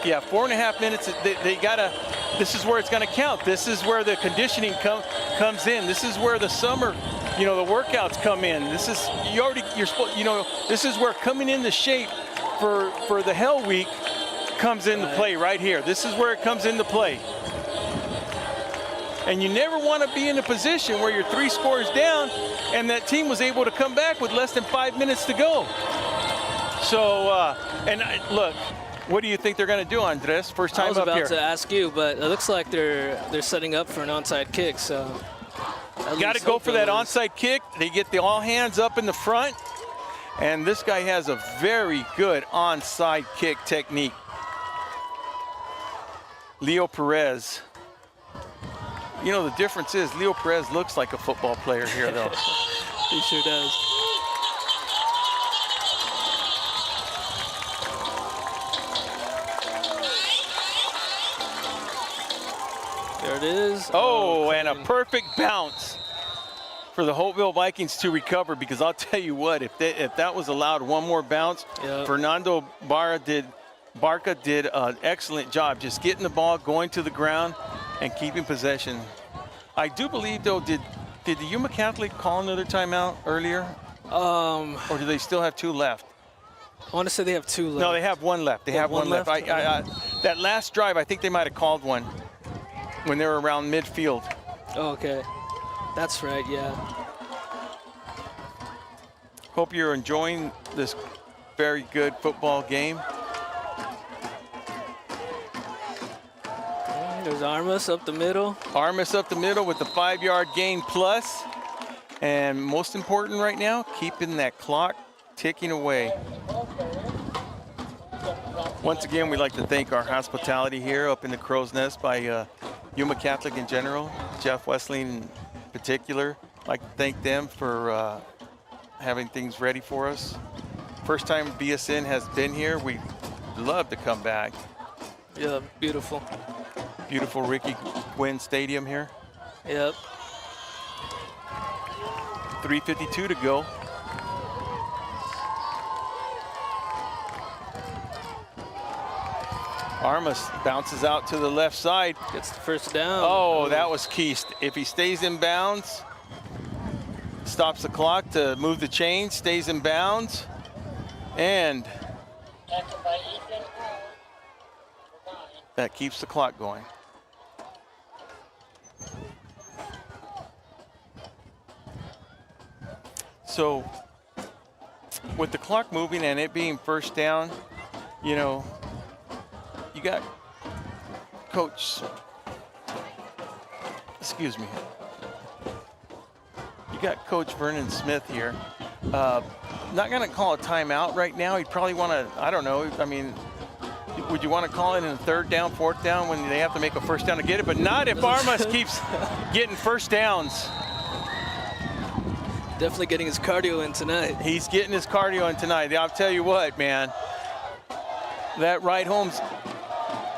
yeah, 4.5 minutes. They gotta. This is where it's gonna count. This is where the conditioning comes in. This is where the summer, you know, the workouts come in. This is this is where coming into shape for the Hell Week comes into play right here. This is where it comes into play. And you never want to be in a position where you're 3 scores down and that team was able to come back with less than 5 minutes to go. So, look, what do you think they're going to do, Andres? First time up here.
I was about to ask you, but it looks like they're setting up for an onside kick. So,
got to go for that onside kick. They get the all hands up in the front, and this guy has a very good onside kick technique. Leo Perez. You know, the difference is Leo Perez looks like a football player here, though.
He sure does. There it is.
Oh, and a perfect bounce for the Holtville Vikings to recover, because I'll tell you what, if that was allowed one more bounce, Fernando Barca did an excellent job just getting the ball, going to the ground, and keeping possession. I do believe, though, did the Yuma Catholic call another timeout earlier? Or do they still have 2 left?
I want to say they have 2 left.
No, they have 1 left. They have one left. That last drive, I think they might have called one when they were around midfield.
Oh, okay. That's right, yeah.
Hope you're enjoying this very good football game.
There's Armas up the middle.
Armas up the middle with the 5-yard gain plus. And most important right now, keeping that clock ticking away. Once again, we'd like to thank our hospitality here up in the Crow's Nest by Yuma Catholic in general, Jeff Wesley in particular. I'd like to thank them for having things ready for us. First time VSN has been here. We'd love to come back.
Yeah, beautiful.
Beautiful Ricky Gwynn Stadium here.
Yep.
3:52 to go. Armas bounces out to the left side.
Gets the first down.
Oh, that was key. If he stays in bounds, stops the clock to move the chain, stays in bounds, and that keeps the clock going. So with the clock moving and it being first down, you know, you got Coach, excuse me, you got Coach Vernon Smith here. Not going to call a timeout right now. He'd probably want to, I don't know, I mean, would you want to call it in a 3rd down, 4th down when they have to make a first down to get it? But not if Armas keeps getting first downs.
Definitely getting his cardio in tonight.
He's getting his cardio in tonight. I'll tell you what, man. That ride home's,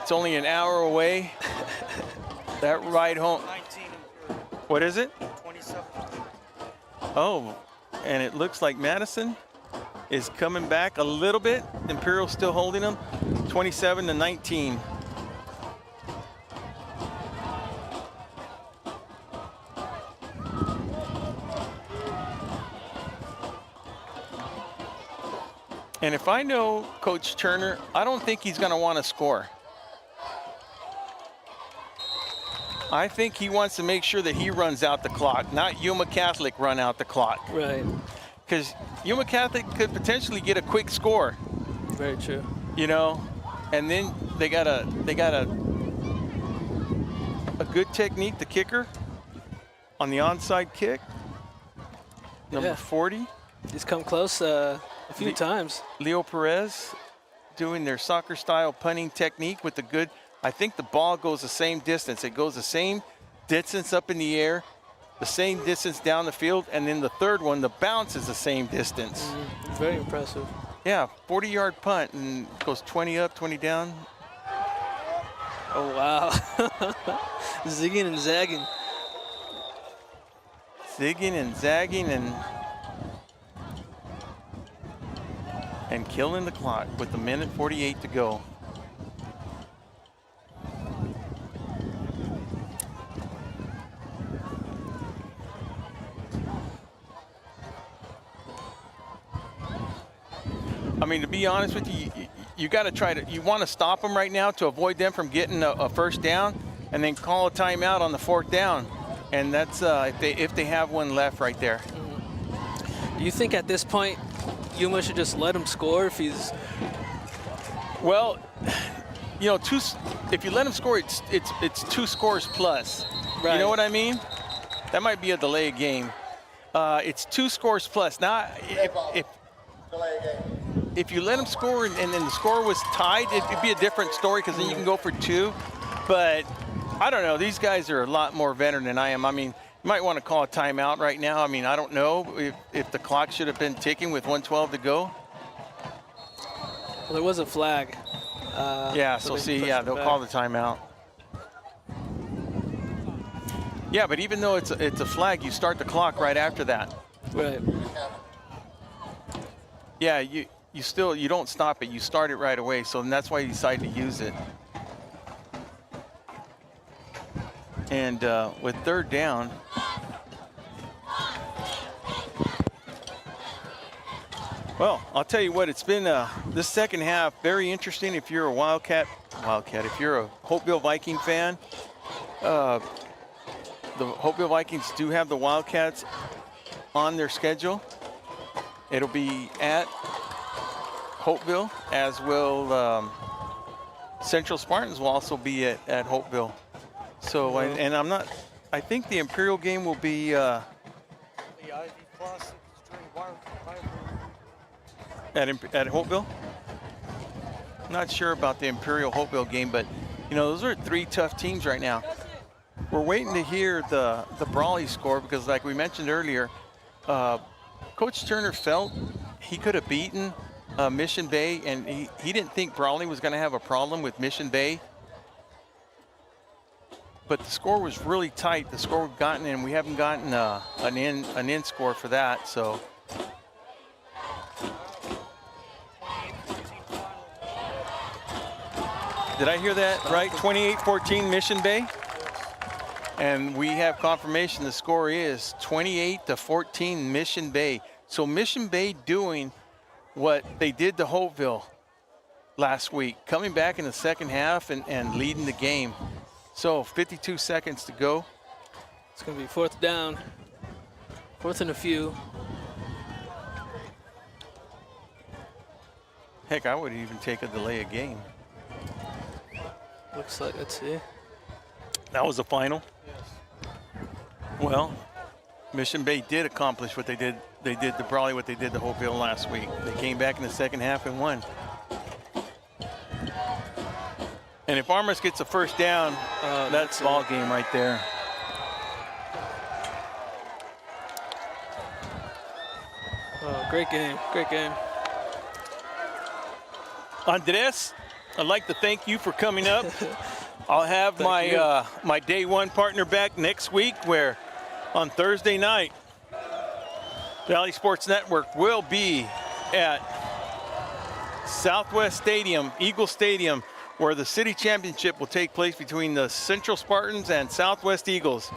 it's only an hour away. That ride home.
19.
What is it?
27.
Oh, and it looks like Madison is coming back a little bit. Imperial's still holding them. 27-19. And if I know Coach Turner, I don't think he's going to want to score. I think he wants to make sure that he runs out the clock, not Yuma Catholic run out the clock.
Right.
Because Yuma Catholic could potentially get a quick score.
Very true.
You know, and then they got a good technique, the kicker, on the onside kick. Number 40.
He's come close a few times.
Leo Perez doing their soccer style punting technique with the good. I think the ball goes the same distance. It goes the same distance up in the air, the same distance down the field, and then the third one, the bounce is the same distance.
Very impressive.
Yeah, 40-yard punt and goes 20 up, 20 down.
Oh, wow. Zigging and zagging.
Zigging and zagging and killing the clock with 1:48 to go. I mean, to be honest with you, you got to try to, you want to stop them right now to avoid them from getting a first down and then call a timeout on the 4th down. And that's if they have one left right there.
Do you think at this point Yuma should just let him score if he's...
Well, you know, if you let him score, it's 2 scores plus. Right. You know what I mean? That might be a delay of game. It's 2 scores plus. Now, if you let him score and then the score was tied, it'd be a different story because then you can go for 2. But I don't know. These guys are a lot more veteran than I am. I mean, you might want to call a timeout right now. I mean, I don't know if the clock should have been ticking with 1:12 to go.
Well, there was a flag.
Yeah, so see, yeah, they'll call the timeout. Yeah, but even though it's a flag, you start the clock right after that.
Right.
Yeah, you don't stop it. You start it right away. So that's why you decide to use it. And with 3rd down, well, I'll tell you what, it's been this second half very interesting. If you're a Wildcat, if you're a Holtville Viking fan, the Holtville Vikings do have the Wildcats on their schedule. It'll be at Holtville, as will Central Spartans will also be at Holtville. So, and I'm not, I think the Imperial game will be at Holtville. I'm not sure about the Imperial Holtville game, but you know, those are 3 tough teams right now. We're waiting to hear the Brawley score because, like we mentioned earlier, Coach Turner felt he could have beaten Mission Bay, and he didn't think Brawley was going to have a problem with Mission Bay. But the score was really tight. The score we've gotten, and we haven't gotten an in score for that. So, did I hear that right? 28-14 Mission Bay. And we have confirmation the score is 28-14 Mission Bay. So Mission Bay doing what they did to Holtville last week, coming back in the second half and leading the game. So 52 seconds to go.
It's going to be 4th down. 4th and a few.
Heck, I would even take a delay of game.
Looks like, let's see.
That was the final? Yes. Well, Mission Bay did accomplish what they did. They did to Brawley what they did to Holtville last week. They came back in the second half and won. And if Armas gets a first down, that's ball game right there.
Oh, great game, great game.
Andres, I'd like to thank you for coming up. I'll have my my day 1 partner back next week, where on Thursday night, Valley Sports Network will be at Southwest Stadium, Eagle Stadium, where the city championship will take place between the Central Spartans and Southwest Eagles.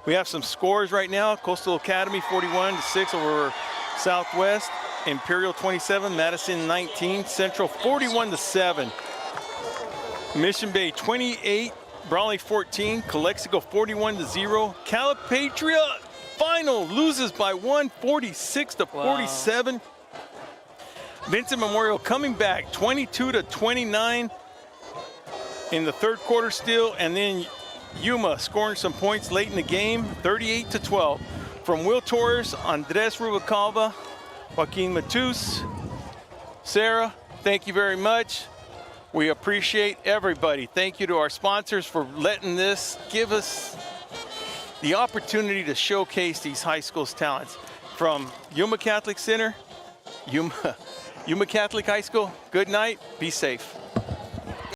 We have some scores right now. Coastal Academy 41-6 over Southwest. Imperial 27, Madison 19, Central 41-7. Mission Bay 28, Brawley 14, Calexico 41-0. Calipatria final loses by 1, 46-47. Vincent Memorial coming back 22-29 in the third quarter still, and then Yuma scoring some points late in the game, 38-12. From Will Torres, Andres Rubalcaba, Joaquin Matus, Sarah, thank you very much. We appreciate everybody. Thank you to our sponsors for letting this give us the opportunity to showcase these high school's talents. From Yuma Catholic Center, Yuma Catholic High School, good night, be safe.